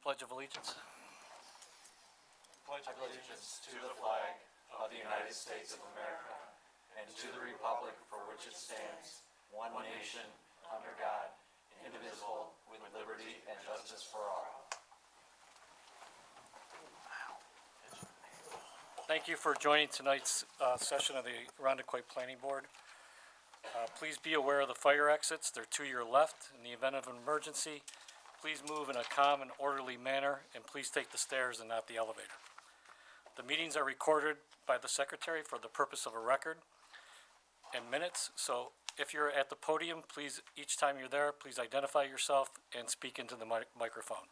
Pledge of Allegiance. Pledge allegiance to the flag of the United States of America and to the republic for which it stands, one nation, under God, indivisible, with liberty and justice for all. Thank you for joining tonight's session of the Irondequoit Planning Board. Please be aware of the fire exits. They're to your left. In the event of an emergency, please move in a calm and orderly manner, and please take the stairs and not the elevator. The meetings are recorded by the secretary for the purpose of a record and minutes. So if you're at the podium, please, each time you're there, please identify yourself and speak into the microphone.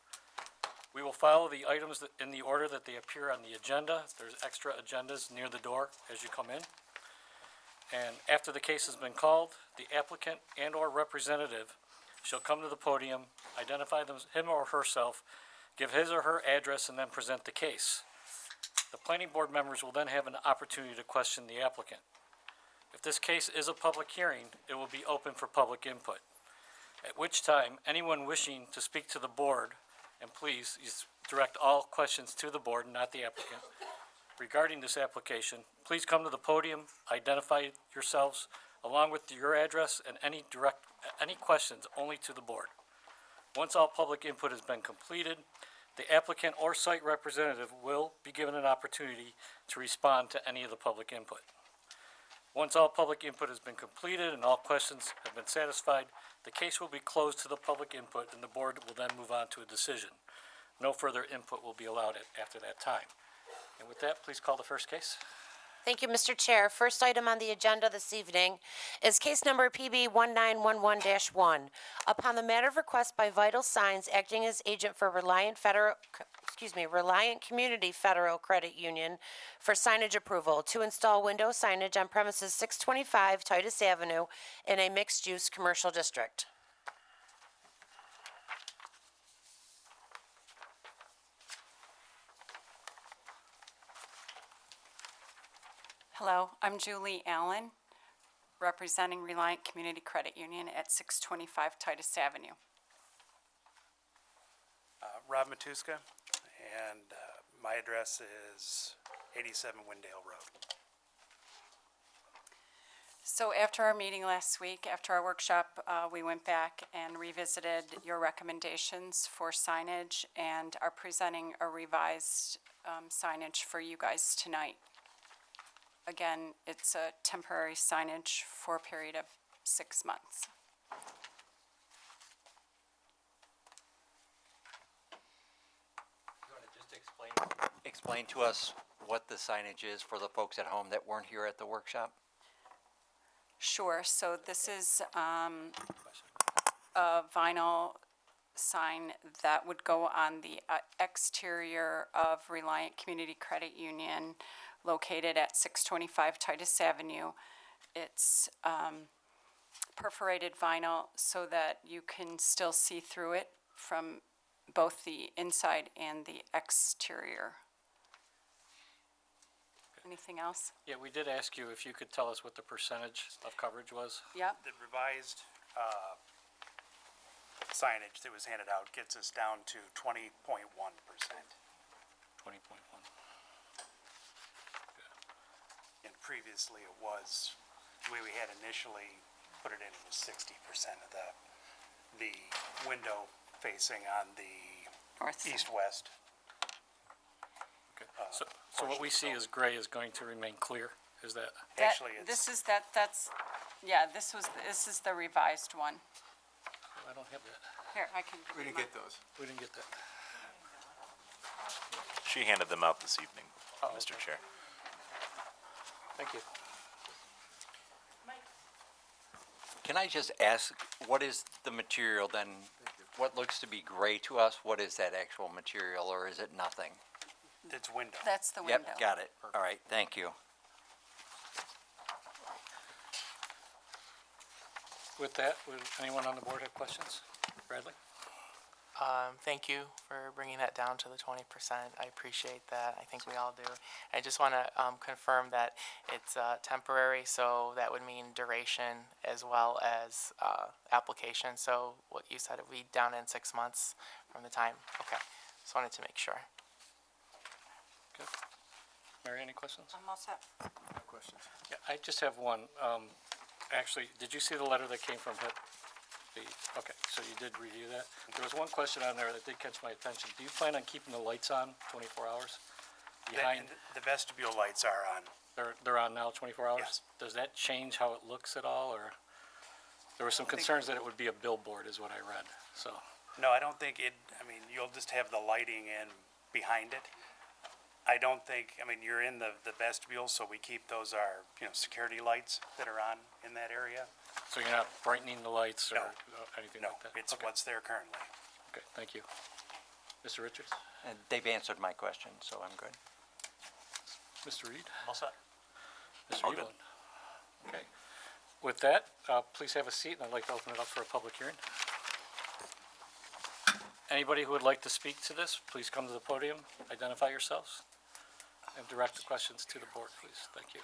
We will follow the items in the order that they appear on the agenda. There's extra agendas near the door as you come in. And after the case has been called, the applicant and or representative shall come to the podium, identify him or herself, give his or her address, and then present the case. The planning board members will then have an opportunity to question the applicant. If this case is a public hearing, it will be open for public input, at which time anyone wishing to speak to the board, and please direct all questions to the board, not the applicant, regarding this application, please come to the podium, identify yourselves along with your address and any questions only to the board. Once all public input has been completed, the applicant or site representative will be given an opportunity to respond to any of the public input. Once all public input has been completed and all questions have been satisfied, the case will be closed to the public input and the board will then move on to a decision. No further input will be allowed after that time. And with that, please call the first case. Thank you, Mr. Chair. First item on the agenda this evening is case number PB 1911-1. Upon the matter of request by Vital Signs, acting as agent for Reliant Community Federal Credit Union for signage approval to install window signage on premises 625 Titus Avenue in a mixed-use commercial district. Hello, I'm Julie Allen, representing Reliant Community Credit Union at 625 Titus Avenue. Rob Matuska, and my address is 87 Windale Road. So after our meeting last week, after our workshop, we went back and revisited your recommendations for signage and are presenting a revised signage for you guys tonight. Again, it's a temporary signage for a period of 6 months. You want to just explain to us what the signage is for the folks at home that weren't here at the workshop? Sure, so this is a vinyl sign that would go on the exterior of Reliant Community Credit Union located at 625 Titus Avenue. It's perforated vinyl so that you can still see through it from both the inside and the exterior. Anything else? Yeah, we did ask you if you could tell us what the percentage of coverage was. Yep. The revised signage that was handed out gets us down to 20.1%. 20.1. And previously it was, the way we had initially put it in was 60% of the window facing on the North. east-west. Okay. So what we see as gray is going to remain clear, is that? Actually, it's, This is the revised one. I don't have that. Here, I can. We didn't get those. We didn't get that. She handed them out this evening, Oh, Mr. okay. Chair. Thank you. Can I just ask, what is the material then? What looks to be gray to us, what is that actual material, or is it nothing? it's window. That's the window. Yep, got it. All right, thank you. With that, would anyone on the board have questions? Bradley? Thank you for bringing that down to the 20%. I appreciate that. I think we all do. I just want to confirm that it's temporary, so that would mean duration as well as application. So what you said, it would be down in 6 months from the time. Okay. Just wanted to make sure. Okay. Mary, any questions? I'm all set. Yeah, I just have one. Actually, did you see the letter that came from HIP? Okay, so you did review that. There was one question on there that did catch my attention. Do you plan on keeping the lights on 24 hours? Behind, The vestibule lights are on. they're on now 24 hours? Yes. Does that change how it looks at all, or? There were some concerns that it would be a billboard, is what I read, so. No, I don't think it, I mean, you'll just have the lighting in behind it. I don't think, I mean, you're in the vestibule, so we keep those our, security lights that are on in that area. So you're not brightening the lights or No. anything No, like that? it's Okay. what's there currently. Okay, thank you. Mr. Richards? And they've answered my question, so I'm good. Mr. Reed? All set. Mr. All good. Evelyn? Okay. With that, please have a seat, and I'd like to open it up for a public hearing. Anybody who would like to speak to this, please come to the podium, identify yourselves, and direct the questions to the board, please. Thank you.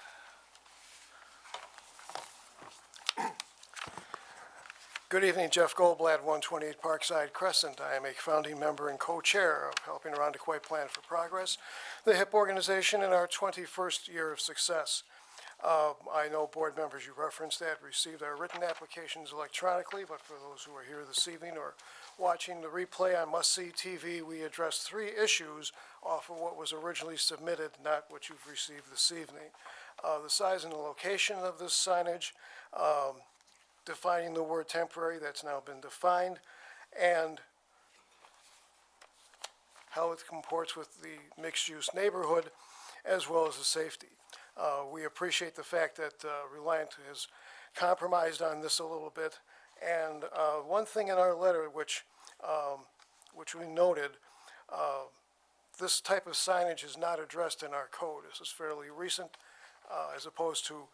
Good evening, Jeff Goldblatt, 128 Parkside Crescent. I am a founding member and co-chair of Helping Arundequoit Plan for Progress, the HIP organization in our 21st year of success. I know board members, you referenced that, received our written applications electronically, but for those who are here this evening or watching the replay on Must See TV, we addressed 3 issues off of what was originally submitted, not what you've received this evening. The size and the location of this signage, defining the word temporary, that's now been defined, and how it comports with the mixed-use neighborhood, as well as the safety. We appreciate the fact that Reliant has compromised on this a little bit, and one thing in our letter which we noted, this type of signage is not addressed in our code. This is fairly recent, as opposed to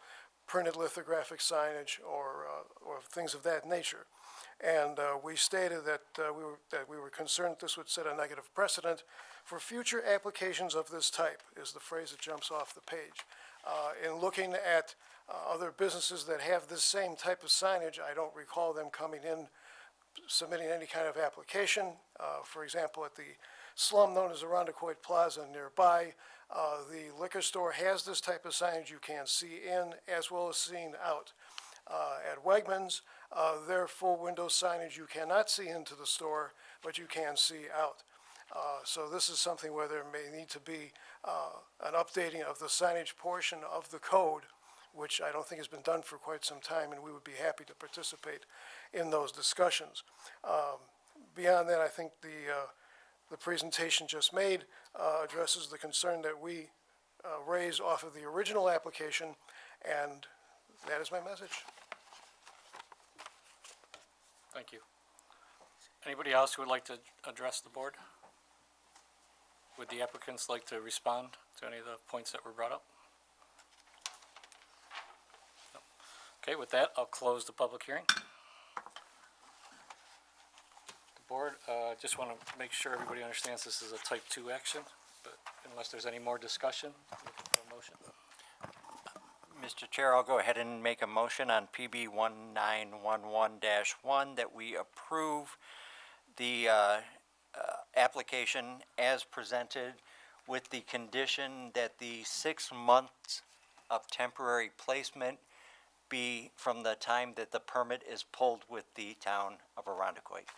printed lithographic signage or things of that nature. And we stated that we were concerned that this would set a negative precedent for future applications of this type, is the phrase that jumps off the page. In looking at other businesses that have this same type of signage, I don't recall them coming in, submitting any kind of application. For example, at the slum known as Arundequoit Plaza nearby, the liquor store has this type of signage you can see in as well as seen out. At Wegmans, their full window signage you cannot see into the store, but you can see out. So this is something where there may need to be an updating of the signage portion of the code, which I don't think has been done for quite some time, and we would be happy to participate in those discussions. Beyond that, I think the presentation just made addresses the concern that we raise off of the original application, and that is my message. Thank you. Anybody else who would like to address the board? Would the applicants like to respond to any of the points that were brought up? No. Okay, with that, I'll close the public hearing. The board, just want to make sure everybody understands this is a type 2 action, but unless there's any more discussion, looking for a motion. Mr. Chair, I'll go ahead and make a motion on PB 1911-1 that we approve the application as presented with the condition that the 6 months of temporary placement be from the time that the permit is pulled with the town of Arundequoit.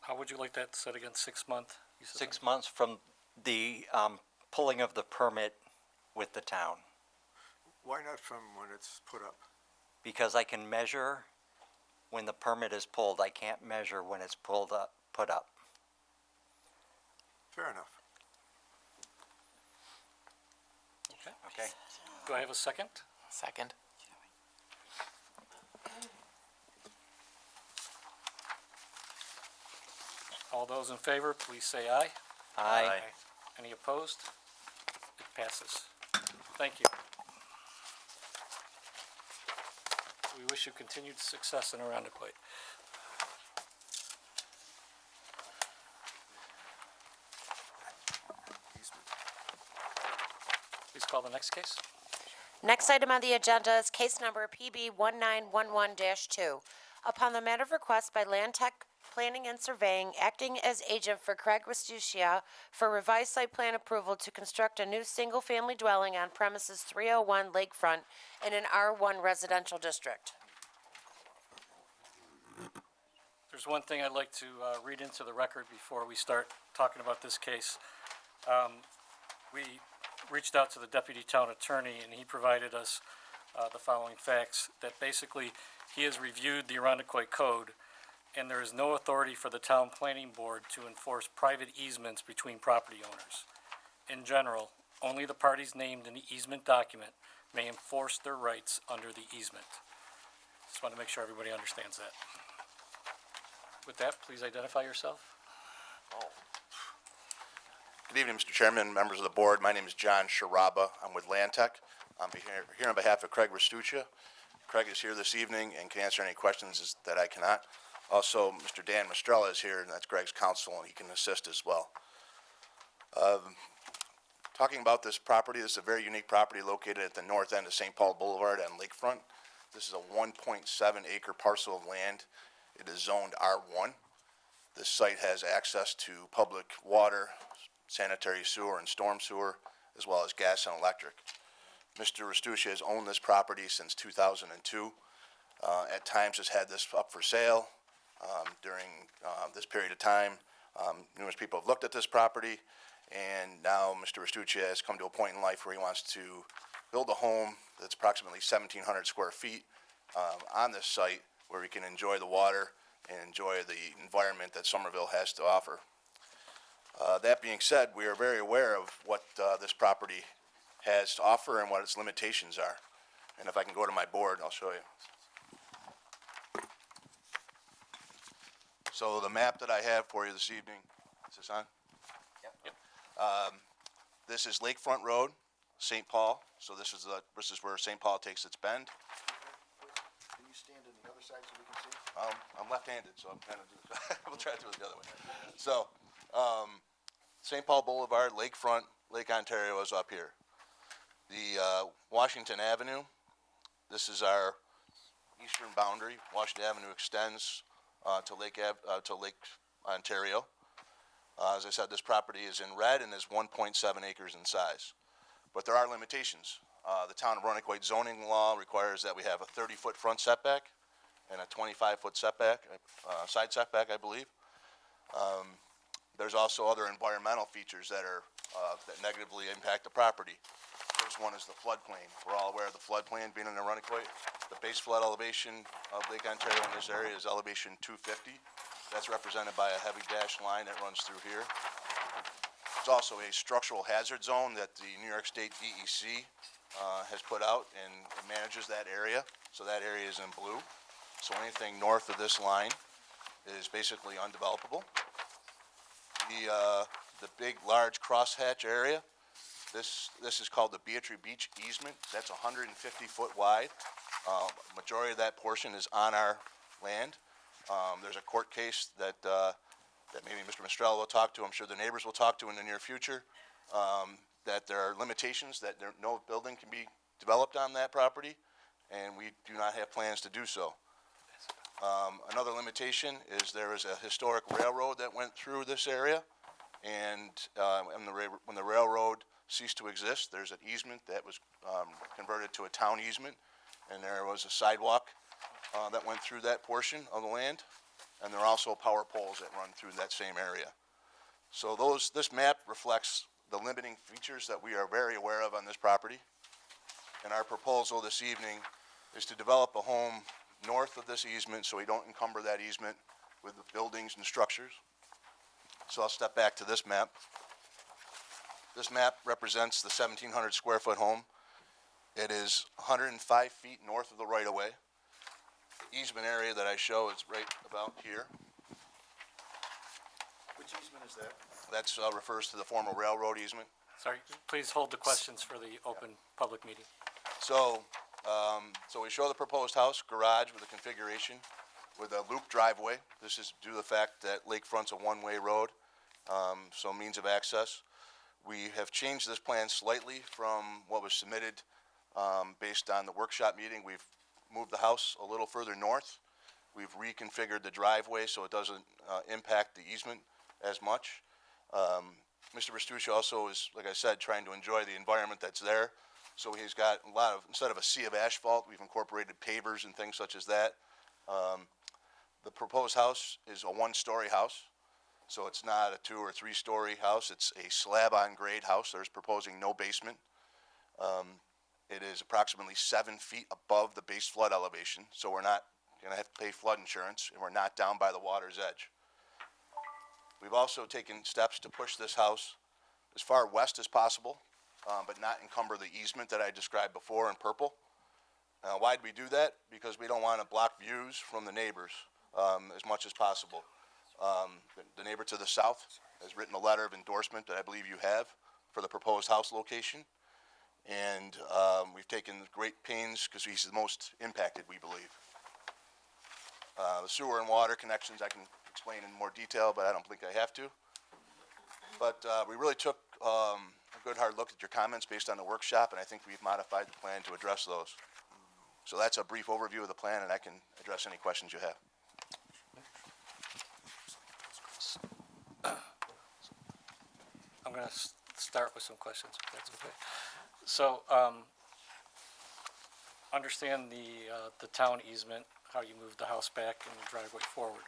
How would you like that set again, 6 month? You said 6 months from the pulling of the permit with the town. Why not from when it's put up? Because I can measure when the permit is pulled. I can't measure when it's put up. Fair enough. Okay. Okay? Do I have a second? Second. All those in favor, please say aye. Aye. Any opposed? It passes. Thank you. We wish you continued success in Arundequoit. Please call the next case. Next item on the agenda is case number PB 1911-2. Upon the matter of request by Land Tech Planning and Surveying, acting as agent for Craig Restuccia for revised site plan approval to construct a new single-family dwelling on premises 301 Lakefront in an R1 residential district. There's one thing I'd like to read into the record before we start talking about this case. We reached out to the deputy town attorney, and he provided us the following facts, that basically he has reviewed the Arundecoit Code, and there is no authority for the town planning board to enforce private easements between property owners. In general, only the parties named in the easement document may enforce their rights under the easement. Just want to make sure everybody understands that. With that, please identify yourself. Good evening, Mr. Chairman, members of the board. My name is John Sharaba. I'm with Land Tech. I'm here on behalf of Craig Restuccia. Craig is here this evening and can answer any questions that I cannot. Also, Mr. Dan Mastrella is here, and that's Greg's counsel, and he can assist as well. Talking about this property, this is a very unique property located at the north end of St. Paul Boulevard on Lakefront. This is a 1.7 acre parcel of land. It is zoned R1. This site has access to public water, sanitary sewer, and storm sewer, as well as gas and electric. Mr. Restuccia has owned this property since 2002. At times has had this up for sale. During this period of time, numerous people have looked at this property, and now Mr. Restuccia has come to a point in life where he wants to build a home that's approximately 1,700 square feet on this site, where we can enjoy the water and enjoy the environment that Somerville has to offer. That being said, we are very aware of what this property has to offer and what its limitations are. And if I can go to my board, I'll show you. So the map that I have for you this evening, is this on? Yep. This is Lakefront Road, St. Paul. So this is where St. Paul takes its bend. Can you stand on the other side so we can see? I'm left-handed, so I'm kind of, we'll try to do it the other way. So, St. Paul Boulevard, Lakefront, Lake Ontario is up here. The Washington Avenue, this is our eastern boundary. Washington Avenue extends to Lake Ontario. As I said, this property is in red and is 1.7 acres in size. But there are limitations. The town of Arundecoit zoning law requires that we have a 30-foot front setback and a 25-foot setback, side setback, I believe. There's also other environmental features that are that negatively impact the property. First one is the floodplain. We're all aware of the floodplain being in Arundecoit. The base flood elevation of Lake Ontario in this area is elevation 250. That's represented by a heavy dashed line that runs through here. There's also a structural hazard zone that the New York State DEC has put out and manages that area. So that area is in blue. So anything north of this line is basically undevelopable. The big, large crosshatch area, this is called the Beatrice Beach easement. That's 150 foot wide. Majority of that portion is on our land. There's a court case that maybe Mr. Mastrella will talk to, I'm sure the neighbors will talk to in the near future, that there are limitations, that no building can be developed on that property, and we do not have plans to do so. Another limitation is there is a historic railroad that went through this area, and when the railroad ceased to exist, there's an easement that was converted to a town easement, and there was a sidewalk that went through that portion of the land, and there are also power poles that run through that same area. So this map reflects the limiting features that we are very aware of on this property, and our proposal this evening is to develop a home north of this easement so we don't encumber that easement with the buildings and structures. So I'll step back to this map. This map represents the 1,700 square foot home. It is 105 feet north of the right-of-way. The easement area that I show is right about here. Which easement is that? That refers to the former railroad easement. Sorry, please hold the questions for the open public meeting. So we show the proposed house, garage with a configuration with a loop driveway. This is due to the fact that Lakefront's a one-way road, so means of access. We have changed this plan slightly from what was submitted Based on the workshop meeting, we've moved the house a little further north. We've reconfigured the driveway so it doesn't impact the easement as much. Mr. Verstucci also is, like I said, trying to enjoy the environment that's there. So he's got a lot of, instead of a sea of asphalt, we've incorporated pavers and things such as that. The proposed house is a one-story house, so it's not a 2 or 3 story house. It's a slab-on-grade house. There's proposing no basement. It is approximately 7 feet above the base flood elevation, so we're not going to have to pay flood insurance, and we're not down by the water's edge. We've also taken steps to push this house as far west as possible, but not encumber the easement that I described before in purple. Why'd we do that? Because we don't want to block views from the neighbors as much as possible. The neighbor to the south has written a letter of endorsement that I believe you have for the proposed house location. And we've taken great pains because he's the most impacted, we believe. The sewer and water connections I can explain in more detail, but I don't think I have to. But we really took a good hard look at your comments based on the workshop, and I think we've modified the plan to address those. So that's a brief overview of the plan, and I can address any questions you have. I'm gonna start with some questions, if that's okay. So, understand the town easement, how you moved the house back and the driveway forward.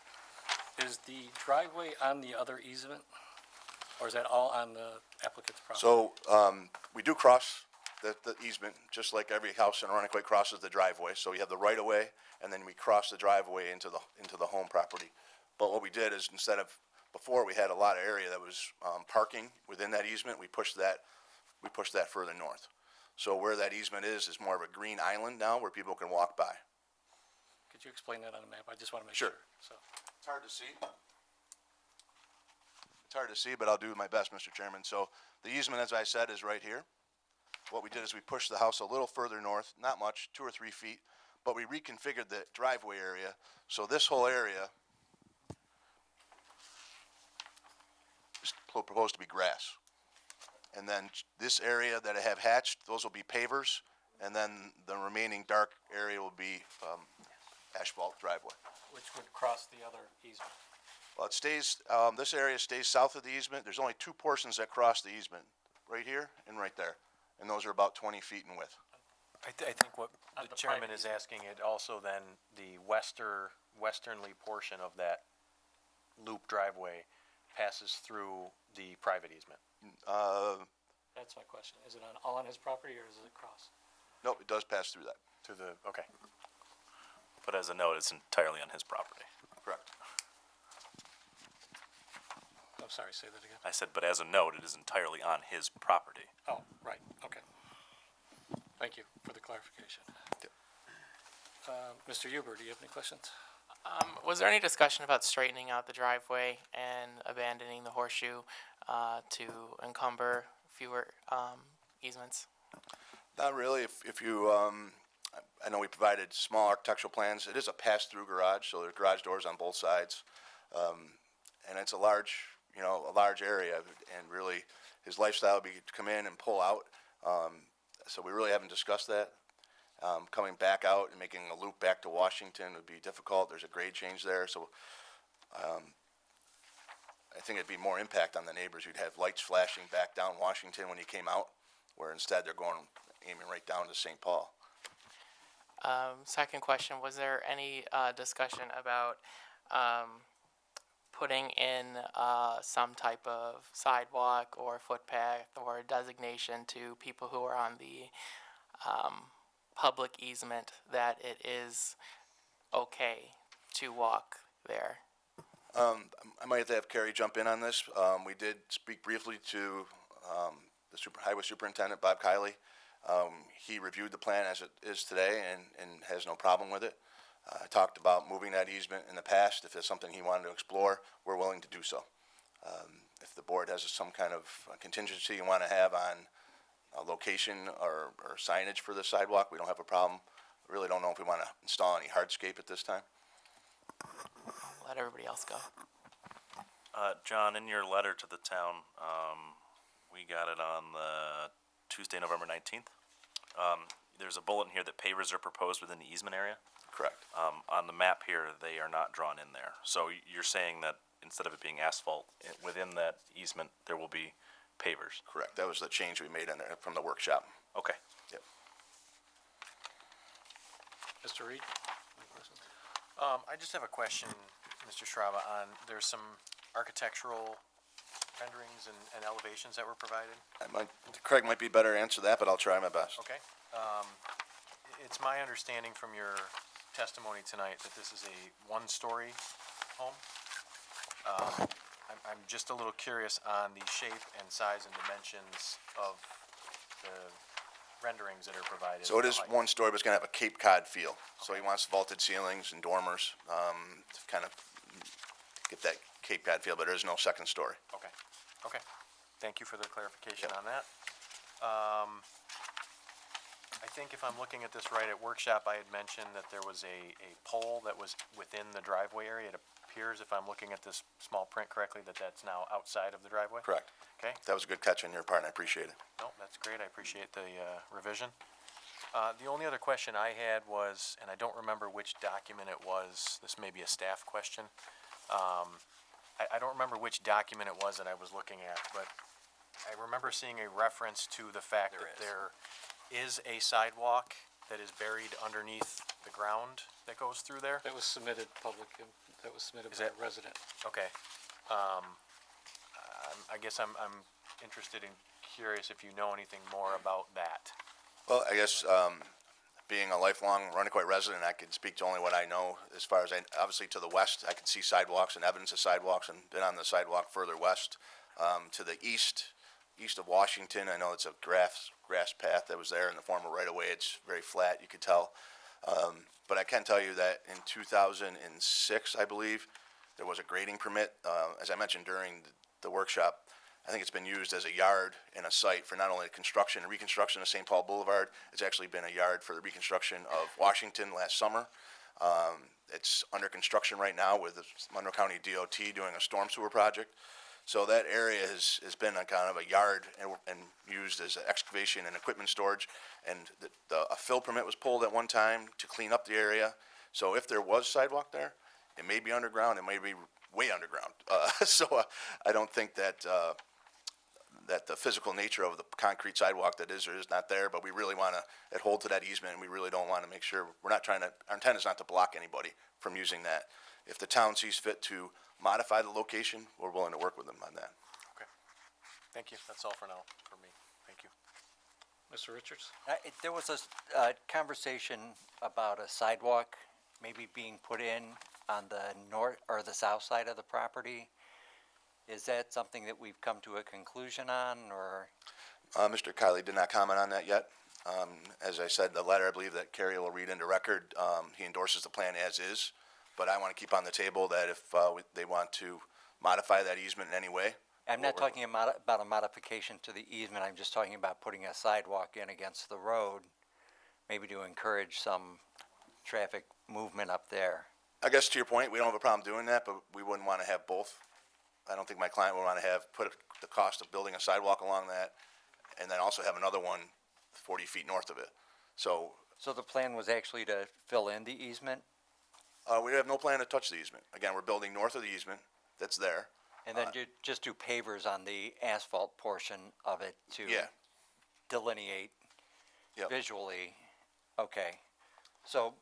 Is the driveway on the other easement, or is that all on the applicant's property? So we do cross the easement, just like every house in Arundecoit crosses the driveway. So we have the right-of-way, and then we cross the driveway into the home property. But what we did is, instead of, before we had a lot of area that was parking within that easement, we pushed that further north. So where that easement is more of a green island now where people can walk by. Could you explain that on the map? I just want to make Sure. sure. So, It's hard to see. It's hard to see, but I'll do my best, Mr. Chairman. So the easement, as I said, is right here. What we did is we pushed the house a little further north, not much, 2 or 3 feet, but we reconfigured the driveway area. So this whole area is proposed to be grass. And then this area that I have hatched, those will be pavers, and then the remaining dark area will be asphalt driveway. which would cross the other easement? Well, it stays, this area stays south of the easement. There's only 2 portions that cross the easement, right here and right there. And those are about 20 feet in width. I think what On the the chairman private is asking, it also then, the westernly portion of that loop driveway passes through the private easement. That's my question. Is it all on his property, or is it across? Nope, it does pass through that. Okay. But as a note, it's entirely on his property. Correct. I'm sorry, say that again. I said, but as a note, it is entirely on his property. Oh, right, okay. Thank you for the clarification. Mr. Huber, do you have any questions? Was there any discussion about straightening out the driveway and abandoning the horseshoe to encumber fewer easements? Not really. If you, I know we provided small architectural plans. It is a pass-through garage, so there's garage doors on both sides. And it's a large area, and really, his lifestyle would be to come in and pull out. So we really haven't discussed that. Coming back out and making a loop back to Washington would be difficult. There's a grade change there, so I think it'd be more impact on the neighbors. You'd have lights flashing back down Washington when you came out, where instead they're aiming right down to St. Paul. Second question, was there any discussion about putting in some type of sidewalk or footpath or designation to people who are on the public easement that it is okay to walk there? I might have to have Carrie jump in on this. We did speak briefly to the highway superintendent, Bob Kiley. He reviewed the plan as it is today and has no problem with it. I talked about moving that easement in the past. If there's something he wanted to explore, we're willing to do so. If the board has some kind of contingency you want to have on a location or signage for the sidewalk, we don't have a problem. I really don't know if we want to install any hardscape at this time. Let everybody else go. John, in your letter to the town, we got it on the Tuesday, November 19th. there's a bullet in here that pavers are proposed within the easement area. Correct. On the map here, they are not drawn in there. So you're saying that instead of it being asphalt, within that easement, there will be pavers? Correct. That was the change we made in there from the workshop. Okay. Yep. Mr. Reed? I just have a question, Mr. Schraube, on, there's some architectural renderings and elevations that were provided. Craig might be better to answer that, but I'll try my best. Okay. It's my understanding from your testimony tonight that this is a one-story home. I'm just a little curious on the shape and size and dimensions of the renderings that are provided. So it is The height. one story, but it's gonna have a Cape Cod feel. So he wants vaulted ceilings and dormers, to kind of get that Cape Cod feel, but there is no second story. Okay, okay. Thank you for the clarification on that. I think if I'm looking at this right, at workshop, I had mentioned that there was a pole that was within the driveway area. It appears, if I'm looking at this small print correctly, that that's now outside of the driveway? Correct. Okay, That was a good catch on your part, and I appreciate it. no, that's great. I appreciate the revision. The only other question I had was, and I don't remember which document it was, this may be a staff question. I don't remember which document it was that I was looking at, but I remember seeing a reference to the fact that there is a sidewalk that is buried underneath the ground that goes through there? That was submitted that was submitted Is by that- a resident. Okay. I guess I'm interested and curious if you know anything more about that. Well, I guess, being a lifelong Rundequoit resident, I can speak to only what I know. As far as obviously to the west, I can see sidewalks and evidence of sidewalks, and been on the sidewalk further west. To the east of Washington, I know it's a grass path that was there in the former right-of-way. It's very flat, you could tell. But I can tell you that in 2006, I believe, there was a grading permit. As I mentioned during the workshop, I think it's been used as a yard and a site for not only construction and reconstruction of St. Paul Boulevard, it's actually been a yard for the reconstruction of Washington last summer. It's under construction right now with the Monroe County DOT doing a storm sewer project. So that area has been a kind of a yard and used as excavation and equipment storage. And a fill permit was pulled at one time to clean up the area. So if there was sidewalk there, it may be underground, it may be way underground. I don't think that that the physical nature of the concrete sidewalk that is or is not there, but we really want to hold to that easement, and we really don't want to make sure, our intent is not to block anybody from using that. If the town sees fit to modify the location, we're willing to work with them on that. Okay. Thank you. That's all for now for me. Thank you. Mr. Richards? There was a conversation about a sidewalk maybe being put in on the north or the south side of the property. Is that something that we've come to a conclusion on, or? Mr. Kiley did not comment on that yet. As I said, the letter, I believe that Kerry will read into record, he endorses the plan as is, but I want to keep on the table that if they want to modify that easement in any way. I'm not talking about a modification to the easement, I'm just talking about putting a sidewalk in against the road, maybe to encourage some traffic movement up there. I guess to your point, we don't have a problem doing that, but we wouldn't want to have both. I don't think my client would want to put the cost of building a sidewalk along that, and then also have another one 40 feet north of it. So the plan was actually to fill in the easement? we have no plan to touch the easement. Again, we're building north of the easement that's there. And then just do pavers on the asphalt portion of it to Yeah. delineate Yep. visually? Okay, so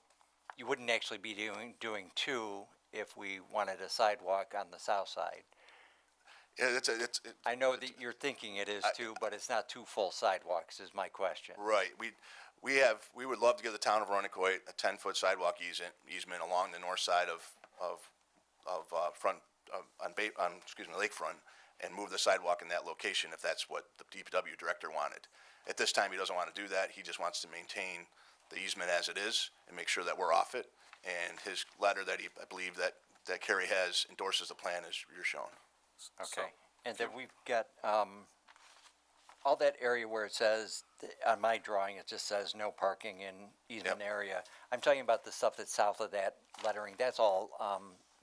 you wouldn't actually be doing two if we wanted a sidewalk on the south side? Yeah, I know that you're thinking it is two, but it's not two full sidewalks is my question. right. We would love to give the town of Rundequoit a 10-foot sidewalk easement along the north side of lakefront, and move the sidewalk in that location if that's what the DPW director wanted. At this time, he doesn't want to do that. He just wants to maintain the easement as it is and make sure that we're off it. And his letter that I believe that Kerry has endorses the plan as you're shown. Okay, and then we've got, all that area where it says, on my drawing, it just says no parking in easement Yep. area. I'm talking about the stuff that's south of that lettering, that's all,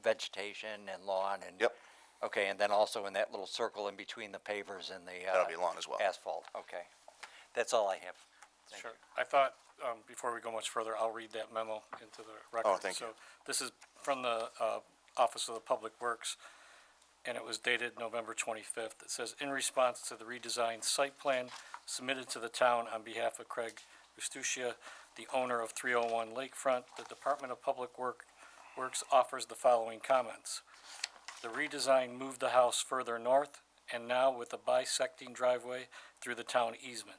vegetation and lawn and. Yep. Okay, and then also in that little circle in between the pavers and the, That'll be lawn as well. asphalt, okay. That's all I have. Sure. I thought, before we go much further, I'll read that memo into the record. Oh, thank you. So this is from the Office of the Public Works, and it was dated November 25th. It says, "In response to the redesigned site plan submitted to the town on behalf of Craig Restuccia, the owner of 301 Lakefront, the Department of Public Works offers the following comments. The redesign moved the house further north, and now with a bisecting driveway through the town easement.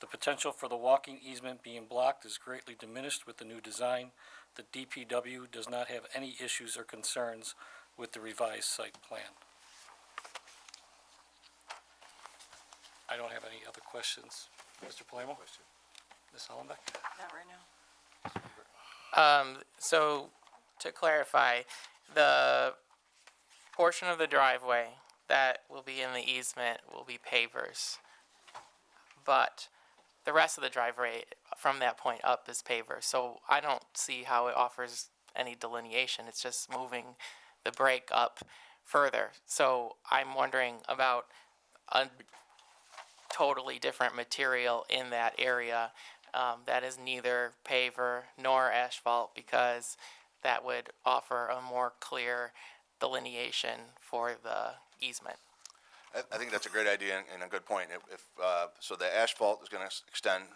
The potential for the walking easement being blocked is greatly diminished with the new design. The DPW does not have any issues or concerns with the revised site plan." I don't have any other questions. Mr. Palamo? Ms. Hollenbeck? Not right now. So to clarify, the portion of the driveway that will be in the easement will be pavers. But the rest of the driveway from that point up is pavers. So I don't see how it offers any delineation. It's just moving the break up further. So I'm wondering about a totally different material in that area that is neither paver nor asphalt, because that would offer a more clear delineation for the easement. I think that's a great idea and a good point. So the asphalt is going to extend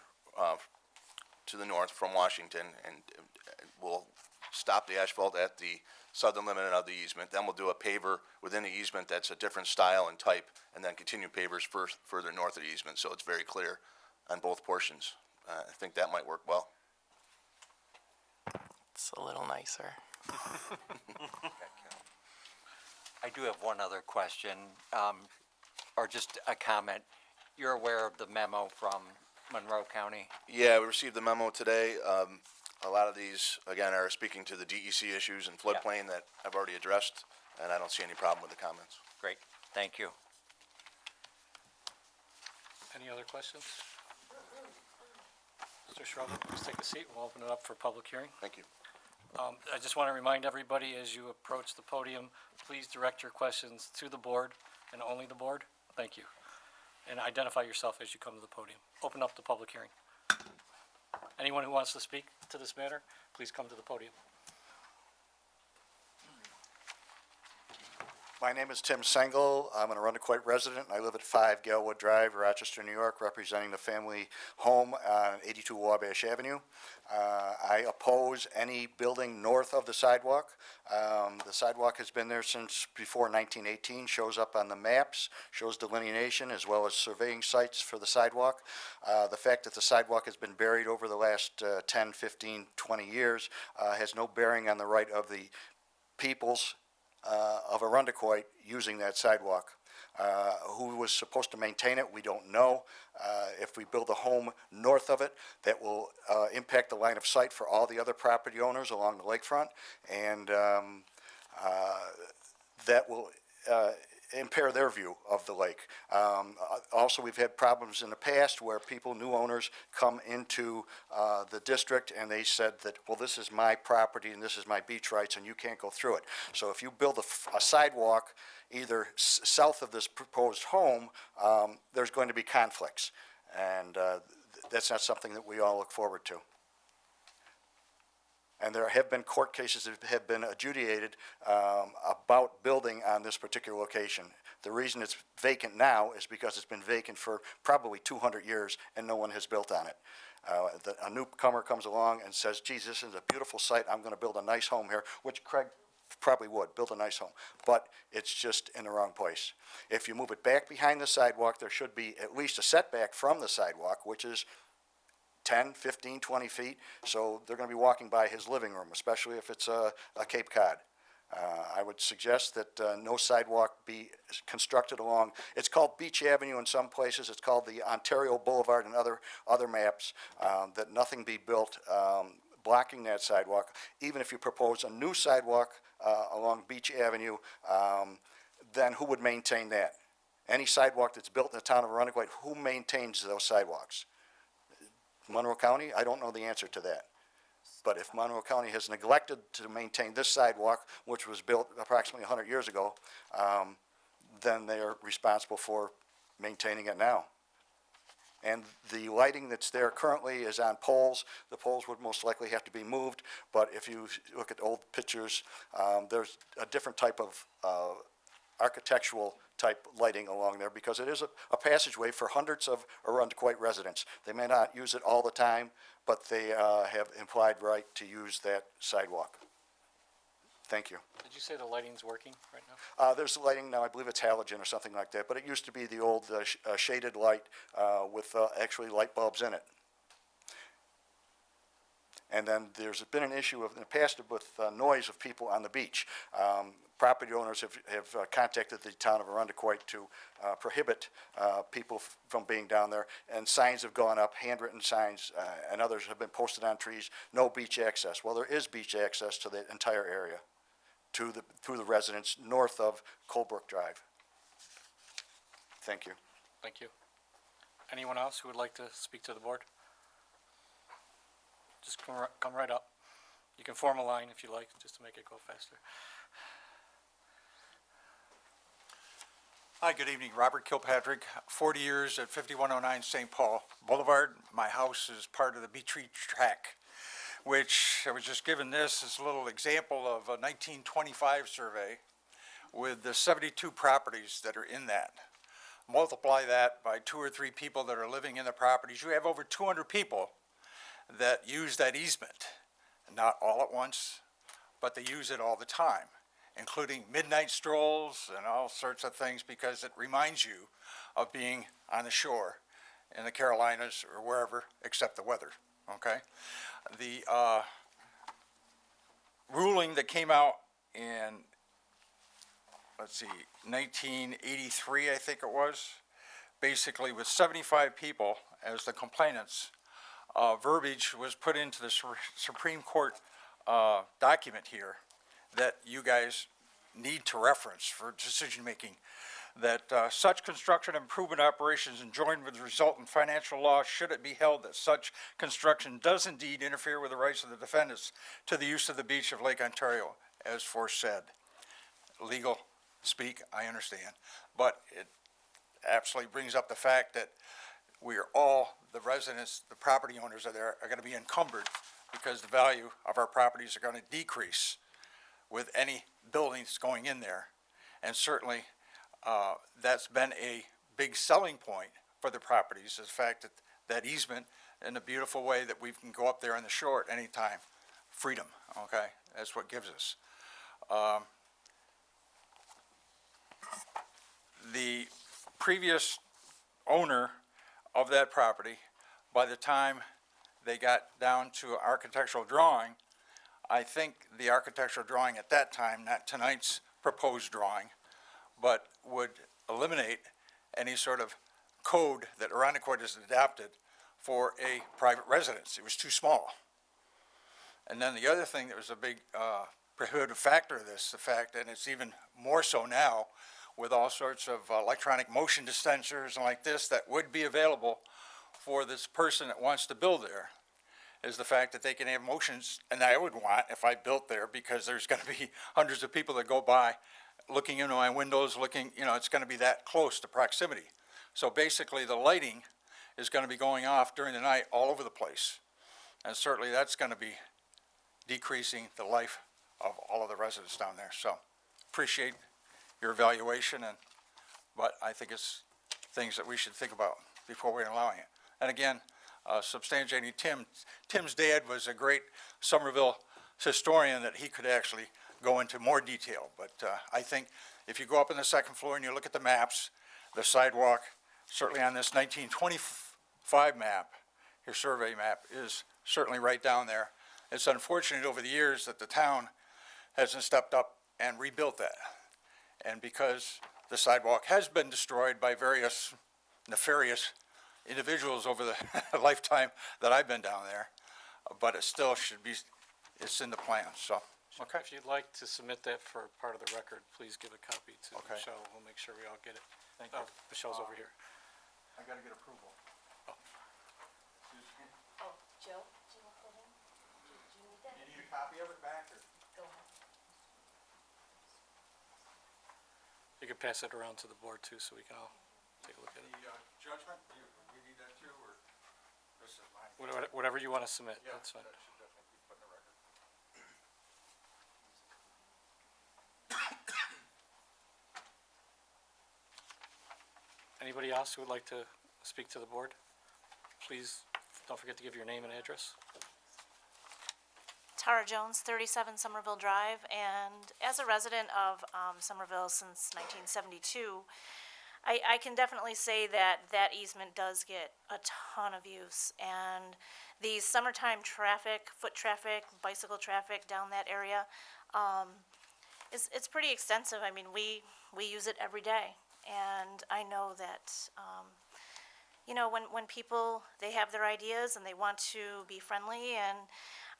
to the north from Washington, and we'll stop the asphalt at the southern limit of the easement. Then we'll do a paver within the easement that's a different style and type, and then continue pavers further north of the easement, so it's very clear on both portions. I think that might work well. It's a little nicer. I do have one other question, or just a comment. You're aware of the memo from Monroe County? Yeah, we received the memo today. A lot of these, again, are speaking to the DEC issues and floodplain that I've already addressed, and I don't see any problem with the comments. Great, thank you. Any other questions? Mr. Schroeder, please take a seat. We'll open it up for public hearing. Thank you. I just want to remind everybody, as you approach the podium, please direct your questions to the board and only the board. Thank you. And identify yourself as you come to the podium. Open up the public hearing. Anyone who wants to speak to this matter, please come to the podium. My name is Tim Sengel. I'm an Arundecoit resident. I live at 5 Galewood Drive, Rochester, New York, representing the family home on 82 Wabash Avenue. I oppose any building north of the sidewalk. The sidewalk has been there since before 1918, shows up on the maps, shows delineation as well as surveying sites for the sidewalk. The fact that the sidewalk has been buried over the last 10, 15, 20 years has no bearing on the right of the peoples of Arundecoit using that sidewalk. Who was supposed to maintain it, we don't know. If we build a home north of it, that will impact the line of sight for all the other property owners along the lakefront, and that will impair their view of the lake. Also, we've had problems in the past where people, new owners, come into the district and they said that, well, this is my property and this is my beach rights and you can't go through it. So if you build a sidewalk either south of this proposed home, there's going to be conflicts. And that's not something that we all look forward to. And there have been court cases that have been adjudicated about building on this particular location. The reason it's vacant now is because it's been vacant for probably 200 years and no one has built on it. A newcomer comes along and says, geez, this is a beautiful site, I'm going to build a nice home here, which Craig probably would, build a nice home, but it's just in the wrong place. If you move it back behind the sidewalk, there should be at least a setback from the sidewalk, which is 10, 15, 20 feet, so they're going to be walking by his living room, especially if it's a Cape Cod. I would suggest that no sidewalk be constructed along, it's called Beach Avenue in some places, it's called the Ontario Boulevard and other maps, that nothing be built blocking that sidewalk. Even if you propose a new sidewalk along Beach Avenue, then who would maintain that? Any sidewalk that's built in the town of Arundecoit, who maintains those sidewalks? Monroe County? I don't know the answer to that. But if Monroe County has neglected to maintain this sidewalk, which was built approximately 100 years ago, then they are responsible for maintaining it now. And the lighting that's there currently is on poles. The poles would most likely have to be moved, but if you look at old pictures, there's a different type of architectural type lighting along there, because it is a passageway for hundreds of Arundequoit residents. They may not use it all the time, but they have implied right to use that sidewalk. Thank you. Did you say the lighting's working right now? There's lighting now, I believe it's halogen or something like that, but it used to be the old shaded light with actually light bulbs in it. And then there's been an issue in the past with noise of people on the beach. Property owners have contacted the town of Arundequoit to prohibit people from being down there, and signs have gone up, handwritten signs, and others have been posted on trees, no beach access. Well, there is beach access to the entire area, through the residents north of Colebrook Drive. Thank you. Thank you. Anyone else who would like to speak to the board? Just come right up. You can form a line if you like, just to make it go faster. Hi, good evening. Robert Kilpatrick, 40 years at 5109 St. Paul Boulevard. My house is part of the Beach Tree Track, which I was just given this as a little example of a 1925 survey with the 72 properties that are in that. Multiply that by 2 or 3 people that are living in the properties. You have over 200 people that use that easement, not all at once, but they use it all the time, including midnight strolls and all sorts of things, because it reminds you of being on the shore in the Carolinas or wherever, except the weather, okay? The ruling that came out in, let's see, 1983, I think it was, basically with 75 people as the complainants, verbiage was put into the Supreme Court document here that you guys need to reference for decision-making, that such construction improvement operations enjoined with the resultant financial loss, should it be held that such construction does indeed interfere with the rights of the defendants to the use of the beach of Lake Ontario, as foresaid. Legal speak, I understand, but it absolutely brings up the fact that we are all, the residents, the property owners are there, are going to be encumbered because the value of our properties are going to decrease with any buildings going in there. And certainly that's been a big selling point for the properties, is the fact that that easement in a beautiful way that we can go up there on the shore at any time. Freedom, okay? That's what gives us. The previous owner of that property, by the time they got down to architectural drawing, I think the architectural drawing at that time, not tonight's proposed drawing, but would eliminate any sort of code that Arundequoit has adopted for a private residence. It was too small. And then the other thing that was a big prohibitive factor of this, the fact, and it's even more so now, with all sorts of electronic motion dispensers and like this that would be available for this person that wants to build there, is the fact that they can have motions, and I would want if I built there, because there's going to be hundreds of people that go by looking into my windows, looking, you know, it's going to be that close to proximity. So basically the lighting is going to be going off during the night all over the place. And certainly that's going to be decreasing the life of all of the residents down there. So appreciate your evaluation, but I think it's things that we should think about before we're allowing it. And again, substantiating Tim's dad was a great Somerville historian that he could actually go into more detail. But I think if you go up on the second floor and you look at the maps, the sidewalk, certainly on this 1925 map, your survey map, is certainly right down there. It's unfortunate over the years that the town hasn't stepped up and rebuilt that. And because the sidewalk has been destroyed by various nefarious individuals over the lifetime that I've been down there, but it still should be, it's in the plan, so. Okay. If you'd like to submit that for part of the record, please give a copy to Okay. Michelle. We'll make sure we all get it. Thank you. Michelle's over here. I gotta get approval. Oh, Jill, do you want that in? Do you need that? You need a copy of it back, or? Go ahead. You can pass it around to the board too, so we can all take a look at it. The judgment, you need that too, or? Whatever you want to submit, that's fine. Anybody else who would like to speak to the board? Please don't forget to give your name and address. Tara Jones, 37 Somerville Drive, and as a resident of Somerville since 1972, I can definitely say that that easement does get a ton of use, and the summertime traffic, foot traffic, bicycle traffic down that area, it's pretty extensive. I mean, we use it every day, and I know that, you know, when people, they have their ideas and they want to be friendly, and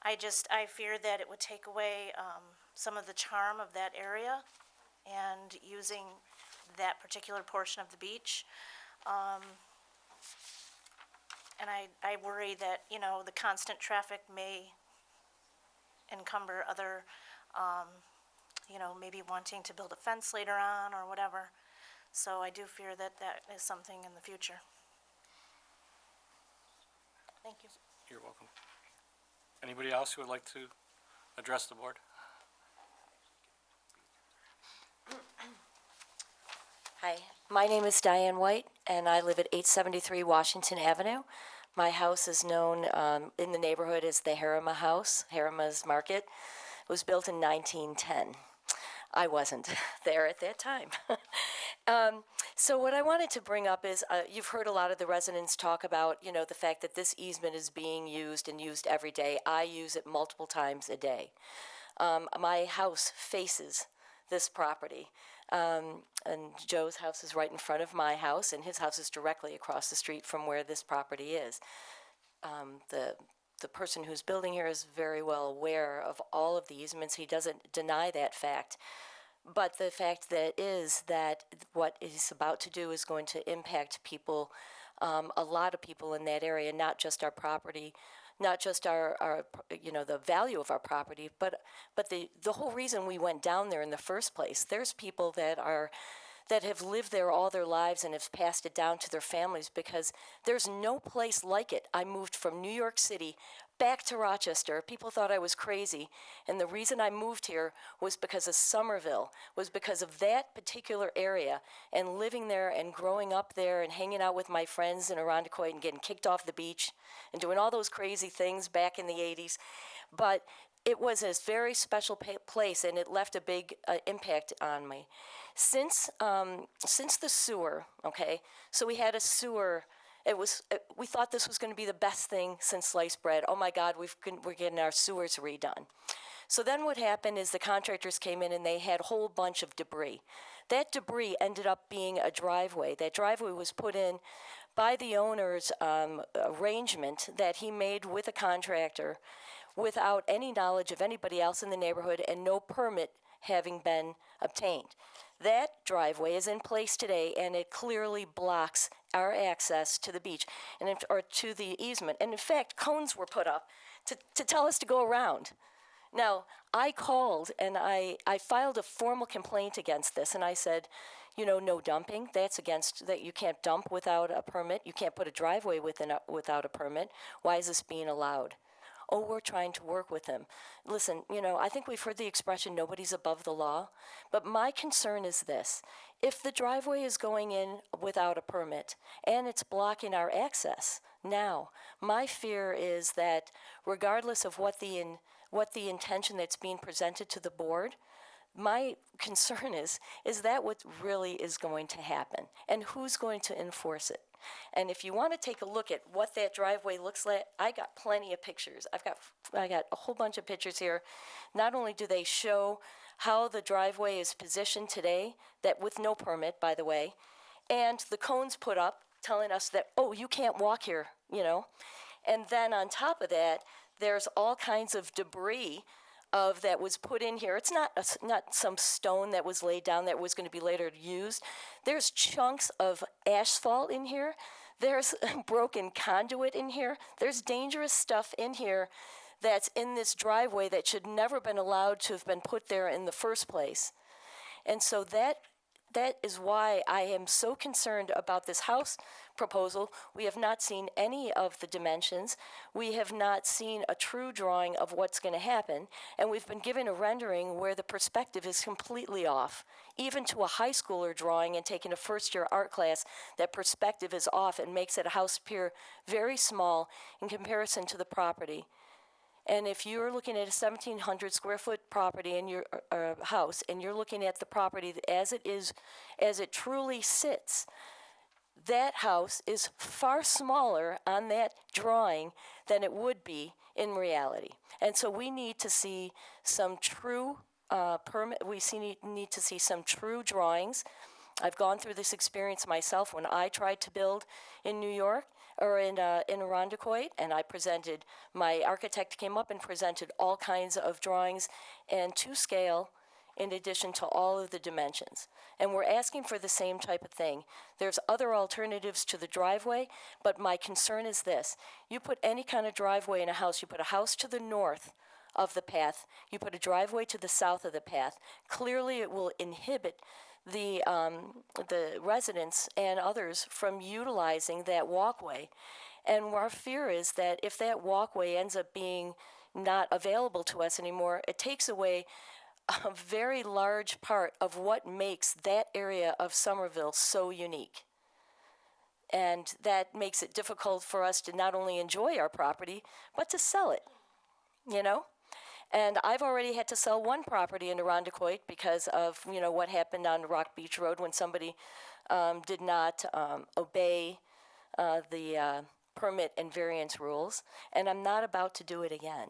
I fear that it would take away some of the charm of that area and using that particular portion of the beach. And I worry that, you know, the constant traffic may encumber other, you know, maybe wanting to build a fence later on or whatever. So I do fear that that is something in the future. Thank you. You're welcome. Anybody else who would like to address the board? Hi, my name is Diane White, and I live at 873 Washington Avenue. My house is known in the neighborhood as the Harima House, Harima's Market. It was built in 1910. I wasn't there at that time. So what I wanted to bring up is, you've heard a lot of the residents talk about, you know, the fact that this easement is being used and used every day. I use it multiple times a day. My house faces this property. And Joe's house is right in front of my house, and his house is directly across the street from where this property is. The person who's building here is very well aware of all of the easements. He doesn't deny that fact. But the fact that is that what he's about to do is going to impact people, a lot of people in that area, not just our property, not just our you know, the value of our property, but the whole reason we went down there in the first place. There's people that have lived there all their lives and have passed it down to their families because there's no place like it. I moved from New York City back to Rochester. People thought I was crazy, and the reason I moved here was because of Somerville, was because of that particular area, and living there and growing up there and hanging out with my friends in Irondequoit and getting kicked off the beach and doing all those crazy things back in the 80s. But it was a very special place, and it left a big impact on me. Since the sewer, okay, so we had a sewer. We thought this was going to be the best thing since sliced bread. Oh my God, we're getting our sewers redone. So then what happened is the contractors came in and they had a whole bunch of debris. That debris ended up being a driveway. That driveway was put in by the owner's arrangement that he made with a contractor without any knowledge of anybody else in the neighborhood and no permit having been obtained. That driveway is in place today, and it clearly blocks our access to the beach or to the easement. And in fact, cones were put up to tell us to go around. Now, I called and I filed a formal complaint against this, and I said, you know, no dumping. That's against that. You can't dump without a permit. You can't put a driveway without a permit. Why is this being allowed? Oh, we're trying to work with him. Listen, you know, I think we've heard the expression, nobody's above the law. But my concern is this. If the driveway is going in without a permit and it's blocking our access now, my fear is that regardless of what the intention that's being presented to the board, my concern is that what really is going to happen? And who's going to enforce it? And if you want to take a look at what that driveway looks like, I got plenty of pictures. I got a whole bunch of pictures here. Not only do they show how the driveway is positioned today, that with no permit, by the way, and the cones put up telling us that, oh, you can't walk here, you know. And then on top of that, there's all kinds of debris that was put in here. It's not some stone that was laid down that was going to be later used. There's chunks of asphalt in here. There's broken conduit in here. There's dangerous stuff in here that's in this driveway that should never been allowed to have been put there in the first place. And so that that is why I am so concerned about this house proposal. We have not seen any of the dimensions. We have not seen a true drawing of what's going to happen. And we've been given a rendering where the perspective is completely off. Even to a high schooler drawing and taking a first-year art class, that perspective is off and makes that house appear very small in comparison to the property. And if you're looking at a 1,700 square foot property in your house, and you're looking at the property as it is, as it truly sits, that house is far smaller on that drawing than it would be in reality. And so we need to see some true need to see some true drawings. I've gone through this experience myself when I tried to build in New York, or in Irondequoit, and my architect came up and presented all kinds of drawings and to scale in addition to all of the dimensions. And we're asking for the same type of thing. There's other alternatives to the driveway, but my concern is this. You put any kind of driveway in a house, you put a house to the north of the path, you put a driveway to the south of the path, clearly it will inhibit the residents and others from utilizing that walkway. And our fear is that if that walkway ends up being not available to us anymore, it takes away a very large part of what makes that area of Somerville so unique. And that makes it difficult for us to not only enjoy our property, but to sell it, you know? And I've already had to sell one property in Irondequoit because of, what happened on Rock Beach Road when somebody did not obey the permit and variance rules. And I'm not about to do it again.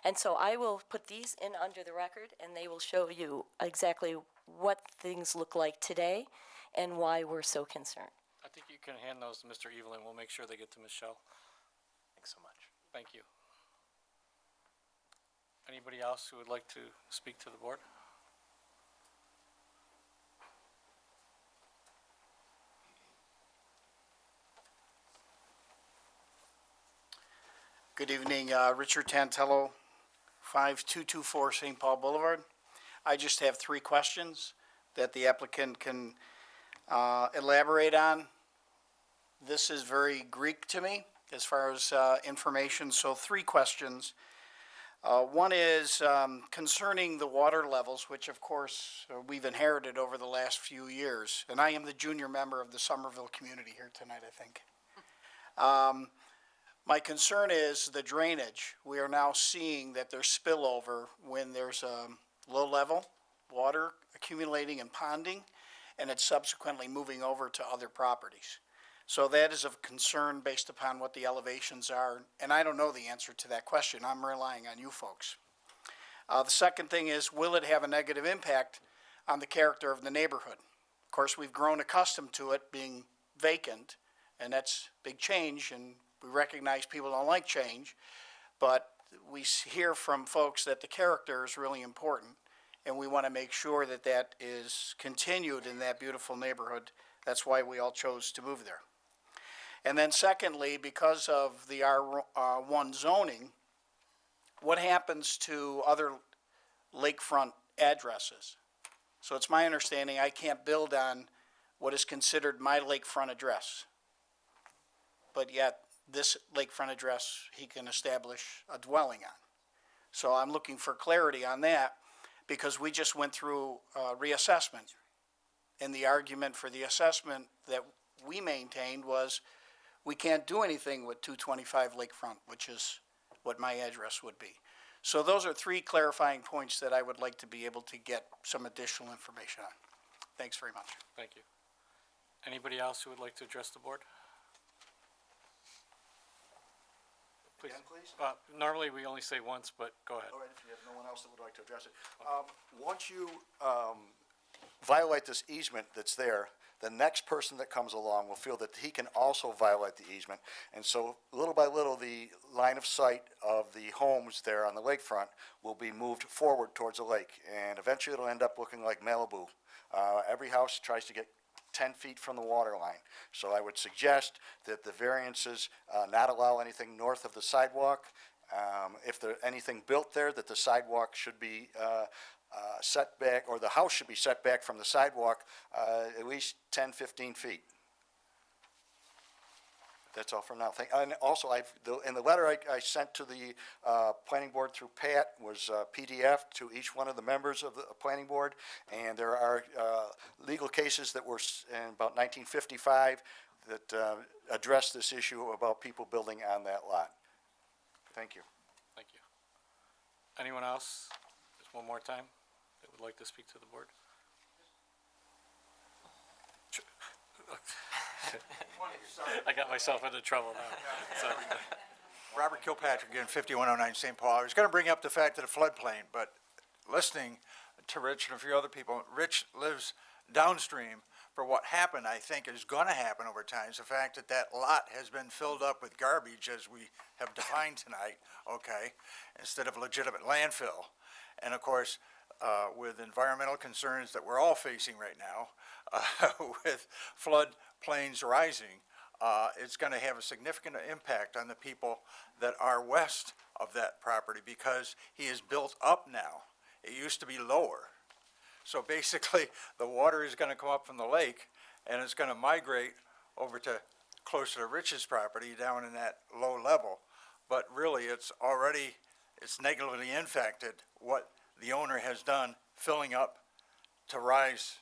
And so I will put these in under the record, and they will show you exactly what things look like today and why we're so concerned. I think you can hand those to Mr. Evelyn. We'll make sure they get to Michelle. Thanks so much. Thank you. Anybody else who would like to speak to the board? Good evening, Richard Tantello, 5224 St. Paul Boulevard. I just have 3 questions that the applicant can elaborate on. This is very Greek to me as far as information, so 3 questions. One is concerning the water levels, which of course we've inherited over the last few years. And I am the junior member of the Somerville community here tonight, I think. My concern is the drainage. We are now seeing that there's spillover when there's low level water accumulating and ponding, and it's subsequently moving over to other properties. So that is of concern based upon what the elevations are, and I don't know the answer to that question. I'm relying on you folks. The second thing is, will it have a negative impact on the character of the neighborhood? Of course, we've grown accustomed to it being vacant, and that's big change, and we recognize people don't like change, but we hear from folks that the character is really important, and we want to make sure that that is continued in that beautiful neighborhood. That's why we all chose to move there. And then secondly, because of the R1 zoning, what happens to other lakefront addresses? So it's my understanding I can't build on what is considered my lakefront address, but yet this lakefront address he can establish a dwelling on. So I'm looking for clarity on that because we just went through reassessment. And the argument for the assessment that we maintained was we can't do anything with 225 Lakefront, which is what my address would be. So those are 3 clarifying points that I would like to be able to get some additional information on. Thanks very much. Thank you. Anybody else who would like to address the board? Please. Again, please? Normally we only say once, but go ahead. All right, if you have no one else that would like to address it. Once you violate this easement that's there, the next person that comes along will feel that he can also violate the easement. And so little by little, the line of sight of the homes there on the lakefront will be moved forward towards the lake. And eventually it'll end up looking like Malibu. Every house tries to get 10 feet from the water line. So I would suggest that the variances not allow anything north of the sidewalk. If there's anything built there, that the sidewalk should be setback, or the house should be set back from the sidewalk at least 10, 15 feet. That's all for now. And also, in the letter I sent to the planning board through Pat was PDF to each one of the members of the planning board, and there are legal cases that were in about 1955 that address this issue about people building on that lot. Thank you. Thank you. Anyone else? Just one more time that would like to speak to the board? I got myself into trouble now. So, Robert Kilpatrick, again, 5109 St. Paul. I was going to bring up the fact of the floodplain, but listening to Rich and a few other people, Rich lives downstream. For what happened, I think, is going to happen over time, is the fact that that lot has been filled up with garbage, as we have defined tonight, okay, instead of legitimate landfill. And of course, with environmental concerns that we're all facing right now, with flood plains rising, it's going to have a significant impact on the people that are west of that property, because he is built up now. It used to be lower. So basically, the water is going to come up from the lake, and it's going to migrate over to closer to Rich's property down in that low level. But really, it's negatively impacted what the owner has done, filling up to rise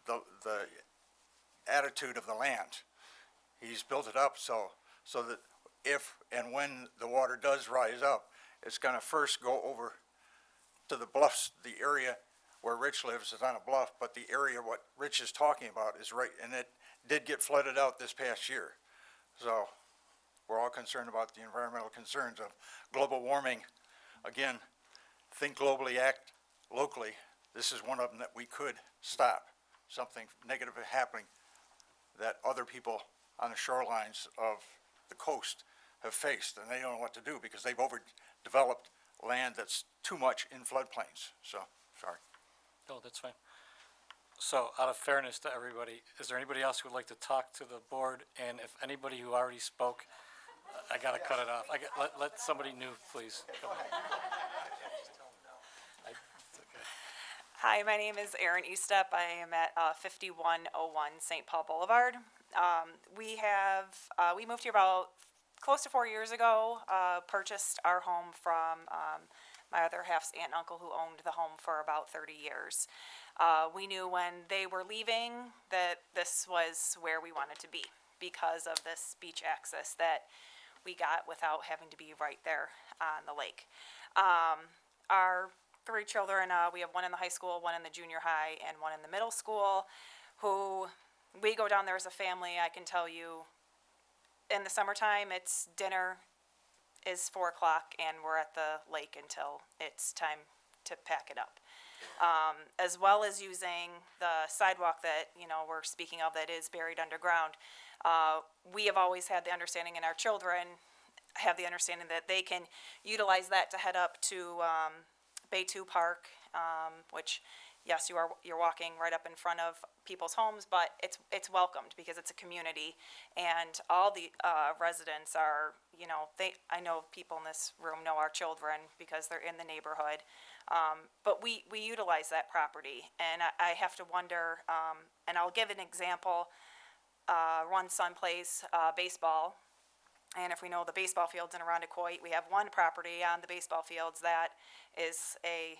the attitude of the land. He's built it up so that if and when the water does rise up, it's going to first go over to the bluffs. The area where Rich lives is on a bluff, but the area what Rich is talking about is right, and it did get flooded out this past year. So we're all concerned about the environmental concerns of global warming. Again, think globally, act locally. This is one of them that we could stop. Something negative happening that other people on the shorelines of the coast have faced, and they don't know what to do because they've overdeveloped land that's too much in floodplains. So, sorry. no, that's fine. So out of fairness to everybody, is there anybody else who would like to talk to the board? And if anybody who already spoke, I gotta cut it off. Let somebody new, please. Come on. It's okay. Hi, my name is Erin Eastep. I am at 5101 St. Paul Boulevard. We moved here about close to 4 years ago, purchased our home from my other half's aunt and uncle who owned the home for about 30 years. We knew when they were leaving that this was where we wanted to be because of this beach access that we got without having to be right there on the lake. Our 3 children, we have one in the high school, one in the junior high, and one in the middle school, who we go down there as a family. I can tell you, in the summertime, it's dinner is 4 o'clock, and we're at the lake until it's time to pack it up. As well as using the sidewalk that, we're speaking of that is buried underground. We have always had the understanding, and our children have the understanding that they can utilize that to head up to Bay 2 Park, which, yes, you're walking right up in front of people's homes, but it's welcomed because it's a community, and all the residents are, I know people in this room know our children because they're in the neighborhood, but we utilize that property, and I have to wonder, and I'll give an example. One son plays baseball, and if we know the baseball fields in Arundecoit, we have one property on the baseball fields that is a,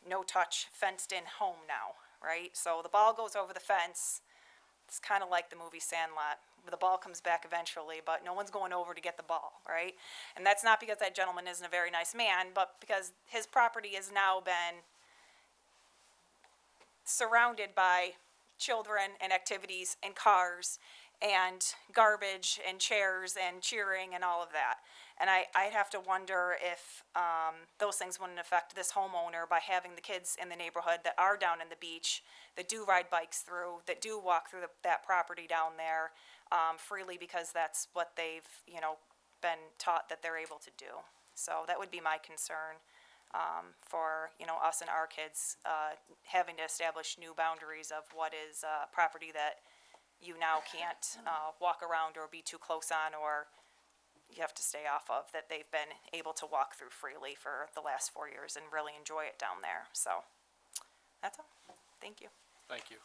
no-touch, fenced-in home now, right? So the ball goes over the fence. It's kind of like the movie Sandlot. The ball comes back eventually, but no one's going over to get the ball, right? And that's not because that gentleman isn't a very nice man, but because his property has now been surrounded by children and activities and cars and garbage and chairs and cheering and all of that. And I'd have to wonder if those things wouldn't affect this homeowner by having the kids in the neighborhood that are down in the beach, that do ride bikes through, that do walk through that property down there freely because that's what they've, been taught that they're able to do. So that would be my concern for, us and our kids having to establish new boundaries of what is property that you now can't walk around or be too close on or, you have to stay off of, that they've been able to walk through freely for the last 4 years and really enjoy it down there. So that's all. Thank you. Thank you.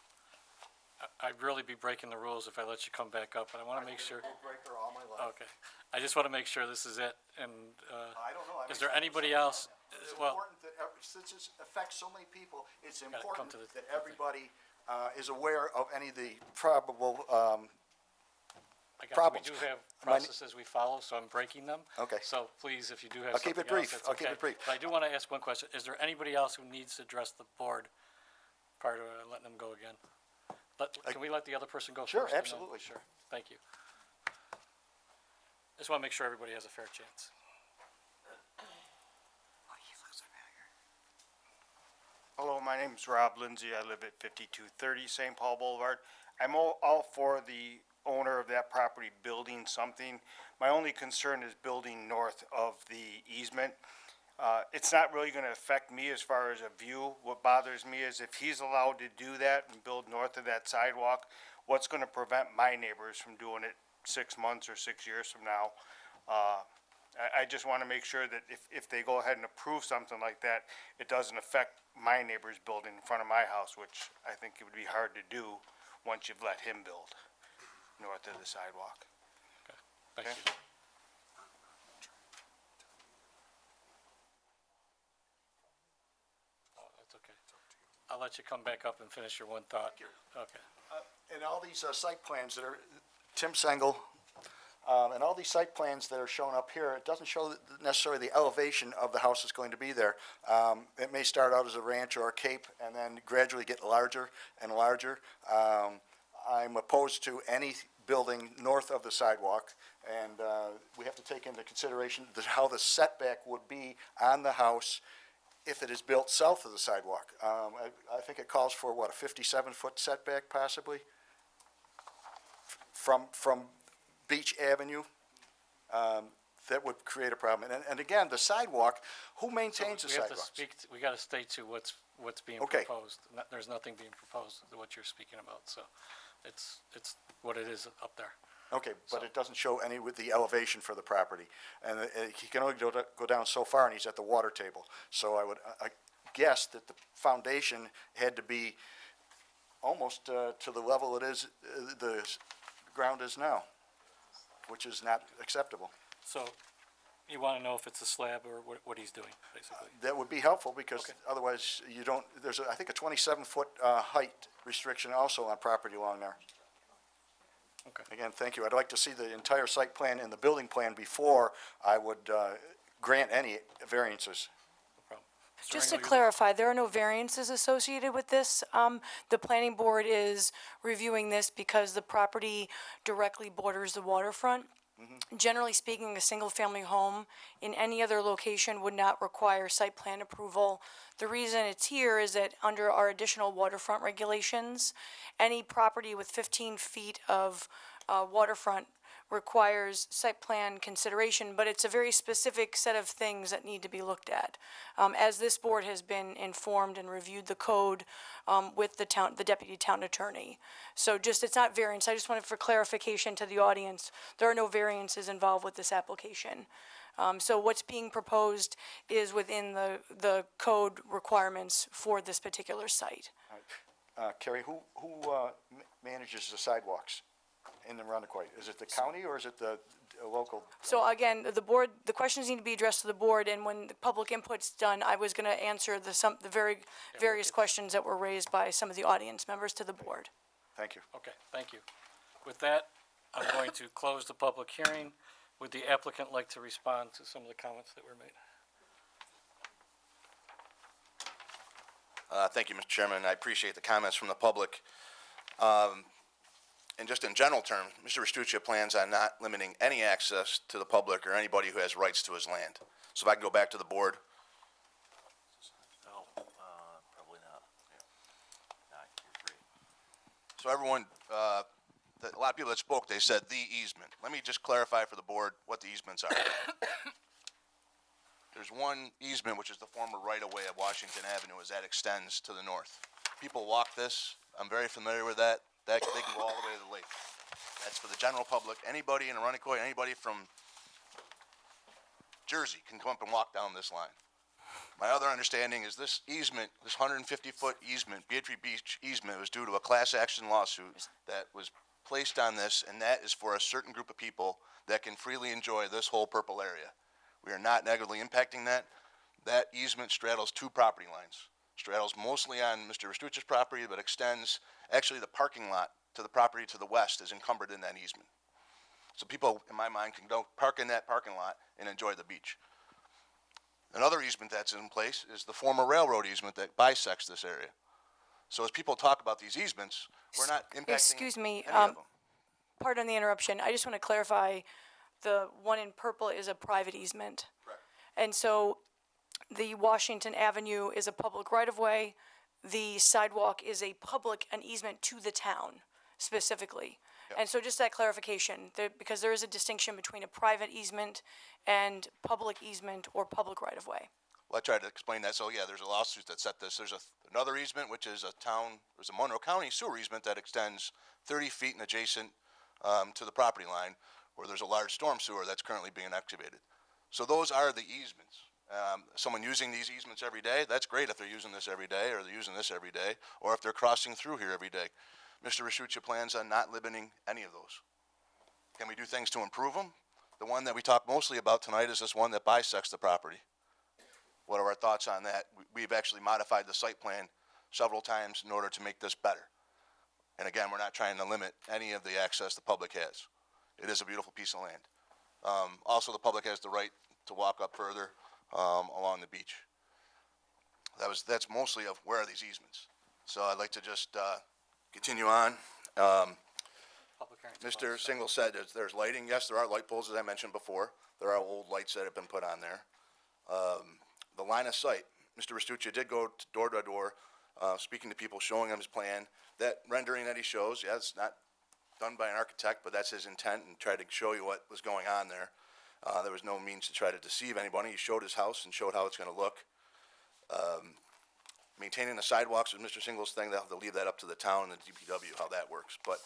I'd really be breaking the rules if I let you come back up, but I want to make sure. Breaker all my life. Okay. I just want to make sure this is it, and, I don't know. I is mean, there anybody else? It's Well, important that, since it affects so many people, it's come important to the- that everybody is aware of any of the probable, I got, problems. we do have My- processes we follow, so I'm breaking them. Okay. So please, if you do have I'll keep it something else, brief. that's I'll keep okay. it brief. But I do want to ask one question. Is there anybody else who needs to address the board prior to letting them go again? Can we let the other person go first? Sure, and then- absolutely. Sure, thank you. Just want to make sure everybody has a fair chance. Hello, my name is Rob Lindsay. I live at 5230 St. Paul Boulevard. I'm all for the owner of that property building something. My only concern is building north of the easement. It's not really going to affect me as far as a view. What bothers me is if he's allowed to do that and build north of that sidewalk, what's going to prevent my neighbors from doing it 6 months or 6 years from now? I just want to make sure that if they go ahead and approve something like that, it doesn't affect my neighbor's building in front of my house, which I think it would be hard to do once you've let him build north of the sidewalk. Thank Okay. you. Oh, that's okay. I'll let you come back up and finish your one thought. Okay. And all these site plans that are, Tim Sengel, and all these site plans that are shown up here, it doesn't show necessarily the elevation of the house that's going to be there. It may start out as a ranch or a cape and then gradually get larger and larger. I'm opposed to any building north of the sidewalk, and we have to take into consideration how the setback would be on the house if it is built south of the sidewalk. I think it calls for, what, a 57-foot setback possibly? From Beach Avenue, that would create a problem. And again, the sidewalk, who maintains the We have to sidewalks? speak, we got to stay to what's being Okay. proposed. There's nothing being proposed to what you're speaking about, so it's what it is up there. Okay, but it doesn't show any with the elevation for the property. And he can only go down so far, and he's at the water table. So I guess that the foundation had to be almost to the level it is, the ground is now, which is not acceptable. So you want to know if it's a slab or what he's doing, basically? That would be helpful, because Okay. otherwise you don't, there's, I think, a 27-foot height restriction also on property along there. Okay. Again, thank you. I'd like to see the entire site plan and the building plan before I would grant any variances. Just to clarify, there are no variances associated with this. The planning board is reviewing this because the property directly borders the waterfront. Generally speaking, a single-family home in any other location would not require site plan approval. The reason it's here is that under our additional waterfront regulations, any property with 15 feet of waterfront requires site plan consideration, but it's a very specific set of things that need to be looked at. As this board has been informed and reviewed the code with the deputy town attorney. So it's not variance, I just wanted for clarification to the audience, there are no variances involved with this application. So what's being proposed is within the code requirements for this particular site. Carrie, who manages the sidewalks in the Arundequoit? Is it the county or is it the local? So again, the questions need to be addressed to the board, and when the public input's done, I was gonna answer the various questions that were raised by some of the audience members to the board. Thank you. Okay, thank you. With that, I'm going to close the public hearing. Would the applicant like to respond to some of the comments that were made? Thank you, Mr. Chairman. I appreciate the comments from the public. And just in general terms, Mr. Restuccia plans on not limiting any access to the public or anybody who has rights to his land. So if I can go back to the board. No, probably not. Nah, you're free. So everyone, a lot of people that spoke, they said the easement. Let me just clarify for the board what the easements are. There's one easement, which is the former right-of-way of Washington Avenue, as that extends to the north. People walk this. I'm very familiar with that. They can go all the way to the lake. That's for the general public. Anybody in Arundequoit, anybody from Jersey can come up and walk down this line. My other understanding is this easement, this 150-foot easement, Beatrice Beach easement, was due to a class action lawsuit that was placed on this, and that is for a certain group of people that can freely enjoy this whole purple area. We are not negatively impacting that. That easement straddles two property lines. Straddles mostly on Mr. Restuccia's property, but extends, actually the parking lot to the property to the west is encumbered in that easement. So people, in my mind, can go park in that parking lot and enjoy the beach. Another easement that's in place is the former railroad easement that bisects this area. So as people talk about these easements, we're not impacting Excuse me, any of them. pardon the interruption. I just want to clarify, the one in purple is a private easement. Correct. And so the Washington Avenue is a public right-of-way. The sidewalk is an easement to the town specifically. And so just that clarification, because there is a distinction between a private easement and public easement or public right-of-way. Well, I tried to explain that. So yeah, there's a lawsuit that set this. There's another easement, which is there's a Monroe County sewer easement that extends 30 feet and adjacent to the property line, where there's a large storm sewer that's currently being excavated. So those are the easements. Someone using these easements every day, that's great if they're using this every day, or they're using this every day, or if they're crossing through here every day. Mr. Restuccia plans on not limiting any of those. Can we do things to improve them? The one that we talk mostly about tonight is this one that bisects the property. What are our thoughts on that? We've actually modified the site plan several times in order to make this better. And again, we're not trying to limit any of the access the public has. It is a beautiful piece of land. Also, the public has the right to walk up further along the beach. That's mostly of where are these easements. So I'd like to just continue on. Mr. Single said there's lighting. Yes, there are light poles, as I mentioned before. There are old lights that have been put on there. The line of sight, Mr. Restuccia did go door to door, speaking to people, showing them his plan. That rendering that he shows, yeah, it's not done by an architect, but that's his intent, and tried to show you what was going on there. There was no means to try to deceive anybody. He showed his house and showed how it's going to look. Maintaining the sidewalks is Mr. Single's thing. They'll have to leave that up to the town and the DPW, how that works. But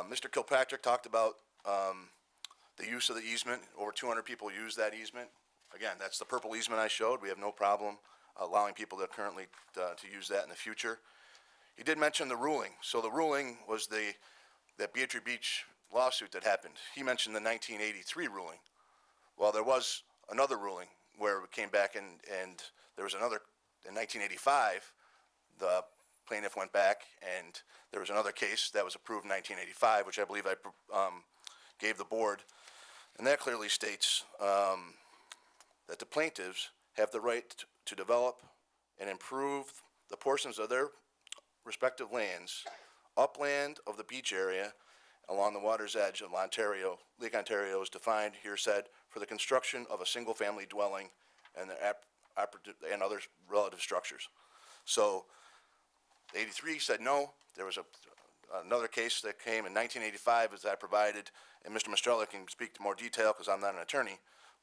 Mr. Kilpatrick talked about the use of the easement. Over 200 people use that easement. Again, that's the purple easement I showed. We have no problem allowing people to currently to use that in the future. He did mention the ruling. So the ruling was that Beatrice Beach lawsuit that happened. He mentioned the 1983 ruling. Well, there was another ruling where it came back and there was another, in 1985, the plaintiff went back and there was another case that was approved in 1985, which I believe I gave the board. And that clearly states that the plaintiffs have the right to develop and improve the portions of their respective lands, upland of the beach area, along the water's edge of Ontario. Lake Ontario is defined, here said, for the construction of a single-family dwelling and other relative structures. So, 83 said no. There was another case that came in 1985, as I provided, and Mr. Mastrella can speak to more detail because I'm not an attorney,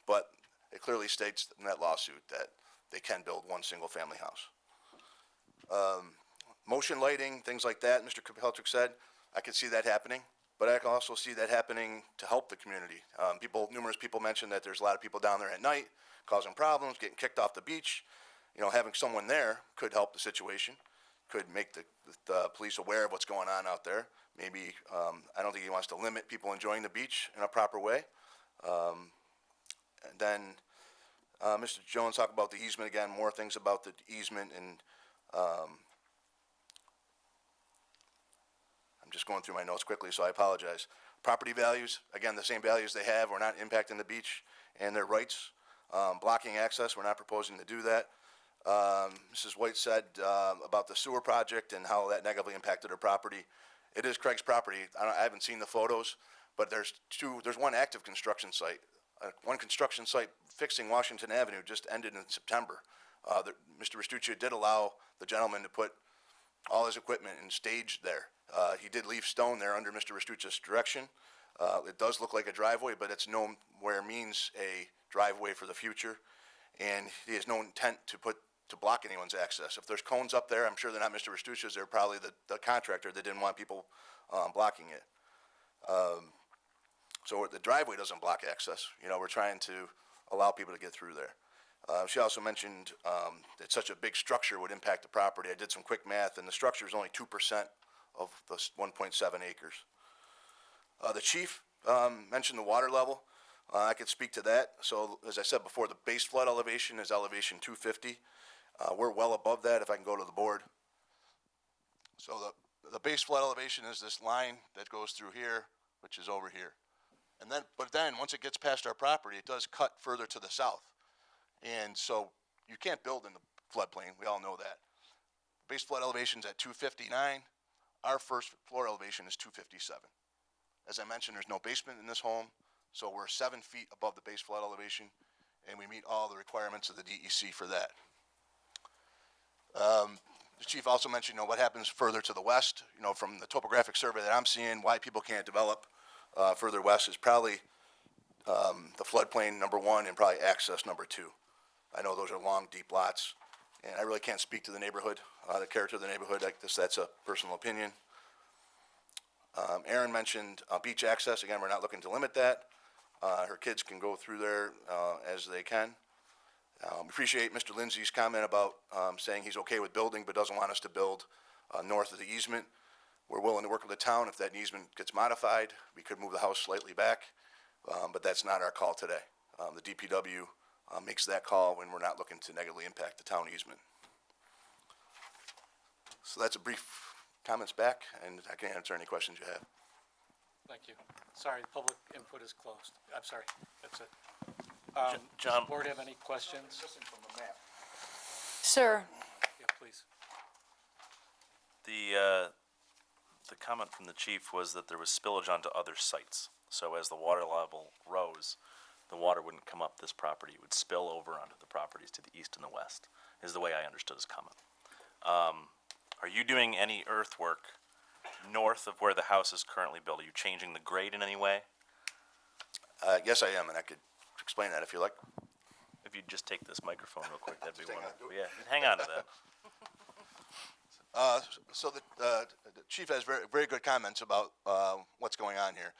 but it clearly states in that lawsuit that they can build one single-family house. Motion lighting, things like that, Mr. Kilpatrick said, I could see that happening. But I can also see that happening to help the community. Numerous people mentioned that there's a lot of people down there at night causing problems, getting kicked off the beach. You know, having someone there could help the situation, could make the police aware of what's going on out there. Maybe, I don't think he wants to limit people enjoying the beach in a proper way. And then Mr. Jones talked about the easement again, more things about the easement, and I'm just going through my notes quickly, so I apologize. Property values, again, the same values they have. We're not impacting the beach and their rights. Blocking access, we're not proposing to do that. Mrs. White said about the sewer project and how that negatively impacted her property. It is Craig's property. I haven't seen the photos, but there's one active construction site. One construction site fixing Washington Avenue just ended in September. Mr. Restuccia did allow the gentleman to put all his equipment and stage there. He did leave stone there under Mr. Restuccia's direction. It does look like a driveway, but it's nowhere means a driveway for the future. And he has no intent to block anyone's access. If there's cones up there, I'm sure they're not Mr. Restuccia's. They're probably the contractor that didn't want people blocking it. So the driveway doesn't block access. You know, we're trying to allow people to get through there. She also mentioned that such a big structure would impact the property. I did some quick math, and the structure is only 2% of the 1.7 acres. The chief mentioned the water level. I could speak to that. So as I said before, the base flood elevation is elevation 250. We're well above that if I can go to the board. So the base flood elevation is this line that goes through here, which is over here. And then, but then once it gets past our property, it does cut further to the south. And so you can't build in the floodplain. We all know that. Base flood elevation is at 259. Our first floor elevation is 257. As I mentioned, there's no basement in this home, so we're 7 feet above the base flood elevation, and we meet all the requirements of the DEC for that. The chief also mentioned, what happens further to the west. From the topographic survey that I'm seeing, why people can't develop further west is probably the floodplain number one and probably access number two. I know those are long, deep lots, and I really can't speak to the neighborhood, the character of the neighborhood. That's a personal opinion. Aaron mentioned beach access. Again, we're not looking to limit that. Her kids can go through there as they can. Appreciate Mr. Lindsay's comment about saying he's okay with building but doesn't want us to build north of the easement. We're willing to work with the town. If that easement gets modified, we could move the house slightly back, but that's not our call today. The DPW makes that call when we're not looking to negatively impact the town easement. So that's a brief comments back, and I can answer any questions you have. Thank you. Sorry, public input is closed. I'm sorry, that's it. John. Does the board have any questions? Sir, Yeah, please. The comment from the chief was that there was spillage onto other sites. So as the water level rose, the water wouldn't come up this property. It would spill over onto the properties to the east and the west, is the way I understood his comment. Are you doing any earthwork north of where the house is currently built? Are you changing the grade in any way? Yes, I am, and I could explain that if you like. If you'd just take this microphone real quick, that'd be wonderful. Yeah, hang on to that. So the chief has very, very good comments about what's going on here.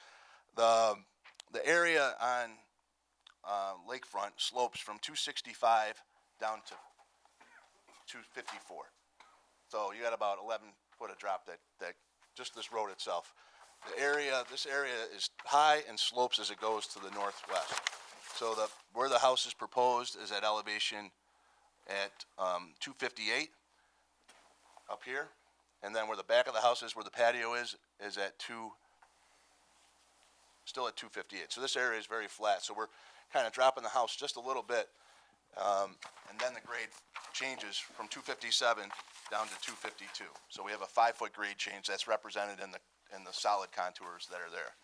The area on lakefront slopes from 265 down to 254. So you got about 11 foot of drop that just this road itself. This area is high and slopes as it goes to the northwest. So where the house is proposed is at elevation at 258 up here, and then where the back of the house is, where the patio is at still at 258. So this area is very flat. So we're kind of dropping the house just a little bit, and then the grade changes from 257 down to 252. So we have a 5-foot grade change that's represented in the solid contours that are there.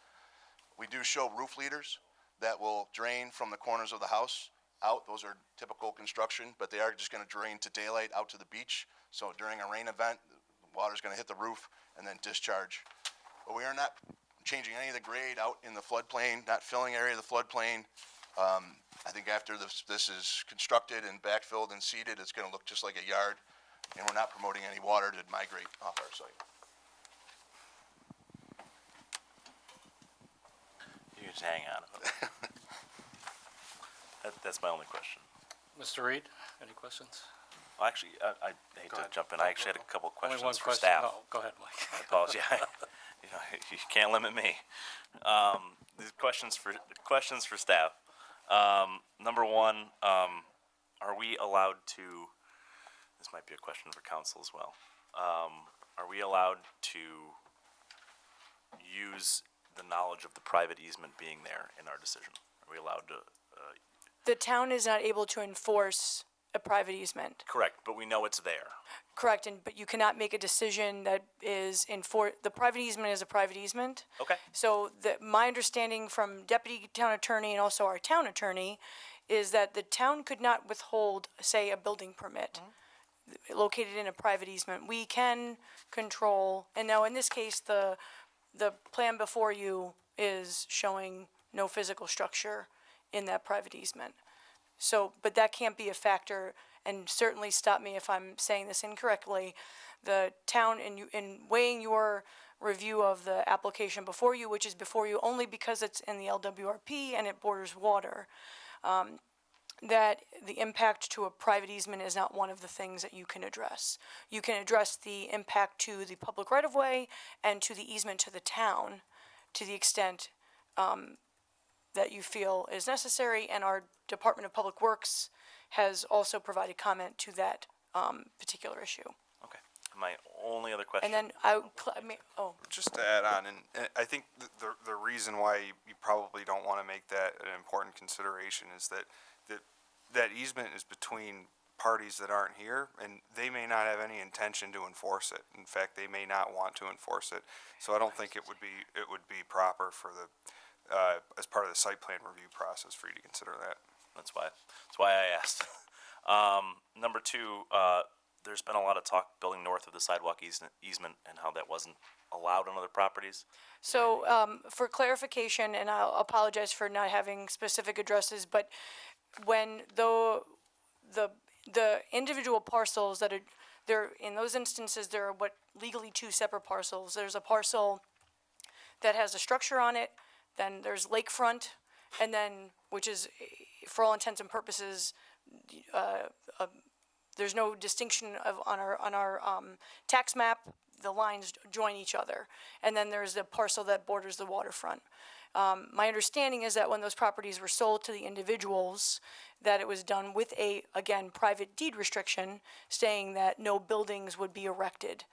We do show roof leaders that will drain from the corners of the house out. Those are typical construction, but they are just going to drain to daylight out to the beach. So during a rain event, the water's going to hit the roof and then discharge. But we are not changing any of the grade out in the floodplain, not filling area of the floodplain. I think after this is constructed and backfilled and seeded, it's going to look just like a yard, and we're not promoting any water to migrate off our site. You just hang on. That's my only question. Mr. Reed, any questions? Well, actually, I hate to jump in. I actually had a couple Only one questions for question. staff. No, go ahead, Mike. I apologize. You can't limit me. These questions for staff. Number one, are we allowed to? This might be a question for council as well. Are we allowed to use the knowledge of the private easement being there in our decision? Are we allowed to? the town is not able to enforce a private easement. Correct, but we know it's there. Correct, but you cannot make a decision that is the private easement is a private easement. Okay. So my understanding from deputy town attorney and also our town attorney is that the town could not withhold, say, a building permit located in a private easement. We can control, and now in this case, the plan before you is showing no physical structure in that private easement. So, but that can't be a factor, and certainly stop me if I'm saying this incorrectly. The town, in weighing your review of the application before you, which is before you only because it's in the LWRP and it borders water, that the impact to a private easement is not one of the things that you can address. You can address the impact to the public right-of-way and to the easement to the town to the extent that you feel is necessary, and our Department of Public Works has also provided comment to that particular issue. Okay. My only other question. And then Just to add on, and I think the reason why you probably don't want to make that an important consideration is that easement is between parties that aren't here, and they may not have any intention to enforce it. In fact, they may not want to enforce it. So I don't think it would be proper for the as part of the site plan review process for you to consider that. That's why I asked. Number two, there's been a lot of talk building north of the sidewalk easement and how that wasn't allowed on other properties. So, for clarification, and I'll apologize for not having specific addresses, but when the individual parcels that are there, in those instances, there are what legally two separate parcels. There's a parcel that has a structure on it, then there's lakefront, and then, which is, for all intents and purposes, there's no distinction on our tax map. The lines join each other, and then there's the parcel that borders the waterfront. My understanding is that when those properties were sold to the individuals, that it was done with a, again, private deed restriction, saying that no buildings would be erected.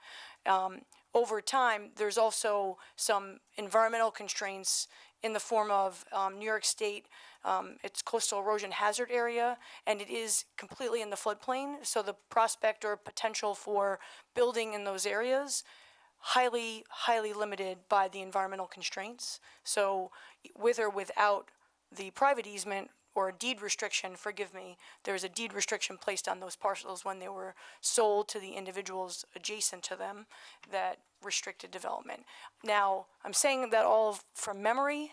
Over time, there's also some environmental constraints in the form of New York State, it's coastal erosion hazard area, and it is completely in the floodplain, so the prospect or potential for building in those areas highly limited by the environmental constraints. So with or without the private easement or a deed restriction, forgive me, there's a deed restriction placed on those parcels when they were sold to the individuals adjacent to them that restricted development. Now, I'm saying that all from memory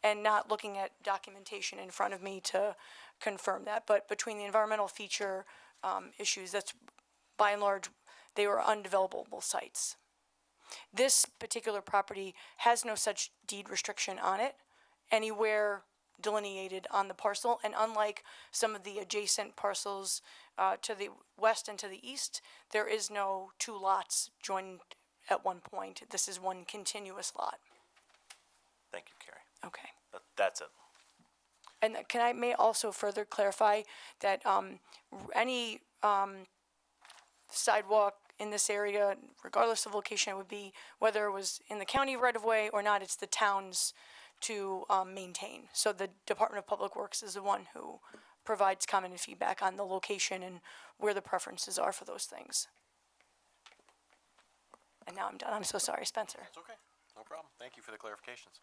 and not looking at documentation in front of me to confirm that, but between the environmental feature issues, that's by and large, they were undevelopable sites. This particular property has no such deed restriction on it anywhere delineated on the parcel, and unlike some of the adjacent parcels to the west and to the east, there is no two lots joined at one point. This is one continuous lot. Thank you, Carrie. Okay. That's it. And may also further clarify that any sidewalk in this area, regardless of location, it would be whether it was in the county right-of-way or not, it's the town's to maintain. So the Department of Public Works is the one who provides comment and feedback on the location and where the preferences are for those things. And now I'm done. I'm so sorry, Spencer. It's okay, no problem. Thank you for the clarifications.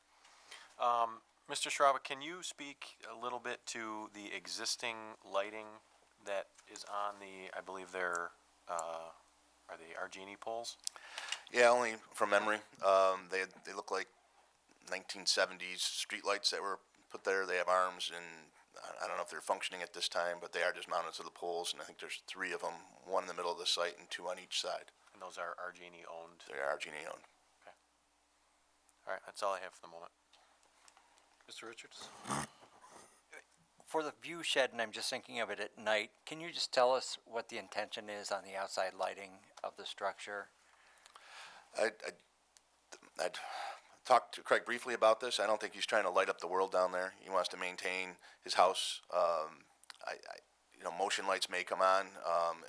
Mr. Schraube, can you speak a little bit to the existing lighting that is on the, I believe they're, are they Argini poles? Yeah, only from memory. They look like 1970s streetlights that were put there. They have arms, and I don't know if they're functioning at this time, but they are just mounted to the poles, and I think there's 3 of them, 1 in the middle of the site and 2 on each side. And those are Argini owned? They are Argini owned. Okay. All right, that's all I have for the moment. Mr. Richards? For the view shed, and I'm just thinking of it at night, can you just tell us what the intention is on the outside lighting of the structure? I'd talked to Craig briefly about this. I don't think he's trying to light up the world down there. He wants to maintain his house. Motion lights may come on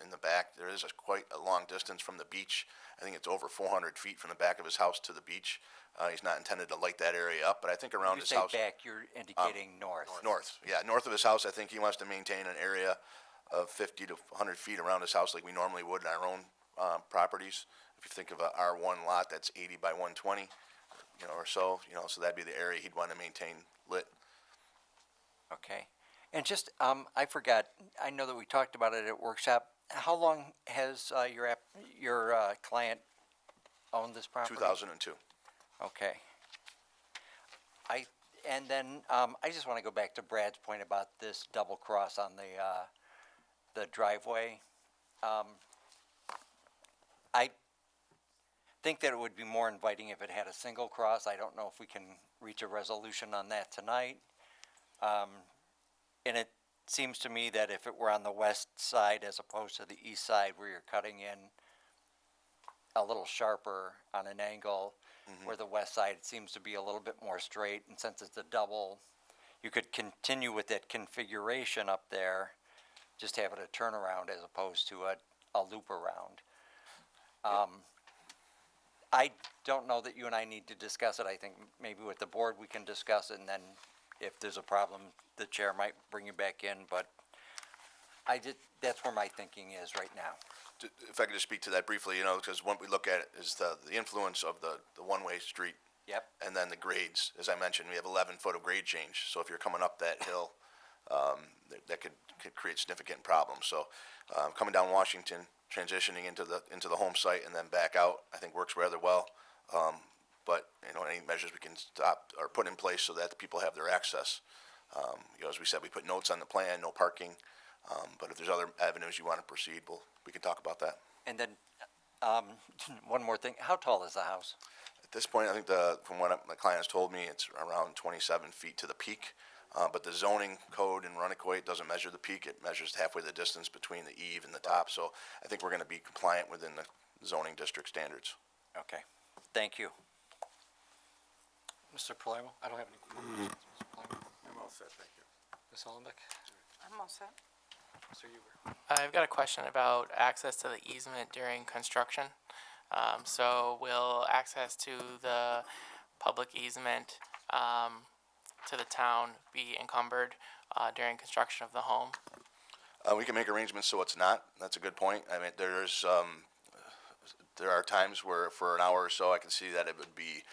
in the back. There is quite a long distance from the beach. I think it's over 400 feet from the back of his house to the beach. He's not intended to light that area up, but I think around his house. You say back, you're indicating north. North, yeah, north of his house. I think he wants to maintain an area of 50 to 100 feet around his house like we normally would in our own properties. If you think of a R1 lot, that's 80 by 120, or so, so that'd be the area he'd want to maintain lit. Okay. And just, I forgot, I know that we talked about it at workshop. How long has your client owned this property? 2002. Okay. And then I just want to go back to Brad's point about this double cross on the driveway. I think that it would be more inviting if it had a single cross. I don't know if we can reach a resolution on that tonight. And seems to me that if it were on the west side as opposed to the east side where you're cutting in a little sharper on an angle, where the west side seems to be a little bit more straight, and since it's a double, you could continue with that configuration up there, just have it a turnaround as opposed to a loop around. I don't know that you and I need to discuss it. I think maybe with the board we can discuss it, and then if there's a problem, the chair might bring you back in, but that's where my thinking is right now. If I could just speak to that briefly, because what we look at is the influence of the one-way street. Yep. And then the grades. As I mentioned, we have 11 foot of grade change. So if you're coming up that hill, that could create significant problems. So coming down Washington, transitioning into the home site and then back out, I think works rather well. But any measures we can stop or put in place so that the people have their access. As we said, we put notes on the plan, no parking. But if there's other avenues you want to proceed, we can talk about that. And then, one more thing, how tall is the house? At this point, I think from what my client has told me, it's around 27 feet to the peak. But the zoning code in Rundequoit doesn't measure the peak. It measures halfway the distance between the eave and the top. So I think we're going to be compliant within the zoning district standards. Okay, thank you. Mr. Palermo? I don't have any questions. Mr. Palermo? I'm all set, thank you. Ms. Hollenbeck? I'm all set. Mr. Huber? I've got a question about access to the easement during construction. So will access to the public easement to the town be encumbered during construction of the home? We can make arrangements so it's not. That's a good point. I mean, there are times where for an hour or so I can see that it would be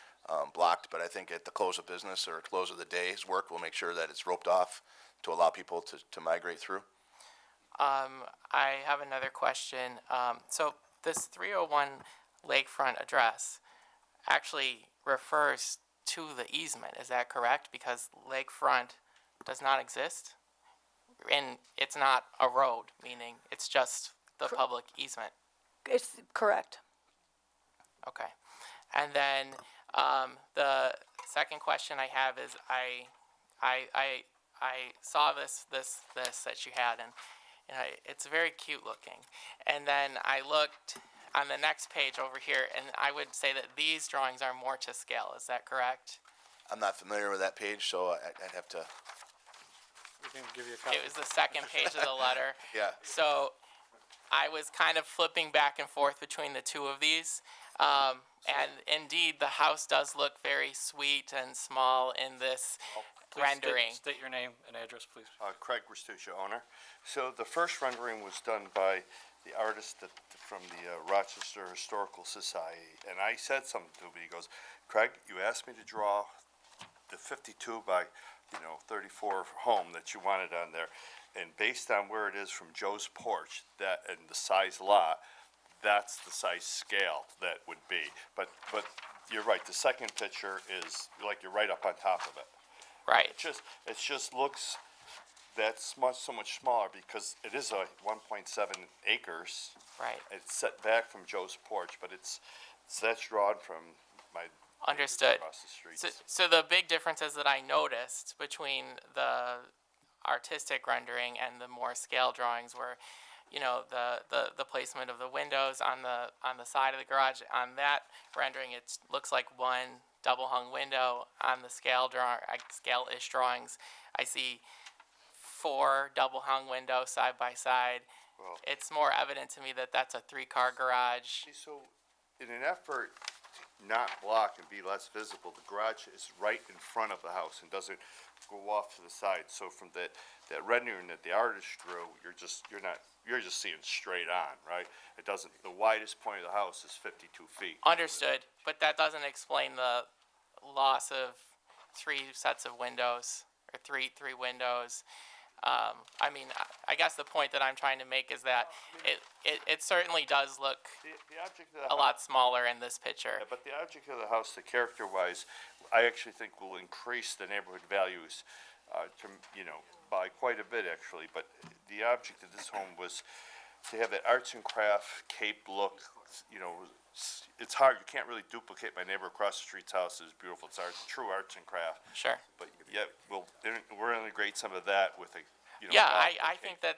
blocked, but I think at the close of business or close of the day's work, we'll make sure that it's roped off to allow people to migrate through. I have another question. So this 301 lakefront address actually refers to the easement, is that correct? Because lakefront does not exist, and it's not a road, meaning it's just the public easement. It's correct. Okay. And then the second question I have is I saw this that you had, and it's very cute looking. And then I looked on the next page over here, and I would say that these drawings are more to scale. Is that correct? I'm not familiar with that page, so I'd have to. We can give you a copy. It was the second page of the letter. Yeah. So I was kind of flipping back and forth between the two of these. And indeed, the house does look very sweet and small in this Please rendering. State your name and address, please. Craig Restuccia, owner. So the first rendering was done by the artist from the Rochester Historical Society, and I said something to him. He goes, "Craig, you asked me to draw the 52 by 34 home that you wanted on there, and based on where it is from Joe's porch, that and the size lot, that's the size scale that would be. But you're right. The second picture is like you're right up on top of it. Right. It just looks that's so much smaller because it is a 1.7 acres. Right. It's set back from Joe's porch, but that's drawn from my Understood. across the street. So the big differences that I noticed between the artistic rendering and the more scale drawings were, the placement of the windows on the side of the garage. On that rendering, it looks like one double hung window. On the scale-ish drawings, I see 4 double hung windows side by side. Well, it's more evident to me that that's a 3-car garage. So in an effort to not block and be less visible, the garage is right in front of the house and doesn't go off to the side. So from that rendering that the artist drew, you're just seeing straight on, right? It doesn't. The widest point of the house is 52 feet. Understood, but that doesn't explain the loss of 3 sets of windows or three windows. I guess the point that I'm trying to make is that it certainly does look the object of a lot smaller in this picture. Yeah, but the object of the house, the character-wise, I actually think will increase the neighborhood values, by quite a bit actually. But the object of this home was to have that arts and craft Cape look. It's hard. You can't really duplicate my neighbor across the street's house. It's beautiful. It's true arts and craft. Sure. But yeah, we're going to integrate some of that with you know. Yeah, modification. I think that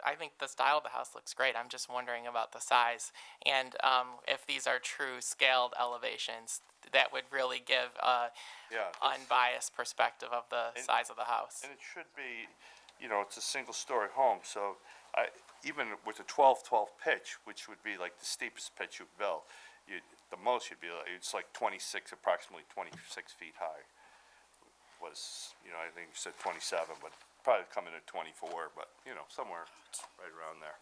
I think the style of the house looks great. I'm just wondering about the size and if these are true scaled elevations, that would really give a Yeah, this- unbiased perspective of the size of the house. And it should be, you know, it's a single-story home, so even with a 12-12 pitch, which would be like the steepest pitch you build, the most you'd be, it's like 26, approximately 26 feet high. Was, you know, I think you said 27, but probably coming at 24, but, you know, somewhere right around there.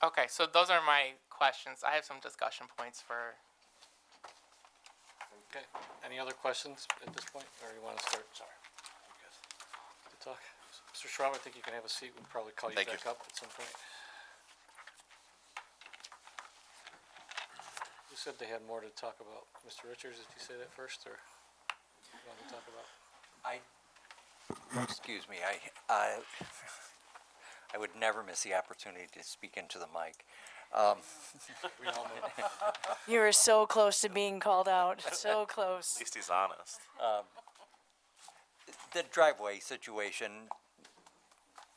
Okay, so those are my questions. I have some discussion points for. Okay, any other questions at this point, or you wanna start? Sorry. To talk? Mr. Schwab, I think you can have a seat, we'll probably call you Thank back you. up at some point. You said they had more to talk about. Mr. Richards, did you say that first, or you want to talk about? Excuse me, I would never miss the opportunity to speak into the mic. We all know. You were so close to being called out, so close. At least he's honest. The driveway situation,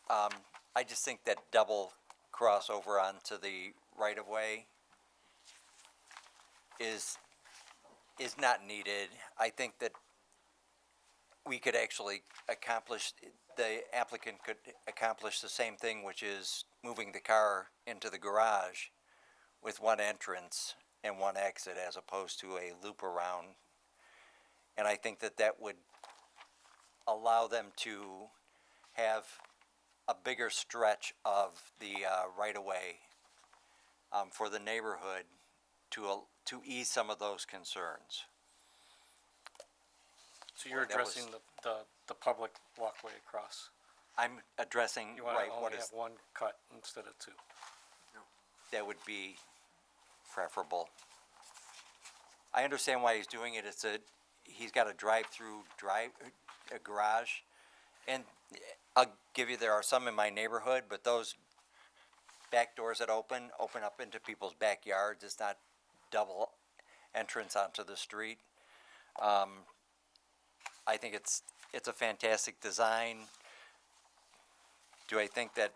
I just think that double crossover onto the right-of-way is not needed. I think that we could actually accomplish, the applicant could accomplish the same thing, which is moving the car into the garage with one entrance and one exit as opposed to a loop around. And I think that that would allow them to have a bigger stretch of the right-of-way for the neighborhood to ease some of those concerns. So you're That was- addressing the public walkway across? I'm addressing, You wanna right, what only is, have one cut instead of two? that would be preferable. I understand why he's doing it, he's got a a garage, and I'll give you, there are some in my neighborhood, but those back doors that open up into people's backyards, it's not double entrance onto the street. I think it's a fantastic design. Do I think that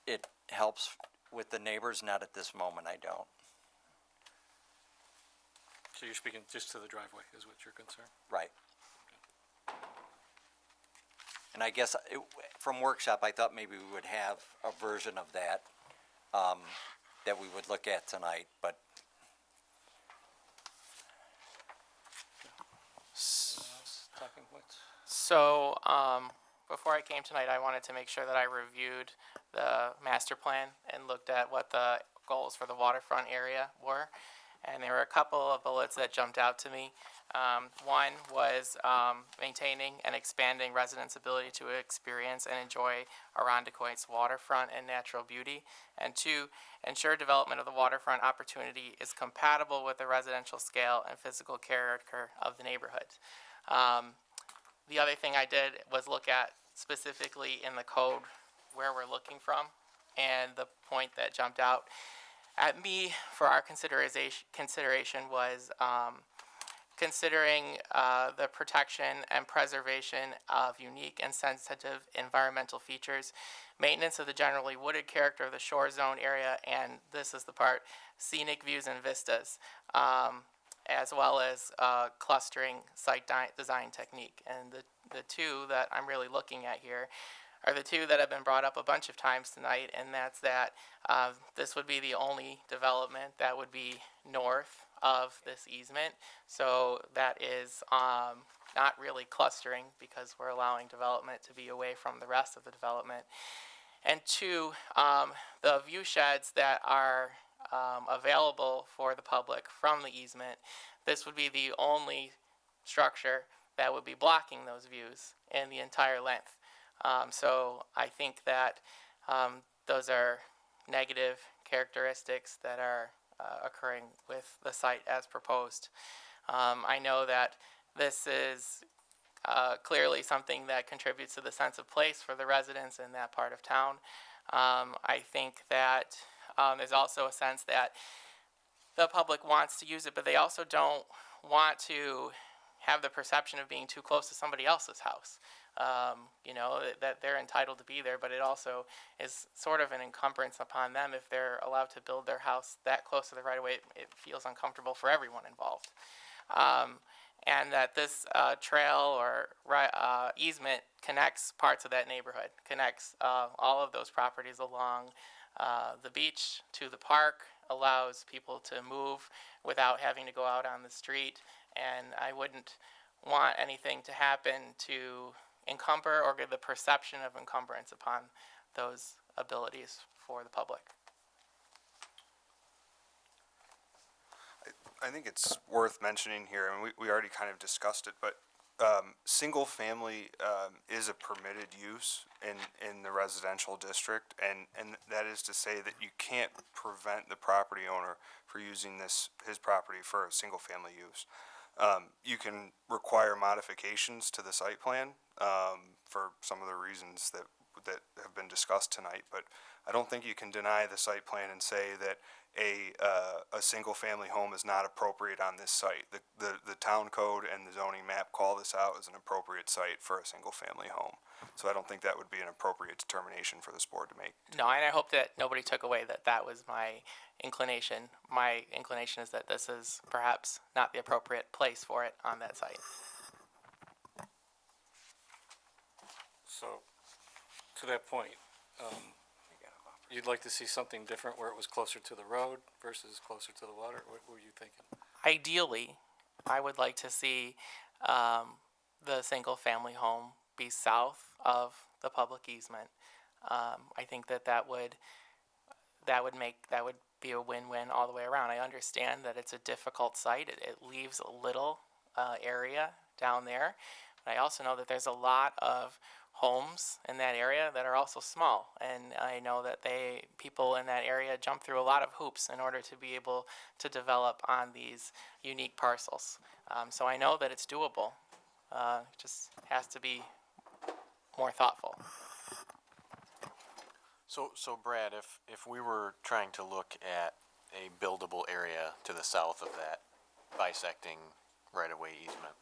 it helps with the neighbors? Not at this moment, I don't. So you're speaking just to the driveway is what your concern? Right. And I guess from workshop, I thought maybe we would have a version of that, that we would look at tonight, but Talking points? So, before I came tonight, I wanted to make sure that I reviewed the master plan and looked at what the goals for the waterfront area were. And there were a couple of bullets that jumped out to me. One was maintaining and expanding residents' ability to experience and enjoy Arundecoit's waterfront and natural beauty. And two, ensure development of the waterfront opportunity is compatible with the residential scale and physical character of the neighborhood. The other thing I did was look at specifically in the code where we're looking from, and the point that jumped out at me for our consideration was considering the protection and preservation of unique and sensitive environmental features, maintenance of the generally wooded character of the shore zone area, and this is the part, scenic views and vistas, as well as clustering site design technique. And the two that I'm really looking at here are the two that have been brought up a bunch of times tonight, and that's that this would be the only development that would be north of this easement. So that is not really clustering because we're allowing development to be away from the rest of the development. And two, the view sheds that are available for the public from the easement, this would be the only structure that would be blocking those views in the entire length. So I think that those are negative characteristics that are occurring with the site as proposed. I know that this is clearly something that contributes to the sense of place for the residents in that part of town. I think that there's also a sense that the public wants to use it, but they also don't want to have the perception of being too close to somebody else's house. you know, that they're entitled to be there, but it also is sort of an encumbrance upon them if they're allowed to build their house that close to the right of way. It feels uncomfortable for everyone involved. And that this trail or easement connects parts of that neighborhood, connects all of those properties along the beach to the park, allows people to move without having to go out on the street. And I wouldn't want anything to happen to encumber or give the perception of encumbrance upon those abilities for the public. I think it's worth mentioning here, and we already kind of discussed it, but single family is a permitted use in the residential district, and that is to say that you can't prevent the property owner for using his property for a single family use. You can require modifications to the site plan for some of the reasons that have been discussed tonight, but I don't think you can deny the site plan and say that a single family home is not appropriate on this site. The town code and the zoning map call this out as an appropriate site for a single family home. So I don't think that would be an appropriate determination for this board to make. No, and I hope that nobody took away that was my inclination. My inclination is that this is perhaps not the appropriate place for it on that site. So, to that point, you'd like to see something different where it was closer to the road versus closer to the water? What were you thinking? Ideally, I would like to see the single-family home be south of the public easement. I think that would be a win-win all the way around. I understand that it's a difficult site. It leaves a little area down there. But I also know that there's a lot of homes in that area that are also small, and I know that people in that area jump through a lot of hoops in order to be able to develop on these unique parcels. So I know that it's doable. It just has to be more thoughtful. So Brad, if we were trying to look at a buildable area to the south of that bisecting right-of-way easement,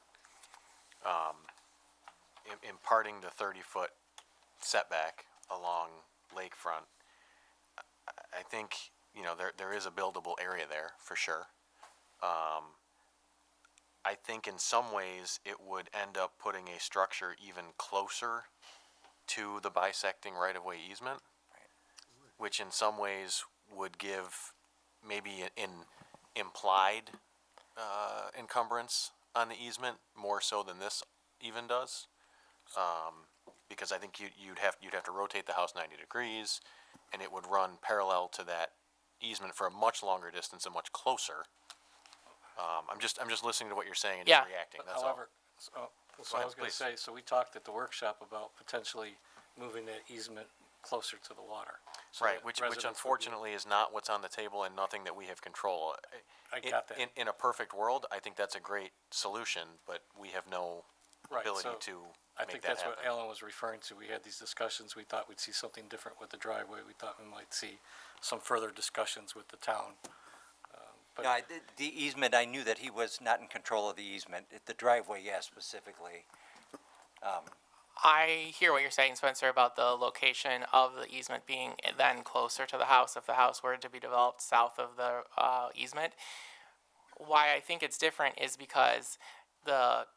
imparting the 30-foot setback along lakefront, I think, you know, there is a buildable area there for sure. I think in some ways it would end up putting a structure even closer to the bisecting right-of-way easement, which in some ways would give maybe an implied encumbrance on the easement more so than this even does. Because I think you'd have to rotate the house 90 degrees, and it would run parallel to that easement for a much longer distance and much closer. I'm just listening to what you're saying and just reacting. That's However, all. so I was going to say, so we talked at the workshop about potentially moving that easement closer to the water. So Right, that which residents would be- unfortunately is not what's on the table and nothing that we have control. I got that. In a perfect world, I think that's a great solution, but we have no Right, ability so to I make think that that's happen. what Alan was referring to. We had these discussions. We thought we'd see something different with the driveway. We thought we might see some further discussions with the town. But No, the easement, I knew that he was not in control of the easement. The driveway, yes, specifically. I hear what you're saying, Spencer, about the location of the easement being then closer to the house if the house were to be developed south of the easement. Why I think it's different is because the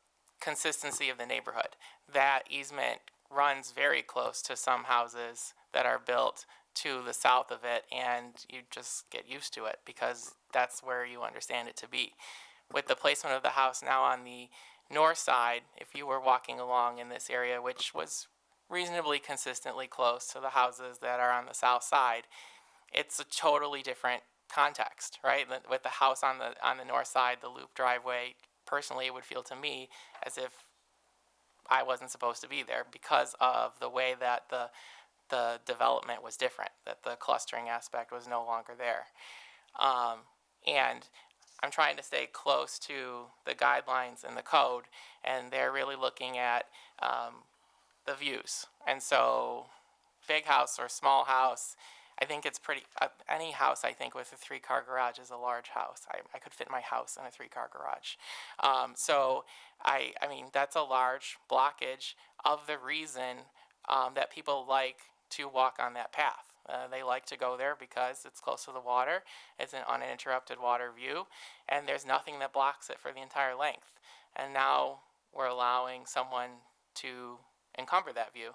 consistency of the neighborhood. That easement runs very close to some houses that are built to the south of it, and you just get used to it because that's where you understand it to be. With the placement of the house now on the north side, if you were walking along in this area, which was reasonably consistently close to the houses that are on the south side, it's a totally different context, right? With the house on the north side, the loop driveway, personally, it would feel to me as if I wasn't supposed to be there because of the way that the development was different, that the clustering aspect was no longer there. And I'm trying to stay close to the guidelines in the code, and they're really looking at the views. And so big house or small house, I think it's pretty, any house, I think, with a 3-car garage is a large house. I could fit my house in a 3-car garage. So, I mean, that's a large blockage of the reason that people like to walk on that path. They like to go there because it's close to the water, it's an uninterrupted water view, and there's nothing that blocks it for the entire length. And now we're allowing someone to encumber that view.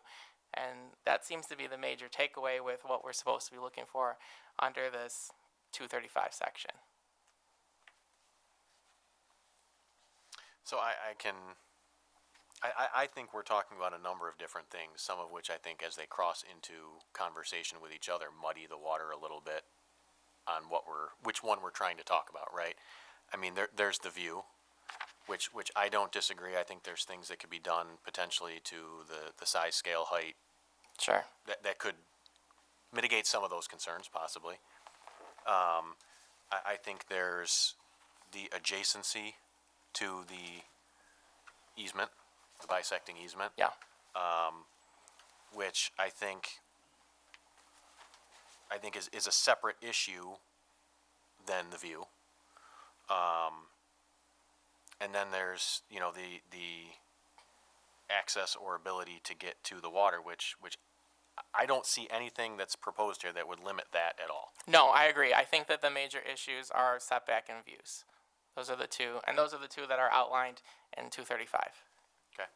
And that seems to be the major takeaway with what we're supposed to be looking for under this 235 section. So I think we're talking about a number of different things, some of which I think as they cross into conversation with each other muddy the water a little bit on which one we're trying to talk about, right? I mean, there's the view, which I don't disagree. I think there's things that could be done potentially to the size, scale, height. Sure. That could mitigate some of those concerns, possibly. I think there's the adjacency to the easement, the bisecting easement. Yeah. Which I think is a separate issue than the view. And then there's, you know, the access or ability to get to the water, which I don't see anything that's proposed here that would limit that at all. No, I agree. I think that the major issues are setback and views. Those are the two, and those are the two that are outlined in 235. Okay.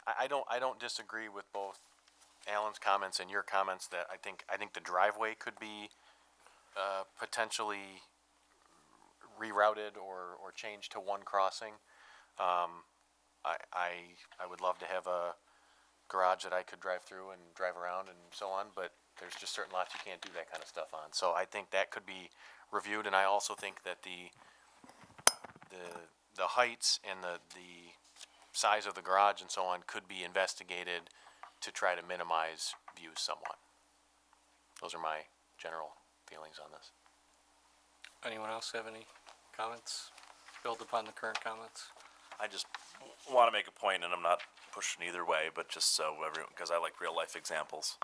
I don't disagree with both Alan's comments and your comments that I think the driveway could be potentially rerouted or changed to one crossing. I would love to have a garage that I could drive through and drive around and so on, but there's just certain lots you can't do that kind of stuff on. So I think that could be reviewed, and I also think that the heights and the size of the garage and so on could be investigated to try to minimize views somewhat. Those are my general feelings on this. Anyone else have any comments? Build upon the current comments? I just want to make a point, and I'm not pushing either way, but just so everyone, because I like real life examples.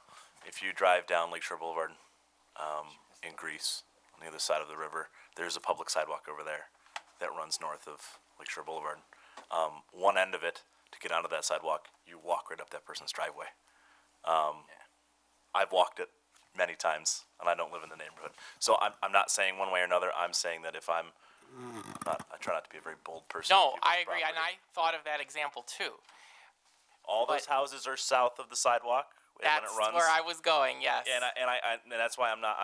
If you drive down Lakeshore Boulevard in Greece, on the other side of the river, there's a public sidewalk over there that runs north of Lakeshore Boulevard. One end of it, to get onto that sidewalk, you walk right up that person's driveway. I've walked it many times, and I don't live in the neighborhood. So I'm not saying one way or another. I'm saying that if I try not to be a very bold person. No, I agree, and I thought of that example too. All those houses are south of the sidewalk when That's it runs. where I was going, yes. And that's why I'm not.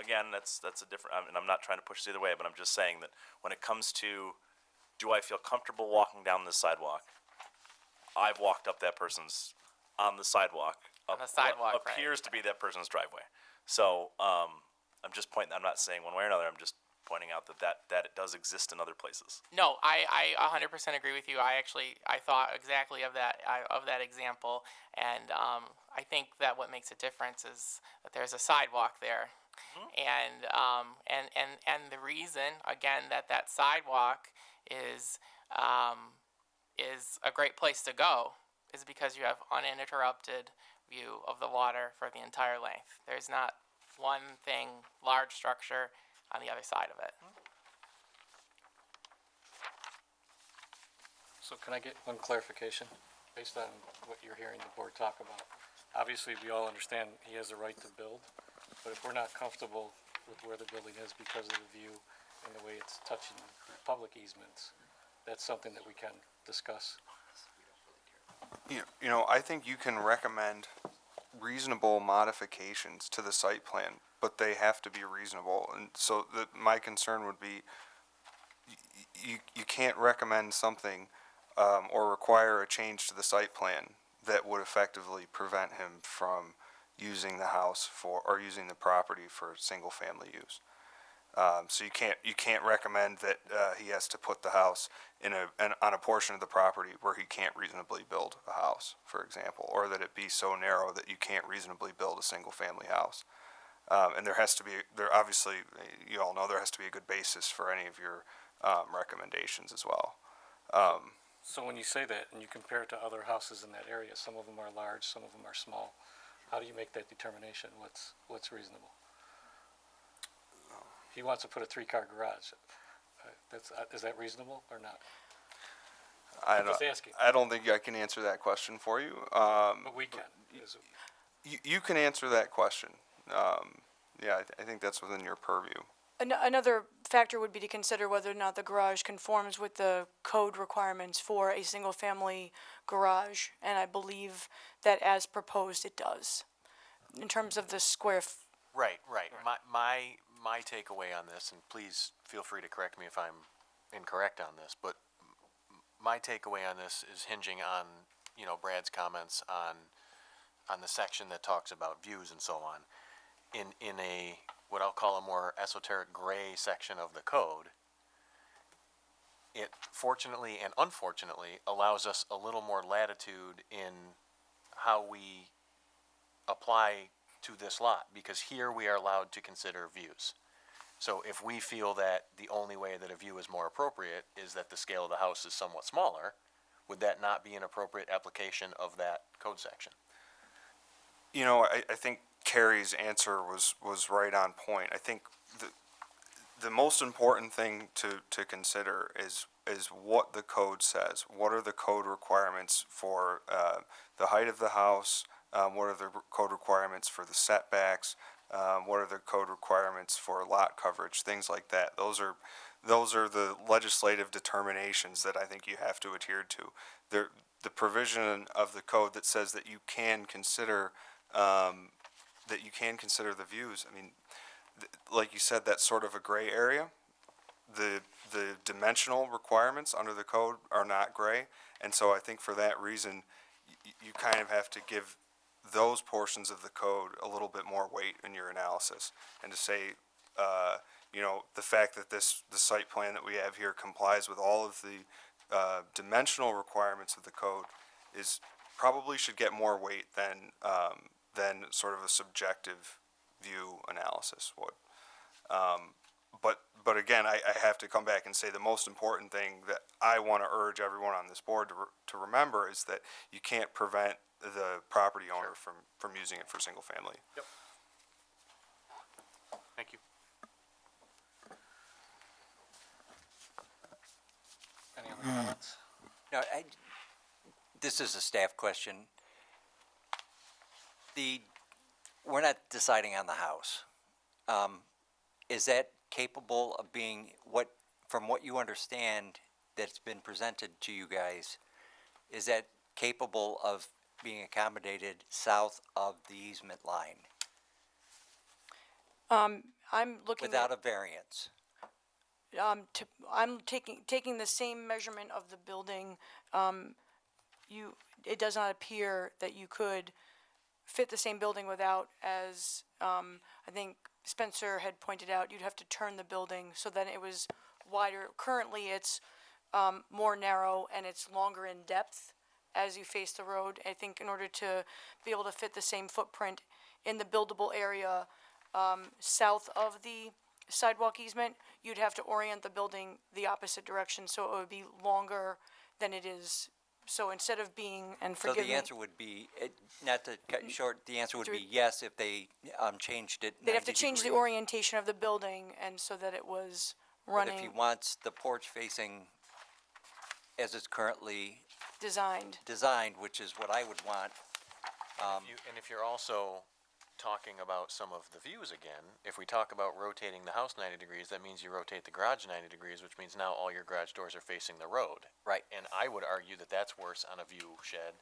Again, that's a different. And I'm not trying to push it either way, but I'm just saying that when it comes to, do I feel comfortable walking down this sidewalk? I've walked up that person's on the sidewalk. On the sidewalk, what appears to be that person's driveway. So I'm just pointing. I'm not saying one way or another. I'm just pointing out that it does exist in other places. No, I 100% agree with you. I thought exactly of that example, and I think that what makes a difference is that there's a sidewalk there, and the reason again that sidewalk is a great place to go is because you have uninterrupted view of the water for the entire length. There's not one thing, large structure on the other side of it. So can I get one clarification based on what you're hearing the board talk about? Obviously, we all understand he has a right to build, but if we're not comfortable with where the building is because of the view and the way it's touching public easements, that's something that we can discuss. You know, I think you can recommend reasonable modifications to the site plan, but they have to be reasonable. And so my concern would be, you can't recommend something or require a change to the site plan that would effectively prevent him from using the house or using the property for single family use. So you can't recommend that he has to put the house on a portion of the property where he can't reasonably build a house, for example, or that it be so narrow that you can't reasonably build a single family house. And obviously, you all know there has to be a good basis for any of your recommendations as well. So when you say that and you compare it to other houses in that area, some of them are large, some of them are small, how do you make that determination? What's reasonable? he wants to put a three-car garage. Is that reasonable or not? I'm just asking. I don't think I can answer that question for you. But we can. You can answer that question. Yeah, I think that's within your purview. Another factor would be to consider whether or not the garage conforms with the code requirements for a single-family garage, and I believe that as proposed, it does. In terms of the Right. My takeaway on this, and please feel free to correct me if I'm incorrect on this, but my takeaway on this is hinging on, Brad's comments on the section that talks about views and so on. In a, what I'll call a more esoteric gray section of the code, it fortunately and unfortunately allows us a little more latitude in how we apply to this lot, because here we are allowed to consider views. So if we feel that the only way that a view is more appropriate is that the scale of the house is somewhat smaller, would that not be an appropriate application of that code section? I think Carrie's answer was right on point. I think the most important thing to consider is what the code says. What are the code requirements for the height of the house? What are the code requirements for the setbacks? What are the code requirements for lot coverage? Things like that. Those are the legislative determinations that I think you have to adhere to. The provision of the code that says that you can consider the views. I mean, like you said, that's sort of a gray area. The dimensional requirements under the code are not gray, and so I think for that reason, you kind of have to give those portions of the code a little bit more weight in your analysis, and to say, the fact that the site plan that we have here complies with all of the dimensional requirements of the code is probably should get more weight than sort of a subjective view analysis would. But again, I have to come back and say the most important thing that I want to urge everyone on this board to remember is that you can't prevent the property owner from using it for single family. Yep. Thank you. Any other comments? No, this is a staff question. We're not deciding on the house. Is that capable of being, from what you understand that's been presented to you guys, is that capable of being accommodated south of the easement line I'm looking without a variance? I'm taking the same measurement of the building. It does not appear that you could fit the same building without, as I think Spencer had pointed out, you'd have to turn the building so that it was wider. Currently, it's more narrow and it's longer in depth as you face the road. I think in order to be able to fit the same footprint in the buildable area south of the sidewalk easement, you'd have to orient the building the opposite direction, so it would be longer than it is. So instead of being, and So forgive me. the answer would be, not to cut you short, the answer would be yes if they changed it 90 They'd have to change the degrees. orientation of the building, and so that it was But running if he wants the porch facing as it's currently designed, which is what I would want, And if you're also talking about some of the views again, if we talk about rotating the house 90 degrees, that means you rotate the garage 90 degrees, which means now all your garage doors are facing the road. Right. And I would argue that that's worse on a view shed.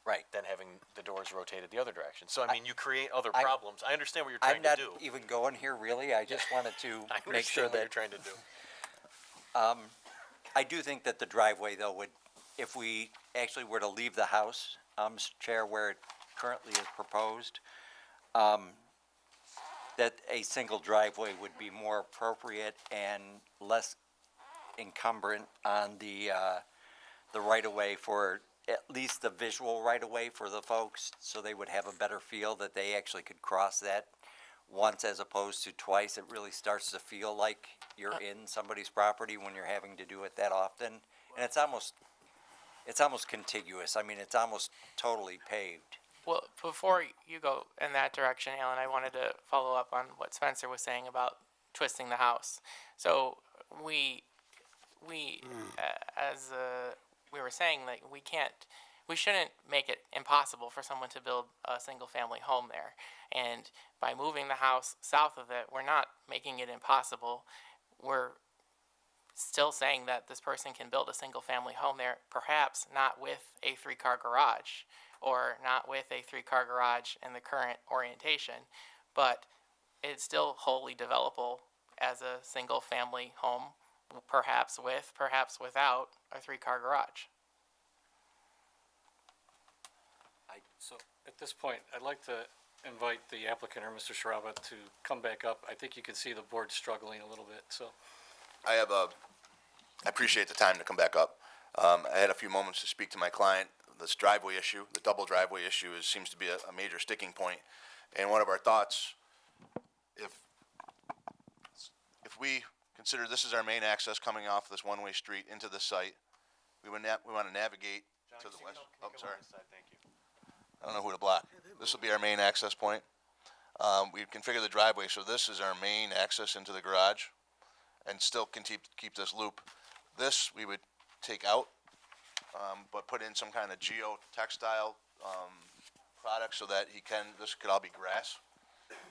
Right. Than having the doors rotated the other direction. So, I mean, you create other I- problems. I understand what you're I'm trying to not do. even going here really, I just wanted to I make sure understand what that. you're trying to do. I do think that the driveway though would, if we actually were to leave the house, Mr. Chair, where it currently is proposed, that a single driveway would be more appropriate and less encumbrant on the right-of-way for, at least the visual right-of-way for the folks, so they would have a better feel that they actually could cross that once as opposed to twice. It really starts to feel like you're in somebody's property when you're having to do it that often. And it's almost contiguous. I mean, it's almost totally paved. Well, before you go in that direction, Alan, I wanted to follow up on what Spencer was saying about twisting the house. So we as we were saying, like we shouldn't make it impossible for someone to build a single family home there. And by moving the house south of it, we're not making it impossible. We're still saying that this person can build a single family home there, perhaps not with a 3-car garage or not with a 3-car garage in the current orientation, but it's still wholly developable as a single family home, perhaps with, perhaps without a 3-car garage. So at this point, I'd like to invite the applicant or Mr. Sharaba to come back up. I think you can see the board struggling a little bit, so. I appreciate the time to come back up. I had a few moments to speak to my client. This driveway issue, the double driveway issue seems to be a major sticking point. And one of our thoughts, if we consider this is our main access coming off this one-way street into the site, we want to navigate to the west. Oh, sorry. I don't know who to block. This will be our main access point. We configure the driveway so this is our main access into the garage and still can keep this loop. This we would take out, but put in some kind of geotextile product so that this could all be grass,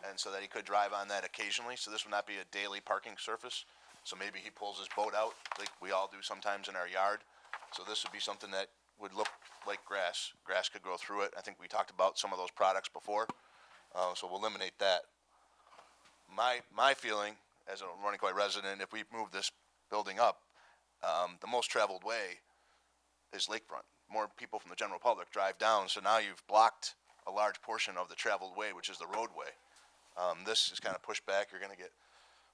and so that he could drive on that occasionally. So this would not be a daily parking surface. So maybe he pulls his boat out like we all do sometimes in our yard. So this would be something that would look like grass. Grass could grow through it. I think we talked about some of those products before. So we'll eliminate that. My feeling as a Running Quay resident, if we move this building up, the most traveled way is lakefront. More people from the general public drive down, so now you've blocked a large portion of the traveled way, which is the roadway. This is kind of pushed back. You're going to get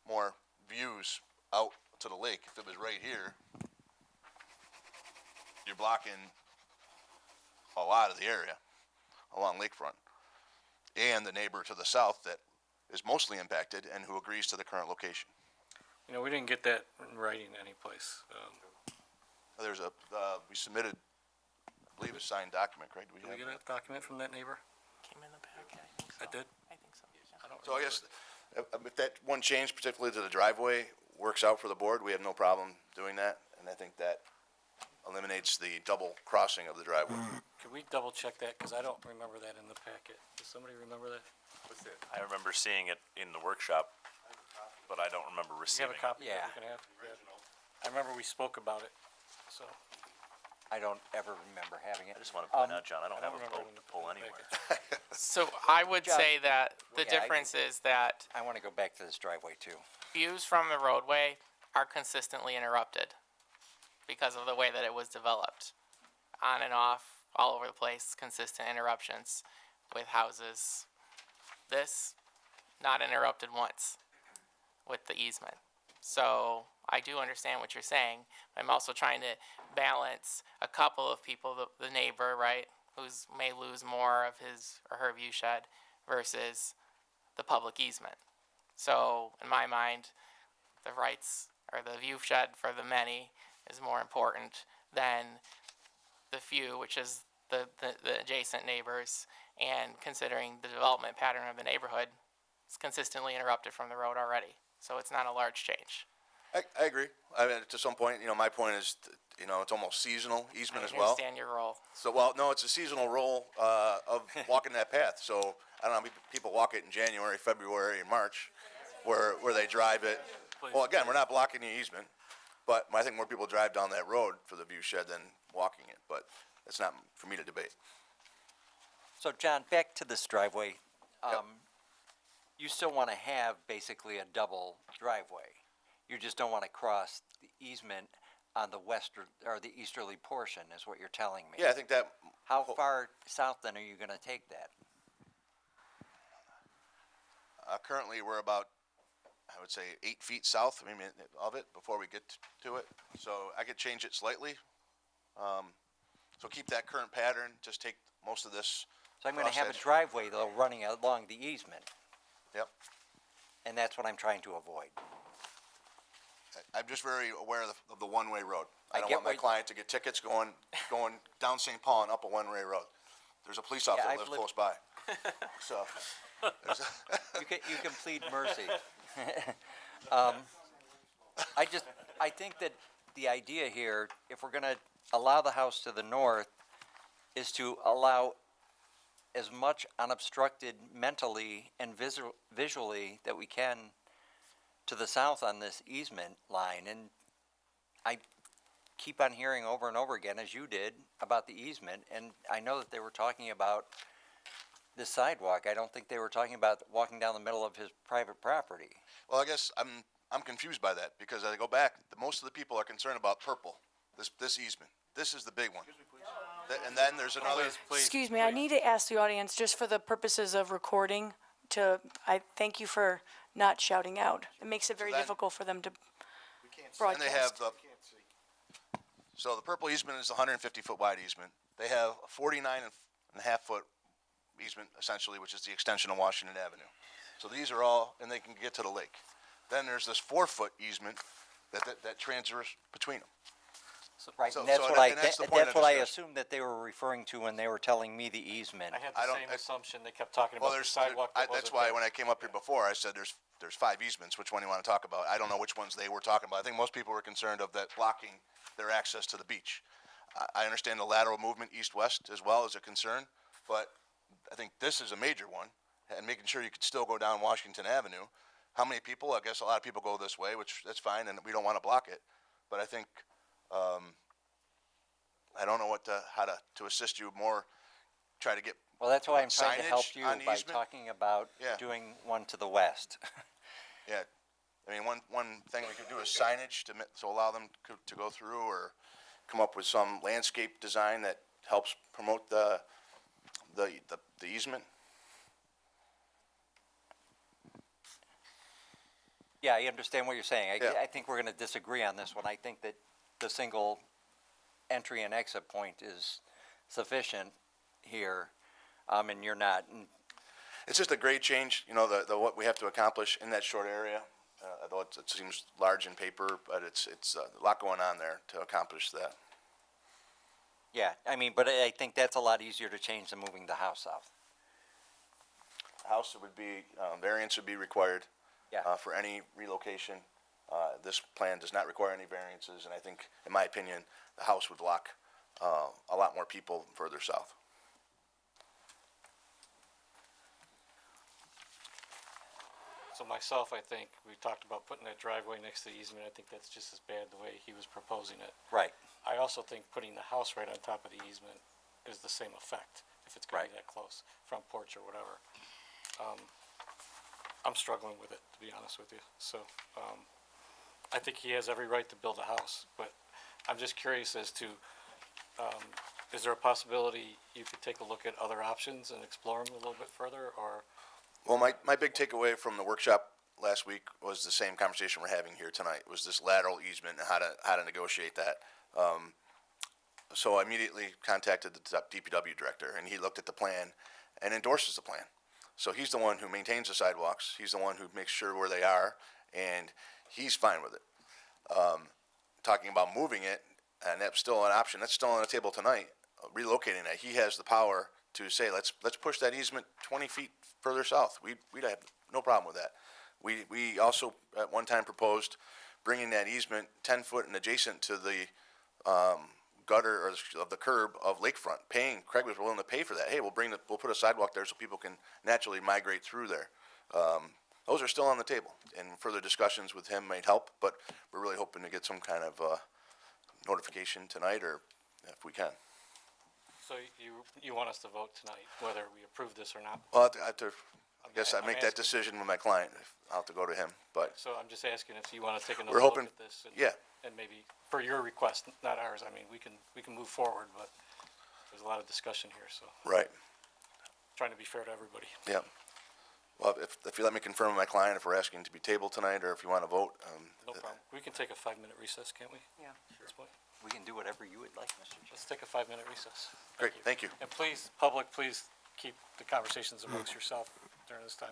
more views out to the lake. If it was right here, you're blocking a lot of the area along lakefront. And the neighbor to the south that is mostly impacted and who agrees to the current location. You know, we didn't get that in writing anyplace. We submitted, I believe, a signed document, Craig. Did we get a document from that neighbor? Came in the packet. I did? I think so. So I guess if that one change, particularly to the driveway, works out for the board, we have no problem doing that. And I think that eliminates the double crossing of the driveway. Could we double check that? Because I don't remember that in the packet. Does somebody remember that? I remember seeing it in the workshop, but I don't remember Do you receiving have a it. copy that we can have? I remember we spoke about it, so. I don't ever remember having it. I just want to point out, John, I don't I have don't a boat remember it in to the pull packet. anywhere. So I would John, say that the yeah, difference is that I want to go back to this driveway too. views from the roadway are consistently interrupted because of the way that it was developed. On and off, all over the place, consistent interruptions with houses. This, not interrupted once with the easement. So I do understand what you're saying. I'm also trying to balance a couple of people, the neighbor, right, who's may lose more of his or her view shed versus the public easement. So in my mind, the rights or the view shed for the many is more important than the few, which is the adjacent neighbors, and considering the development pattern of the neighborhood, it's consistently interrupted from the road already. So it's not a large change. I agree. I mean, to some point, my point is, it's almost seasonal easement as I well. understand your role. So, no, it's a seasonal role of walking that path. So I don't know how many people walk it in January, February, and March, where they drive it. Well, again, we're not blocking the easement, but I think more people drive down that road for the view shed than walking it. But it's not for me to debate. So John, back to this driveway. You still want to have basically a double driveway. You just don't want to cross the easement on the western or the easterly portion, is what you're telling me. Yeah, I think that. How far south then are you going to take that? Currently, we're about, I would say, 8 feet south of it before we get to it. So I could change it slightly. So keep that current pattern. Just take most of this. So I'm going to have a driveway though running along the easement. Yep. And that's what I'm trying to avoid. I'm just very aware of the one-way road. I don't get want my what- client to get tickets going down St. Paul and up a one-way road. There's a police officer that lives close by. So, You can plead mercy. I think that the idea here, if we're gonna allow the house to the north, is to allow as much unobstructed mentally and visually that we can to the south on this easement line. And I keep on hearing over and over again, as you did, about the easement, and I know that they were talking about the sidewalk. I don't think they were talking about walking down the middle of his private property. well, I guess I'm confused by that, because I go back, most of the people are concerned about purple, this easement. This is the big one. And then there's another. Excuse me, I need to ask the audience, just for the purposes of recording, I thank you for not shouting out. It makes it very then- difficult for them to And they have broadcast. so the purple easement is a 150-foot wide easement. They have a 49.5-foot easement, essentially, which is the extension of Washington Avenue. So these are all, and they can get to the lake. Then there's this 4-foot easement that transfers between them. Right, So- and that's so what that- I, and that's the that- point that's of what I discussion. assumed that they were referring to when they were telling me the easement. I had I the don't- same assumption. They kept talking Well, about the there's, sidewalk that that's wasn't why there. when I came up here before, I said there's 5 easements. Which one do you want to talk about? I don't know which ones they were talking about. I think most people were concerned of that blocking their access to the beach. I understand the lateral movement east-west as well is a concern, but I think this is a major one, and making sure you could still go down Washington Avenue. How many people? I guess a lot of people go this way, which that's fine, and we don't want to block it. But I think, I don't know how to assist you more, try to get Well, that's why I'm trying to help signage you on the by easement. talking about Yeah. doing one to the west. Yeah, I mean, one thing we could do is signage to allow them to go through, or come up with some landscape design that helps promote the easement. Yeah, I understand what you're saying. Yeah. I think we're gonna disagree on this one. I think that the single entry and exit point is sufficient here, and you're not. And It's just a grade change, you know, the what we have to accomplish in that short area. Although it seems large in paper, but it's a lot going on there to accomplish that. yeah, I mean, but I think that's a lot easier to change than moving the house south. House would be, variance would be required. Yeah. For any relocation. This plan does not require any variances, and I think, in my opinion, the house would block, a lot more people further south. So myself, I think, we talked about putting that driveway next to the easement. I think that's just as bad the way he was proposing it. Right. I also think putting the house right on top of the easement is the same effect, if it's gonna be that close, front porch or whatever. I'm struggling with it, to be honest with you. So, I think he has every right to build a house, but I'm just curious as to, is there a possibility you could take a look at other options and explore them a little bit further, or? Well, my big takeaway from the workshop last week was the same conversation we're having here tonight, was this lateral easement and how to negotiate that. So I immediately contacted the DPW director, and he looked at the plan and endorses the plan. So he's the one who maintains the sidewalks, he's the one who makes sure where they are, and he's fine with it. Talking about moving it, and that's still an option, that's still on the table tonight, relocating that, he has the power to say, let's push that easement 20 feet further south. We'd have no problem with that. We also at one time proposed bringing that easement 10 foot and adjacent to the gutter or of the curb of lakefront. Craig was willing to pay for that. Hey, we'll put a sidewalk there so people can naturally migrate through there. Those are still on the table, and further discussions with him might help. But we're really hoping to get some kind of notification tonight, or if we can. So you want us to vote tonight, whether we approve this or not? Well, I guess I I'm make that asking- decision with my client. I'll have to go to him, but So I'm just asking if you want to take another We're look hoping- at this. And, yeah. And maybe, for your request, not ours, I mean, we can move forward, but there's a lot of discussion here, so right, trying to be fair to everybody. yeah. Well, if you let me confirm with my client, if we're asking to be tabled tonight, or if you want to vote. No problem. We can take a 5-minute recess, can't we? Yeah. At this point? We can do whatever you would like, Mr. Chair. Let's take a 5-minute recess. Great, thank you. And please, public, please keep the conversations amongst yourself during this time.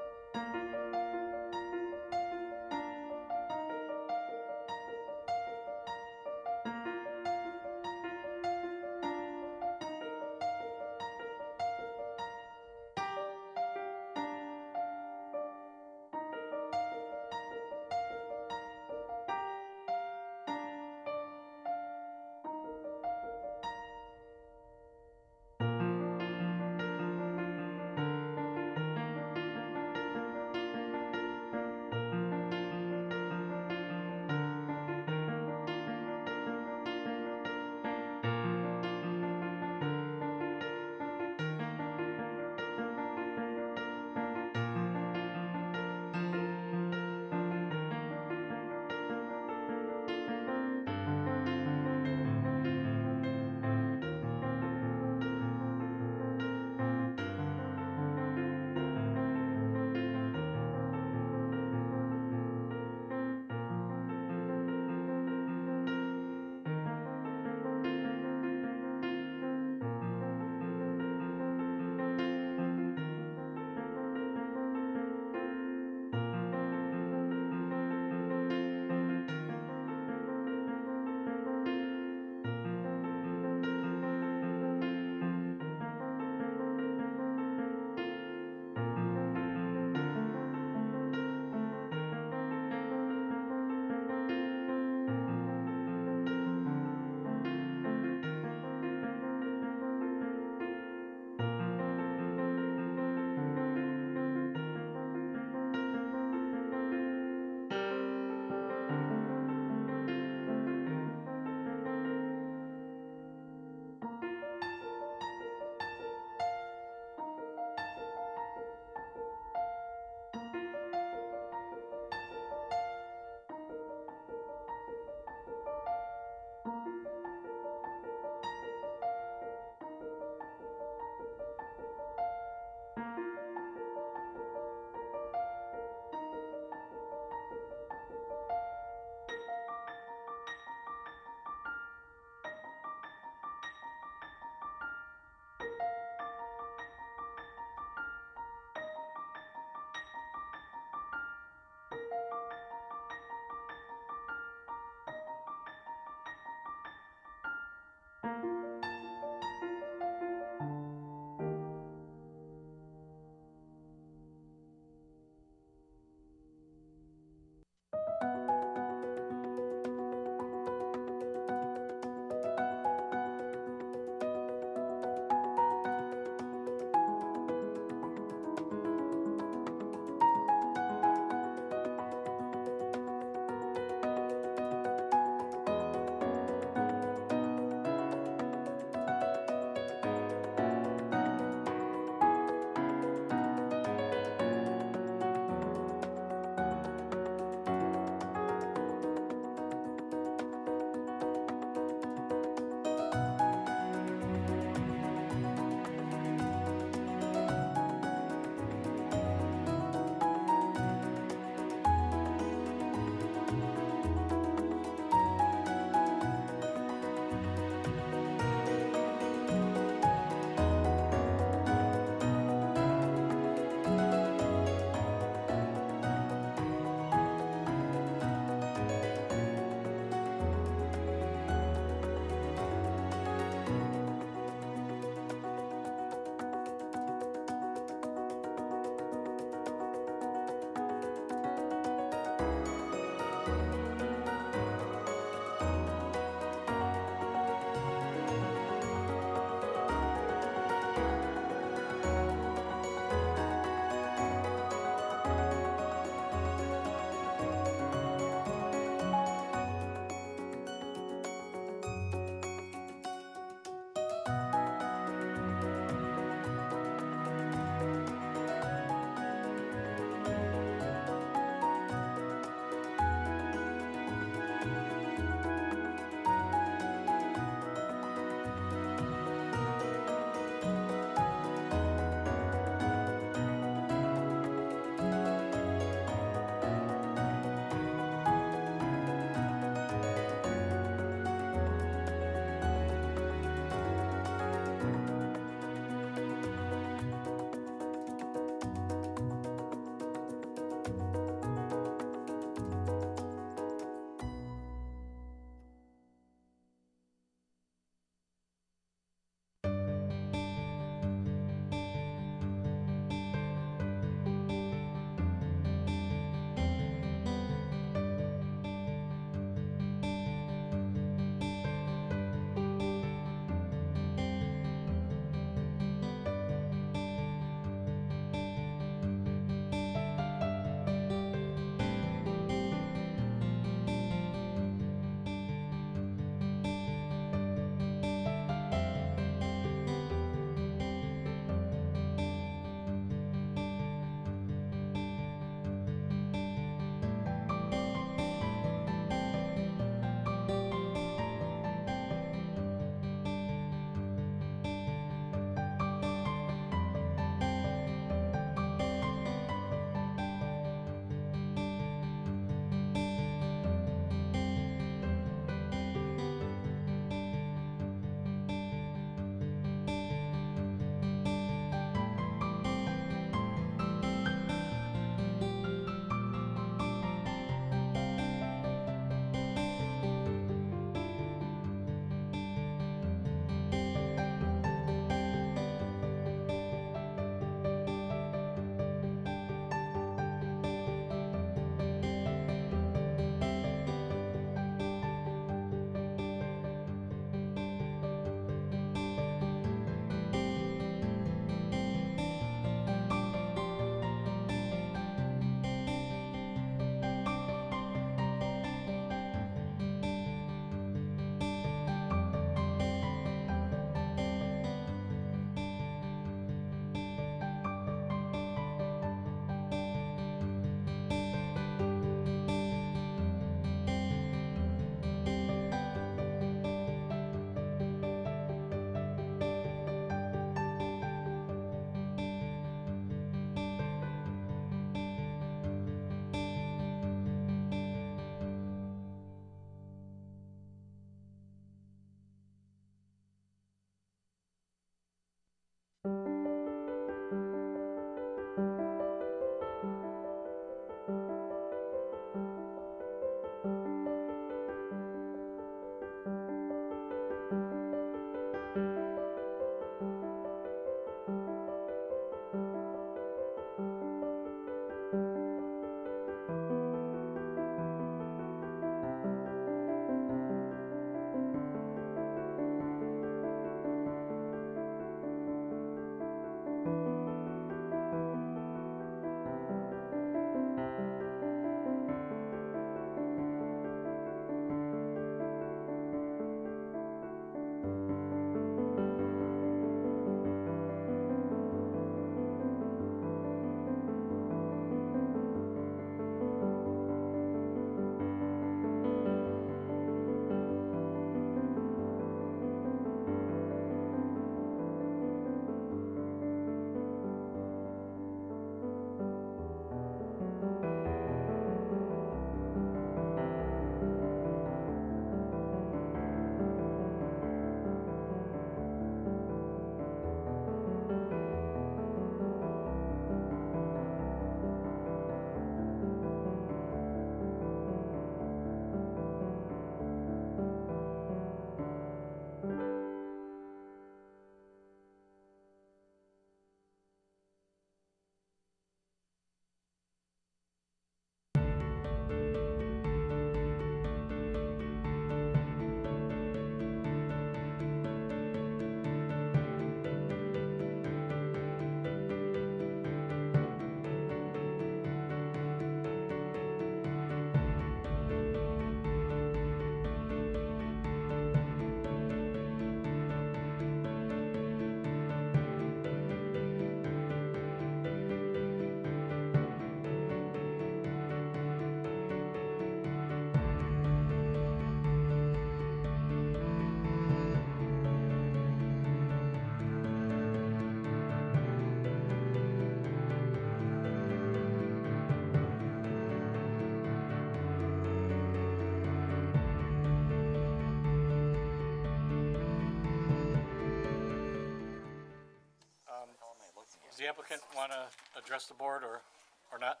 Does the applicant want to address the board or not?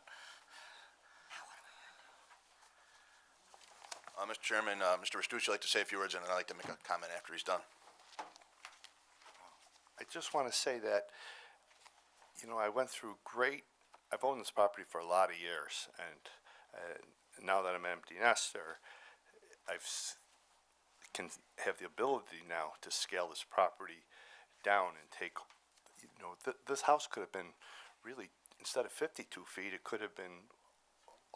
Mr. Chairman, Mr. Restucci would like to say a few words, and then I'd like to make a comment after he's done. I just want to say that, you know, I've owned this property for a lot of years, and now that I'm an empty nester, can have the ability now to scale this property down and take, you know, this house could have been really, instead of 52 feet, it could have been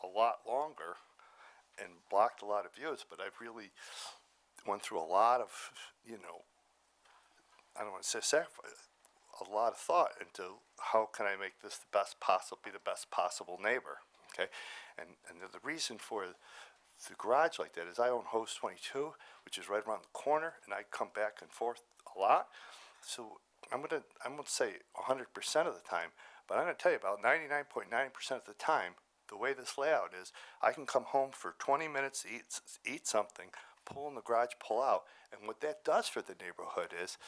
a lot longer and blocked a lot of views, but I've really went through a lot of, you know, I don't want to say sacrifice, a lot of thought into how can I make this the best possible neighbor, okay? And the reason for the garage like that is I own Host 22, which is right around the corner, and I come back and forth a lot. So I'm gonna say 100% of the time, but I'm gonna tell you about 99.9% of the time, the way this layout is, I can come home for 20 minutes to eat something, pull in the garage, pull out, and what that does for the neighborhood is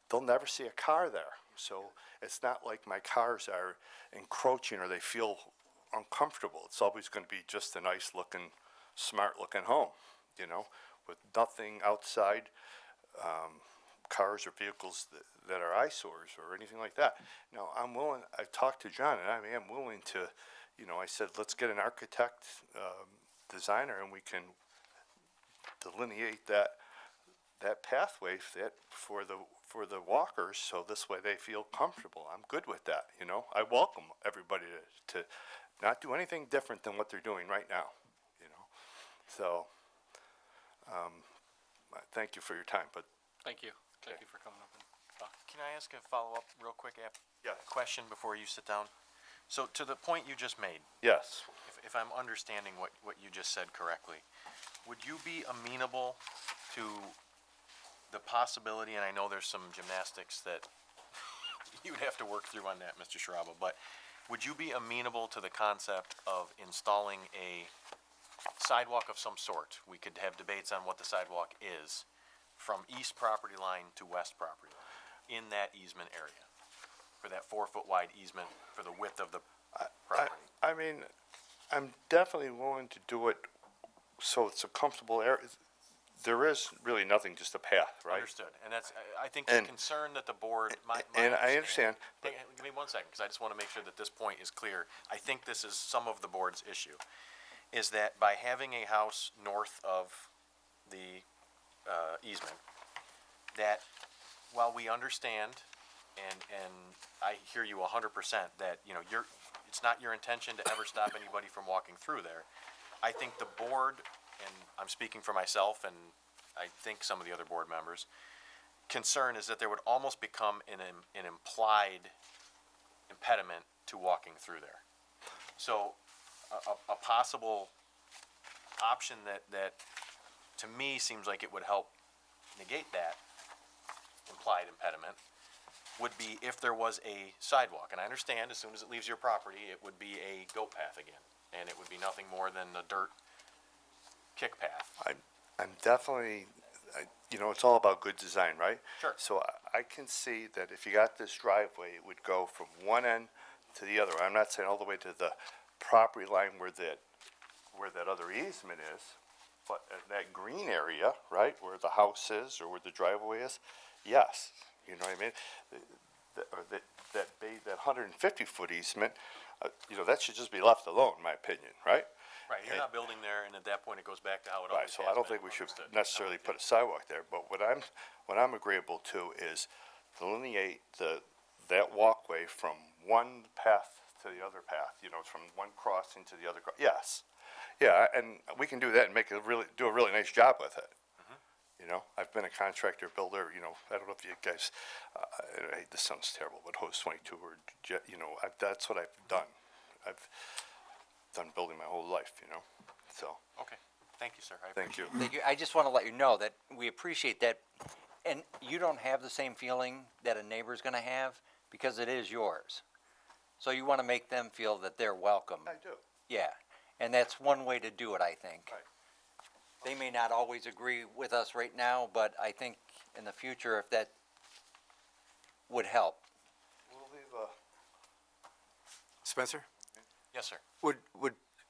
they'll never see a car there. So it's not like my cars are encroaching or they feel uncomfortable. It's always going to be just a nice looking, smart looking home, you know, with nothing outside, cars or vehicles that are eyesores or anything like that. Now, I talked to John, and I am willing to, you know, I said, let's get an architect, designer, and we can delineate that pathway for the walkers, so this way they feel comfortable. I'm good with that, you know. I welcome everybody to not do anything different than what they're doing right now, you know. So, thank you for your time, but. Thank you. Thank you for coming up and talking. Can I ask a follow-up real quick question before you sit down? So to the point you just made, Yes. if I'm understanding what you just said correctly, would you be amenable to the possibility, and I know there's some gymnastics that you'd have to work through on that, Mr. Sharaba, but would you be amenable to the concept of installing a sidewalk of some sort? We could have debates on what the sidewalk is, from east property line to west property line, in that easement area, for that 4-foot wide easement for the width of the property. I mean, I'm definitely willing to do it so it's a comfortable area. There is really nothing, just a path, right? Understood, and that's, I think the And- concern that the board, And I understand, Hey, give me 1 second, because I just want to make sure that this point is clear. I think this is some of the board's issue, is that by having a house north of the easement, that while we understand, and I hear you 100%, that, you know, it's not your intention to ever stop anybody from walking through there. I think the board, and I'm speaking for myself, and I think some of the other board members, concern is that there would almost become an implied impediment to walking through there. So a possible option that to me seems like it would help negate that implied impediment would be if there was a sidewalk. And I understand as soon as it leaves your property, it would be a goat path again, and it would be nothing more than a dirt kick path. I'm definitely, you know, it's all about good design, right? Sure. So I can see that if you got this driveway, it would go from one end to the other. I'm not saying all the way to the property line where that other easement is, but in that green area, right, where the house is or where the driveway is, yes, you know what I mean? That 150-foot easement, you know, that should just be left alone, in my opinion, right? Right, you're not building there, and at that point, it goes back to how it Right, always so has I don't been. think we should Understood. necessarily put a sidewalk there, but what I'm agreeable to is delineate that walkway from one path to the other path, you know, from one crossing to the other, yes. Yeah, and we can do that and do a really nice job with it. You know, I've been a contractor, builder, you know, I don't know if you guys, this sounds terrible, but Hose 22 or, you know, that's what I've done. I've done building my whole life, you know, so. Okay, thank you, sir. I Thank you. Thank you. I just want to let you know that we appreciate that, and you don't have the same feeling that a neighbor's going to have because it is yours. So you want to make them feel that they're welcome. I do. Yeah, and that's one way to do it, I think. Right. They may not always agree with us right now, but I think in the future, if that would help. We'll leave, Spencer, Yes, sir. would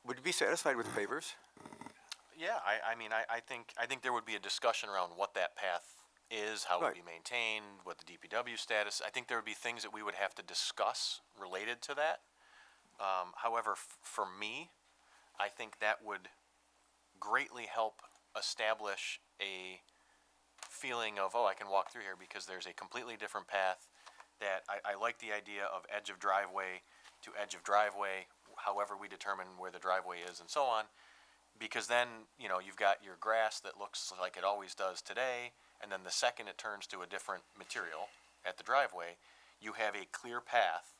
you be satisfied with waivers? Yeah, I mean, I think there would be a discussion around what that path is, how it would be maintained, what the DPW status. I think there would be things that we would have to discuss related to that. However, for me, I think that would greatly help establish a feeling of, oh, I can walk through here because there's a completely different path that I like the idea of edge of driveway to edge of driveway, however we determine where the driveway is and so on. Because then, you know, you've got your grass that looks like it always does today, and then the second it turns to a different material at the driveway, you have a clear path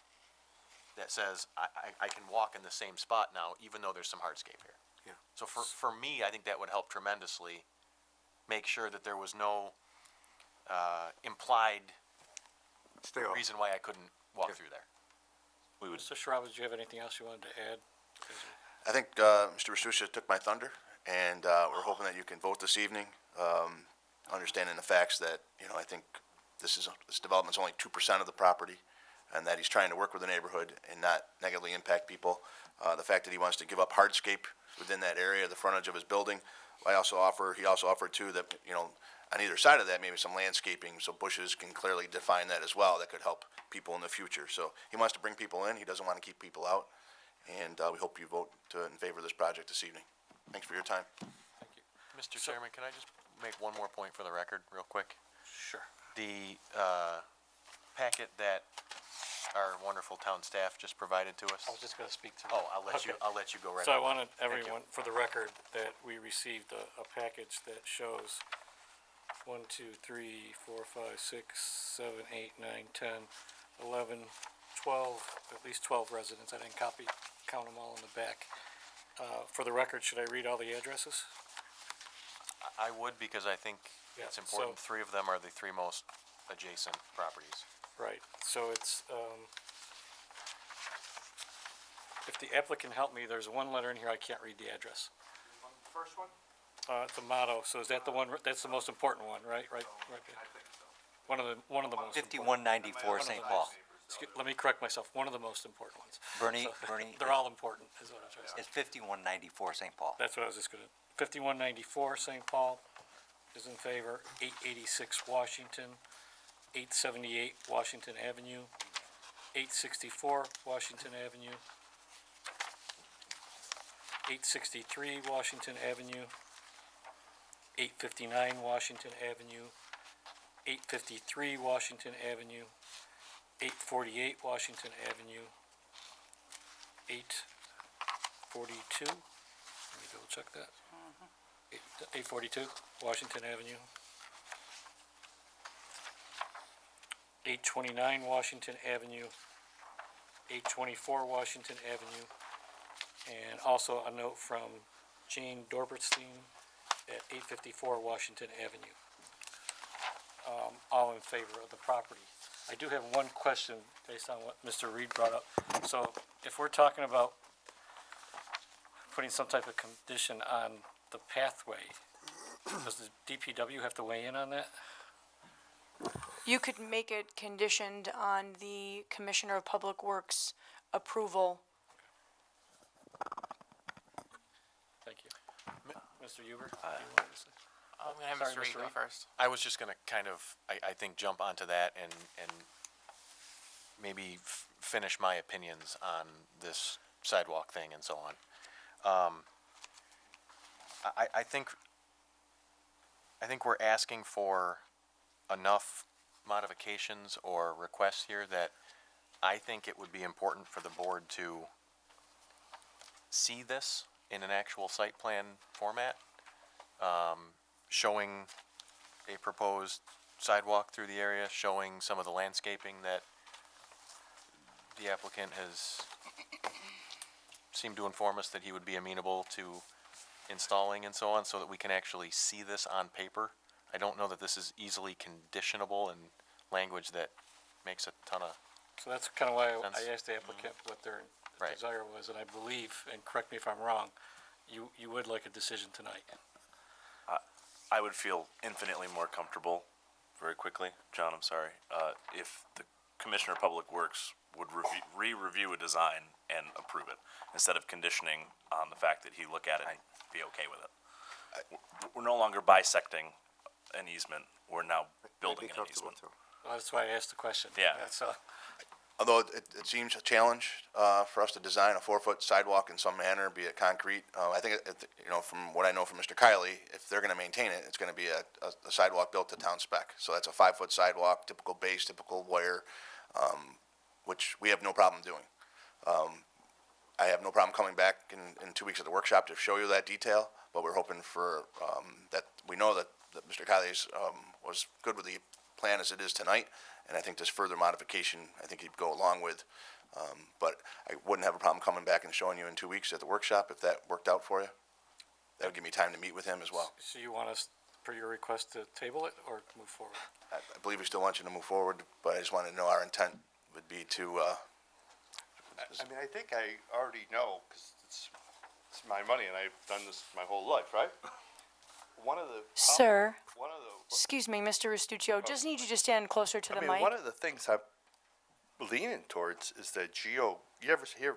that says, I can walk in the same spot now, even though there's some hardscape here. Yeah. So for me, I think that would help tremendously, make sure that there was no implied Stay off. reason why I couldn't walk through there. We would. Mr. Schraub, did you have anything else you wanted to add? I think Mr. Rasuccia took my thunder, and we're hoping that you can vote this evening, understanding the facts that, you know, I think this development's only 2% of the property, and that he's trying to work with the neighborhood and not negatively impact people. The fact that he wants to give up hardscape within that area, the frontage of his building. He also offered too that, you know, on either side of that, maybe some landscaping, so bushes can clearly define that as well. That could help people in the future. So he wants to bring people in. He doesn't want to keep people out. And we hope you vote in favor of this project this evening. Thanks for your time. Mr. Chairman, can I just make one more point for the record, real quick? Sure. The packet that our wonderful town staff just provided to us. I was just gonna speak to. Oh, I'll let you go right So I ahead. wanted Thank you. everyone, for the record, that we received a package that shows 1, 2, 3, 4, 5, 6, 7, 8, 9, 10, 11, 12, at least 12 residents. I didn't count them all in the back. For the record, should I read all the addresses? I would, because I think Yeah, it's important. so- 3 of them are the 3 most adjacent properties. Right, so it's, if the applicant helped me, there's one letter in here, I can't read the address. First one? It's a motto, so is that the one, that's the most important one, right? Right. One of the most. important. 5194 St. Paul. Let me correct myself, one of the most important ones. Bernie, So, Bernie. They're all important, is what I'm trying to say. It's 5194 St. Paul. That's what I was just gonna, 5194 St. Paul is in favor, 886 Washington, 878 Washington Avenue, 864 Washington Avenue, 863 Washington Avenue, 859 Washington Avenue, 853 Washington Avenue, 848 Washington Avenue, 842, let me double check that. 842 Washington Avenue, 829 Washington Avenue, 824 Washington Avenue, and also a note from Jane Dorbertstein at 854 Washington Avenue. All in favor of the property. I do have one question based on what Mr. Reed brought up. So if we're talking about putting some type of condition on the pathway, does the DPW have to weigh in on that? You could make it conditioned on the Commissioner of Public Works approval. Thank you. Mr. Huber? I'm gonna have Sorry, Mr. Reed Mr. go Reed. first. I was just gonna kind of, I think, jump onto that and maybe finish my opinions on this sidewalk thing and so on. I think we're asking for enough modifications or requests here that I think it would be important for the board to see this in an actual site plan format, showing a proposed sidewalk through the area, showing some of the landscaping that the applicant has seemed to inform us that he would be amenable to installing and so on, so that we can actually see this on paper. I don't know that this is easily conditionable in language that makes a ton of, So that's kind of why Sense. I asked the applicant what their Right. desire was, and I believe, and correct me if I'm wrong, you would like a decision tonight. I would feel infinitely more comfortable, very quickly, John, I'm sorry, if the Commissioner of Public Works would re-review a design and approve it, instead of conditioning on the fact that he look at it and be okay with it. We're no longer bisecting an easement, we're now building an easement. Well, that's why I asked the question. Yeah. That's, Although it seems a challenge for us to design a 4-foot sidewalk in some manner, be it concrete. I think, from what I know from Mr. Kiley, if they're going to maintain it, it's going to be a sidewalk built to town spec. So that's a 5-foot sidewalk, typical base, typical wire, which we have no problem doing. I have no problem coming back in 2 weeks at the workshop to show you that detail, but we're hoping for, that we know that Mr. Kiley's was good with the plan as it is tonight. And I think this further modification, I think he'd go along with. But I wouldn't have a problem coming back and showing you in 2 weeks at the workshop if that worked out for you. That would give me time to meet with him as well. So you want us, per your request, to table it or move forward? I believe we still want you to move forward, but I just wanted to know our intent would be to, I mean, I think I already know, because it's my money and I've done this my whole life, right? One of the. Sir, One of the. excuse me, Mr. Restuccio, just need you to stand closer to the mic. One of the things I'm leaning towards is that you ever hear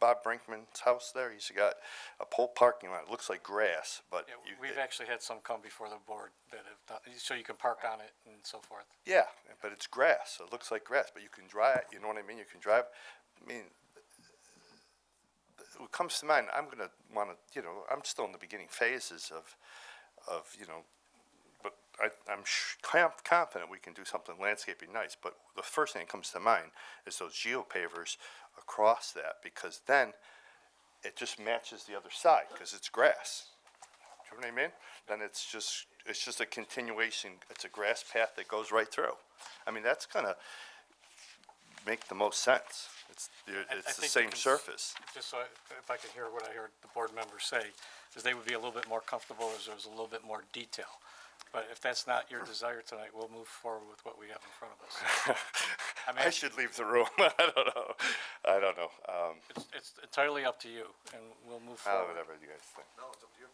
Bob Brinkman's house there? He's got a pole parking lot. It looks like grass, but. Yeah, we've actually had some come before the board that have done, so you can park on it and so forth. Yeah, but it's grass. So it looks like grass, but you can drive, you know what I mean? You can drive. I mean, what comes to mind, I'm going to want to, I'm still in the beginning phases of but I'm confident we can do something landscaping nice. But the first thing that comes to mind is those geopavers across that, because then it just matches the other side because it's grass. Do you know what I mean? Then it's just a continuation. It's a grass path that goes right through. I mean, that's gonna make the most sense. It's I the think same surface. Just so, if I could hear what I heard the board members say, is they would be a little bit more comfortable as there was a little bit more detail. But if that's not your desire tonight, we'll move forward with what we have in front of us. I should leave the room. I don't know. It's entirely up to you, and we'll move forward. Whatever you guys think. No, it's up to you.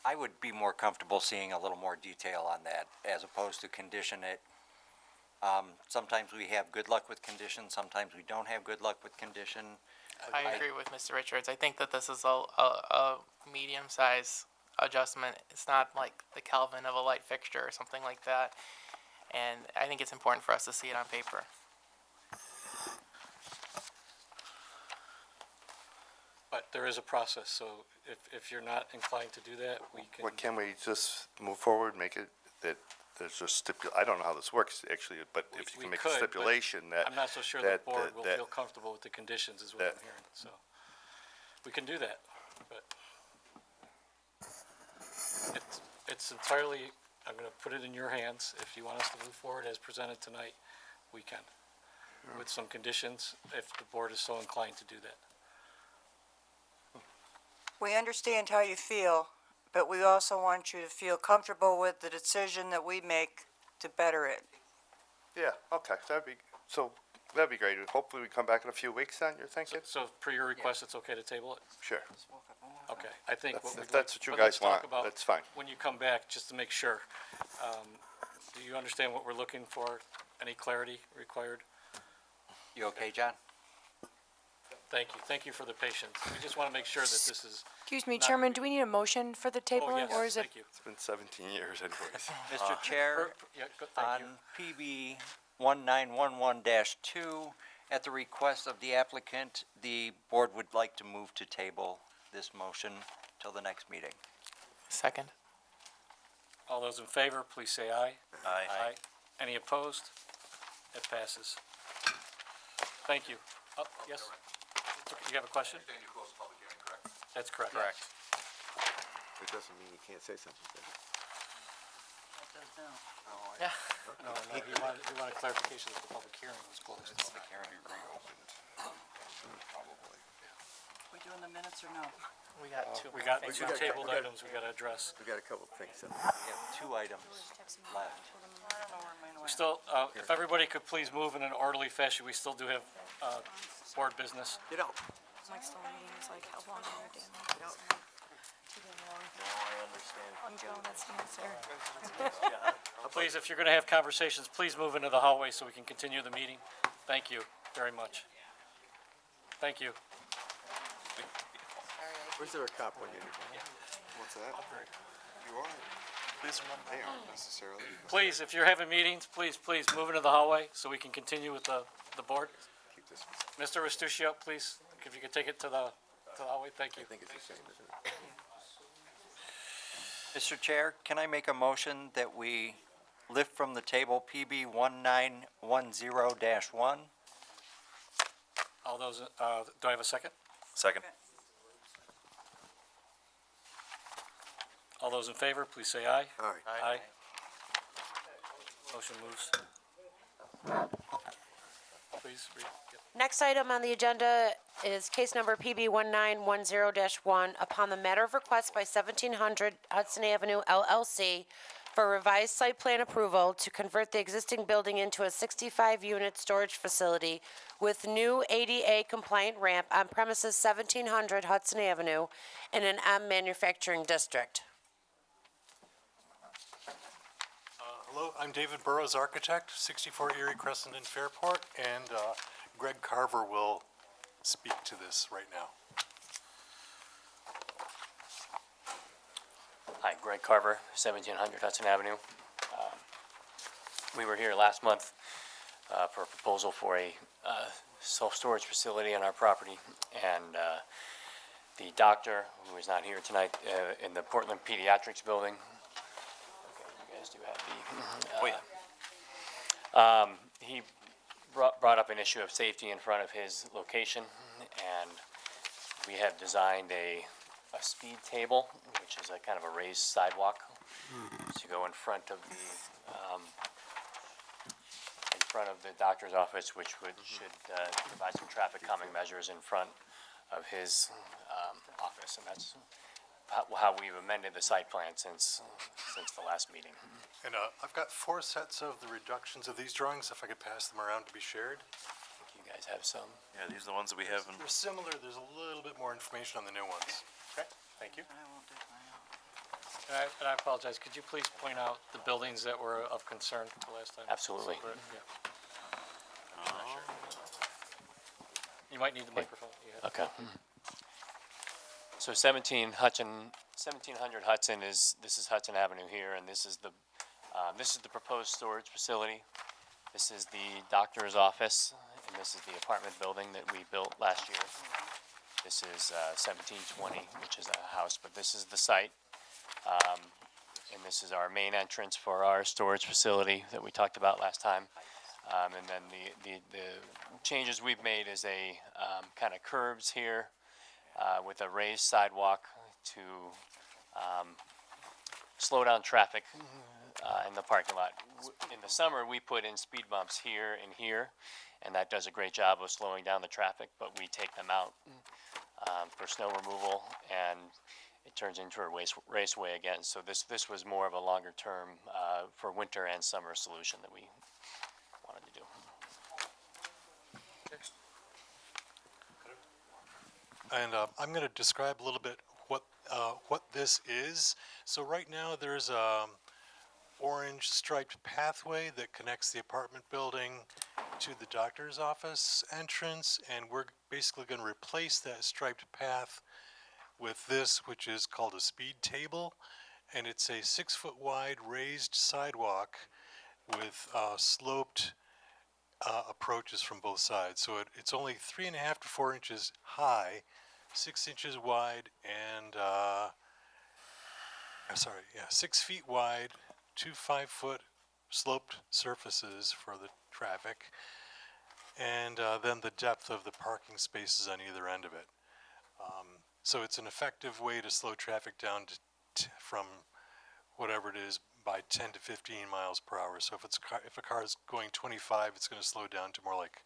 I would be more comfortable seeing a little more detail on that as opposed to condition it. Sometimes we have good luck with condition, sometimes we don't have good luck with condition. I agree with Mr. Richards. I think that this is a medium-size adjustment. It's not like the Kelvin of a light fixture or something like that. And I think it's important for us to see it on paper. But there is a process, so if you're not inclined to do that, we can. What, can we just move forward, make it that there's a I don't know how this works actually, but if you We can make could, a but stipulation that. I'm not so sure the that- board that- will that- feel comfortable with the conditions is what I'm hearing, so. We can do that, but it's entirely, I'm gonna put it in your hands. If you want us to move forward as presented tonight, we can. With some conditions, if the board is so inclined to do that. We understand how you feel, but we also want you to feel comfortable with the decision that we make to better it. Yeah, okay, that'd be great. Hopefully we come back in a few weeks then, you're thinking? So per your request, it's okay to table it? Sure. Okay, I think That's- what if we'd that's like- what you but guys let's talk want, about that's fine. When you come back, just to make sure, do you understand what we're looking for? Any clarity required? You okay, John? Thank you for the patience. We just want to make sure that this is. Excuse me, not- Chairman, do we need a motion for the tabling, yes, or is it? thank you. It's been 17 years anyways. Mr. Chair, Yeah, thank you. on PB 1911-2, at the request of the applicant, the board would like to move to table this motion till the next meeting. Second. All those in favor, please say aye. Aye. Any opposed? It passes. Thank you. Oh, yes? You have a question? That's correct. Correct. It doesn't mean you can't say something. does it? Yeah. No, he wanted clarification that the public hearing was closed. We doing the minutes or no? We got two tabled items we gotta address. We got a couple of things. We have 2 items left. We still, if everybody could please move in an orderly fashion, we still do have, board business. Get out. Mike's still meeting, it's like, how long are you doing? Too damn long. I'm Joe, that's the answer. Please, if you're gonna have conversations, please move into the hallway so we can continue the meeting. Thank you very much. Thank you. Where's there a cop when you? What's that? You are. Please remember, they aren't necessarily. Please, if you're having meetings, please move into the hallway so we can continue with the board. Keep this. Mr. Restuccio, please, if you could take it to the hallway, thank you. I think it's the same, isn't it? Mr. Chair, can I make a motion that we lift from the table PB 1910-1? All those, do I have a second? Second. All those in favor, please say aye. Aye. Aye. Motion moves. Please read. Yep. Next item on the agenda is case number PB 1910-1. Upon the matter of request by 1700 Hudson Avenue LLC for revised site plan approval to convert the existing building into a 65-unit storage facility with new ADA compliant ramp on premises 1700 Hudson Avenue in an M manufacturing district. Hello, I'm David Burrows, architect, 64 Erie Crescent in Fairport, and Greg Carver will speak to this right now. Hi, Greg Carver, 1700 Hudson Avenue. We were here last month for a proposal for a self-storage facility on our property, and the doctor, who is not here tonight, in the Portland Pediatrics Building, you guys do have the, he brought up an issue of safety in front of his location, and we have designed a speed table, which is a kind of a raised sidewalk to go in front of the doctor's office, which should provide some traffic calming measures in front of his office, and that's how we've amended the site plan since the last meeting. And I've got 4 sets of the reductions of these drawings, if I could pass them around to be shared. I think you guys have some. Yeah, these are the ones that we have in. They're similar, there's a little bit more information on the new ones. Okay, thank you. And I apologize, could you please point out the buildings that were of concern the last time? Absolutely. Yeah. You might need the microphone. Yeah. Okay. So 1700 Hudson this is Hudson Avenue here, and this is the proposed storage facility. This is the doctor's office, and this is the apartment building that we built last year. This is 1720, which is a house, but this is the site. And this is our main entrance for our storage facility that we talked about last time. And then the changes we've made is a kind of curbs here with a raised sidewalk to slow down traffic in the parking lot. In the summer, we put in speed bumps here and here, and that does a great job of slowing down the traffic, but we take them out for snow removal, and it turns into a raceway again. So this was more of a longer term for winter and summer solution that we wanted to do. And I'm going to describe a little bit what this is. So right now there's a orange striped pathway that connects the apartment building to the doctor's office entrance, and we're basically going to replace that striped path with this, which is called a speed table, and it's a 6-foot wide raised sidewalk with sloped approaches from both sides. So it's only 3.5 to 4 inches high 6 inches wide and, 6 feet wide, 2 5-foot sloped surfaces for the traffic, and then the depth of the parking spaces on either end of it. So it's an effective way to slow traffic down from whatever it is by 10 to 15 miles per hour. So if a car is going 25, it's going to slow down to more like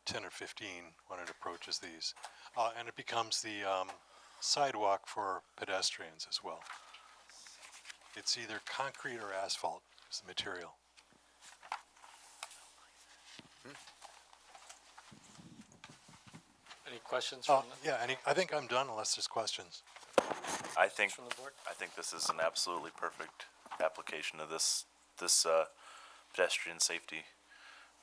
10 or 15 when it approaches these. And it becomes the sidewalk for pedestrians as well. It's either concrete or asphalt is the material. Any questions from the, Yeah, I think I'm done unless there's questions. I think, from the board? I think this is an absolutely perfect application of this pedestrian safety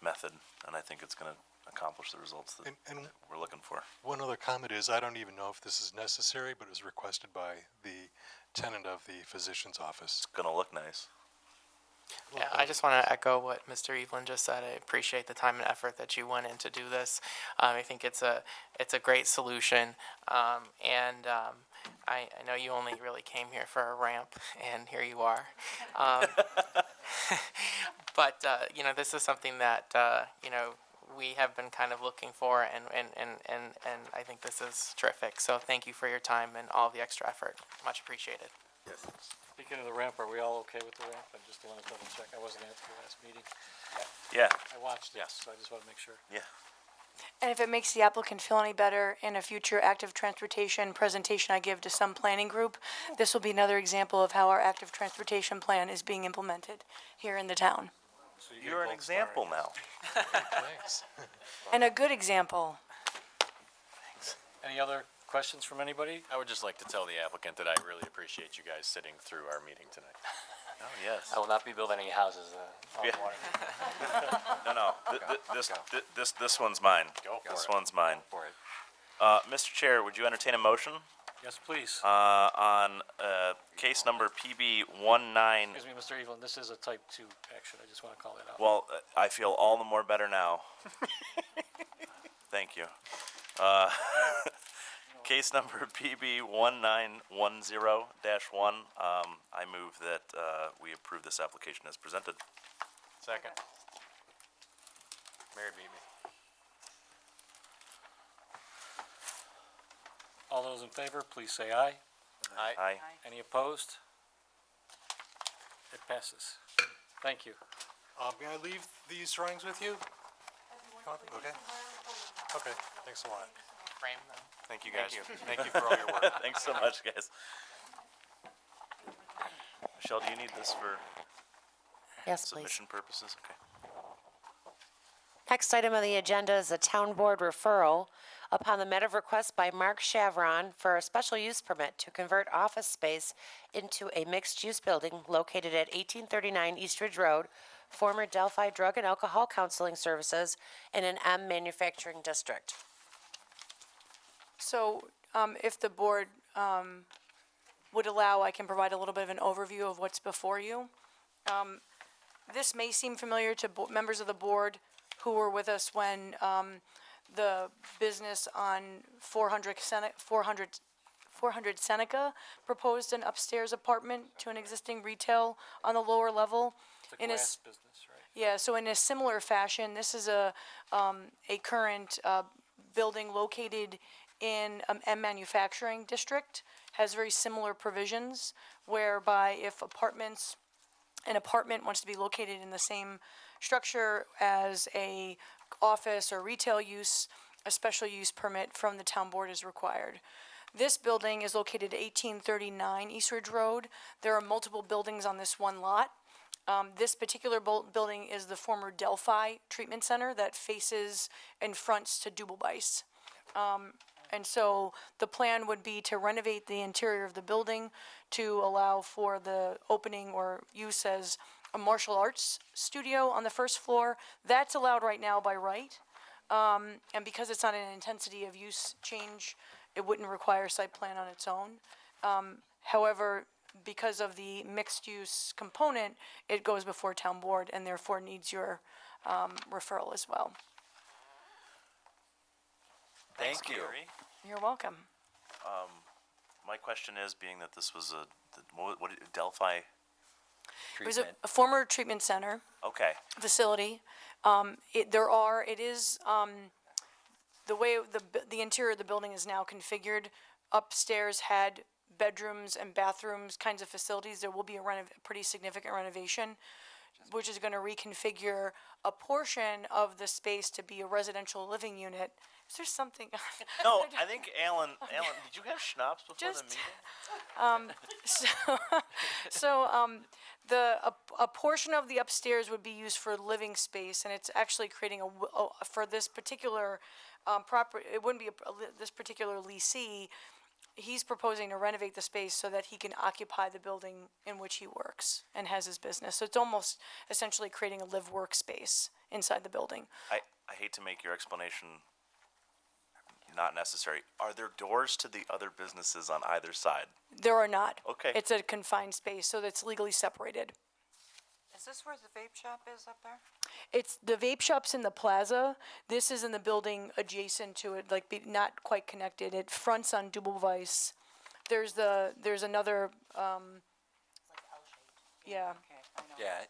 method, and I think it's gonna accomplish the results that And we're looking for. one other comment is, I don't even know if this is necessary, but it was requested by the tenant of the physician's office. It's gonna look nice. Yeah, I just want to echo what Mr. Evelyn just said. I appreciate the time and effort that you went in to do this. I think it's a great solution, I know you only really came here for a ramp, and here you are. But this is something that we have been kind of looking for, and I think this is terrific. So thank you for your time and all the extra effort. Much appreciated. Yes. Speaking of the ramp, are we all okay with the ramp? I just want to double check. I wasn't at the last meeting. Yeah. I watched it, so I just want to make sure. Yeah. And if it makes the applicant feel any better, in a future active transportation presentation I give to some planning group, this will be another example of how our active transportation plan is being implemented here in the town. So You're an example now. Thanks. And a good example. Any other questions from anybody? I would just like to tell the applicant that I really appreciate you guys sitting through our meeting tonight. Oh, yes. I will not be building any houses on Yeah. water. No, this one's mine. Go for This it. one's mine. For it. Mr. Chair, would you entertain a motion, Yes, please. on, case number PB 19? Excuse me, Mr. Evelyn, this is a type 2 action. I just want to call that out. Well, I feel all the more better now. Thank you. Case number PB 1910-1, I move that, we approve this application as presented. Second. Mary beat me. All those in favor, please say aye. Aye. Any opposed? It passes. Thank you. May I leave these drawings with you? Okay. Okay, thanks a lot. Frame them. Thank you, guys. Thank you for all your work. Thanks so much, guys. Michelle, do you need this for Yes, please. submission purposes? Okay. Next item on the agenda is a town board referral upon the met of request by Mark Chavron for a special use permit to convert office space into a mixed-use building located at 1839 East Ridge Road, former Delphi Drug and Alcohol Counseling Services, in an M manufacturing district. So, if the board, would allow, I can provide a little bit of an overview of what's before you. This may seem familiar to members of the board who were with us when, the business on 400 Seneca proposed an upstairs apartment to an existing retail on the lower level. It's a In a glass s- business, right? Yeah, so in a similar fashion, this is a current, building located in a manufacturing district, has very similar provisions, whereby if an apartment wants to be located in the same structure as a office or retail use, a special use permit from the town board is required. This building is located at 1839 East Ridge Road. There are multiple buildings on this one lot. This particular building is the former Delphi Treatment Center that faces and fronts to Dubelbeiss. And so the plan would be to renovate the interior of the building to allow for the opening or use as a martial arts studio on the first floor. That's allowed right now by right. And because it's not an intensity of use change, it wouldn't require site plan on its own. However, because of the mixed-use component, it goes before town board and therefore needs your referral as well. Thank you. You're welcome. My question is, being that this was Delphi? It was a former treatment center Okay, facility. The way the interior of the building is now configured, upstairs had bedrooms and bathrooms, kinds of facilities. There will be a pretty significant renovation, which is going to reconfigure a portion of the space to be a residential living unit. Is there something? no, I think Alan, did you have schnapps before the meeting? A portion of the upstairs would be used for living space, and it's actually creating for this particular property. It wouldn't be this particular leasee. He's proposing to renovate the space so that he can occupy the building in which he works and has his business. So it's almost essentially creating a live-work space inside the building. I hate to make your explanation not necessary. Are there doors to the other businesses on either side? There are not. Okay. It's a confined space, so that's legally separated. Is this where the vape shop is up there? It's the vape shop's in the plaza. This is in the building adjacent to it, not quite connected. It fronts on Dubelweiss. There's another. Yeah. Yeah.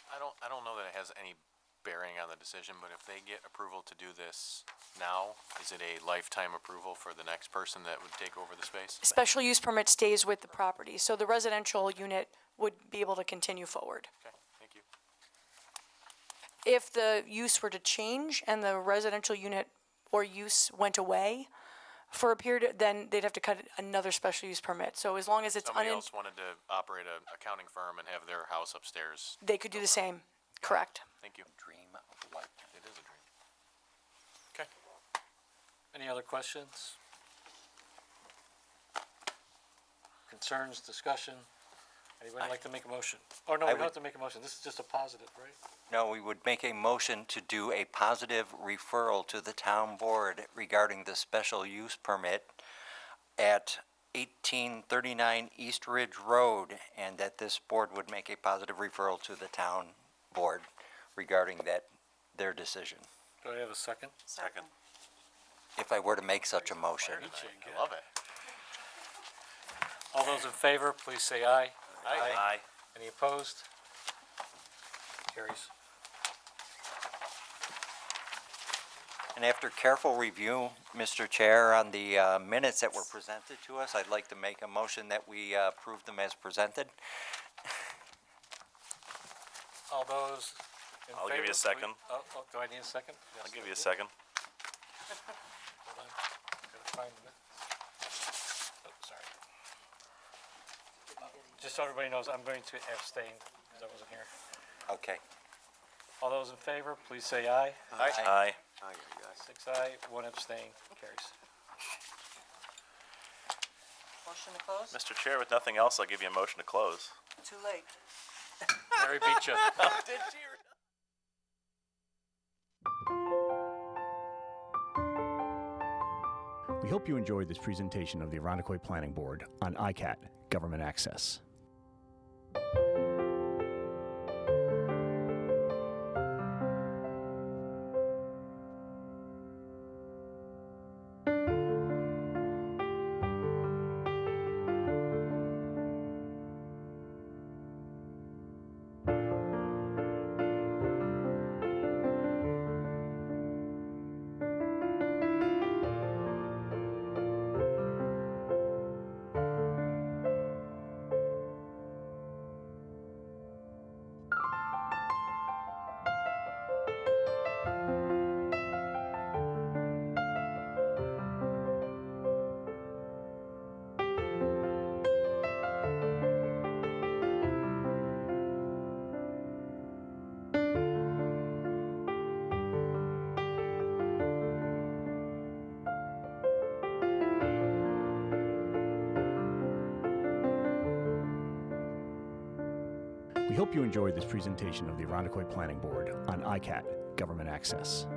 I don't know that it has any bearing on the decision, but if they get approval to do this now, is it a lifetime approval for the next person that would take over the space? Special use permit stays with the property, so the residential unit would be able to continue forward. Okay, thank you. If the use were to change and the residential unit or use went away for a period, then they'd have to cut another special use permit. So as long as it's Somebody else wanted to operate an accounting firm and have their house upstairs. they could do the same. Correct. Thank you. Dream of a lifetime. It is a dream. Okay. Any other questions? Concerns, discussion? Anybody like to make a motion? Oh, no, we don't have to make a motion. This is just a positive, right? No, we would make a motion to do a positive referral to the town board regarding the special use permit at 1839 East Ridge Road, and that this board would make a positive referral to the town board regarding their decision. Do I have a second? Second. If I were to make such a motion. I love it. All those in favor, please say aye. Aye. Any opposed? Carries. And after careful review, Mr. Chair, on the minutes that were presented to us, I'd like to make a motion that we approve them as presented. All those in favor? I'll give you a second. Do I need a second? Yes, I'll give you I a do. second. Hold on. Gotta find it. Oh, sorry. Just so everybody knows, I'm going to abstain because I wasn't here. Okay. All those in favor, please say aye. Aye. 6 aye, 1 abstain, carries. Motion to close? Mr. Chair, with nothing else, I'll give you a motion to close. Too late. Mary beat you. We hope you enjoyed this presentation of the Irondequoit Planning Board on ICAT, Government Access. We hope you enjoyed this presentation of the Irondequoit Planning Board on ICAT, Government Access.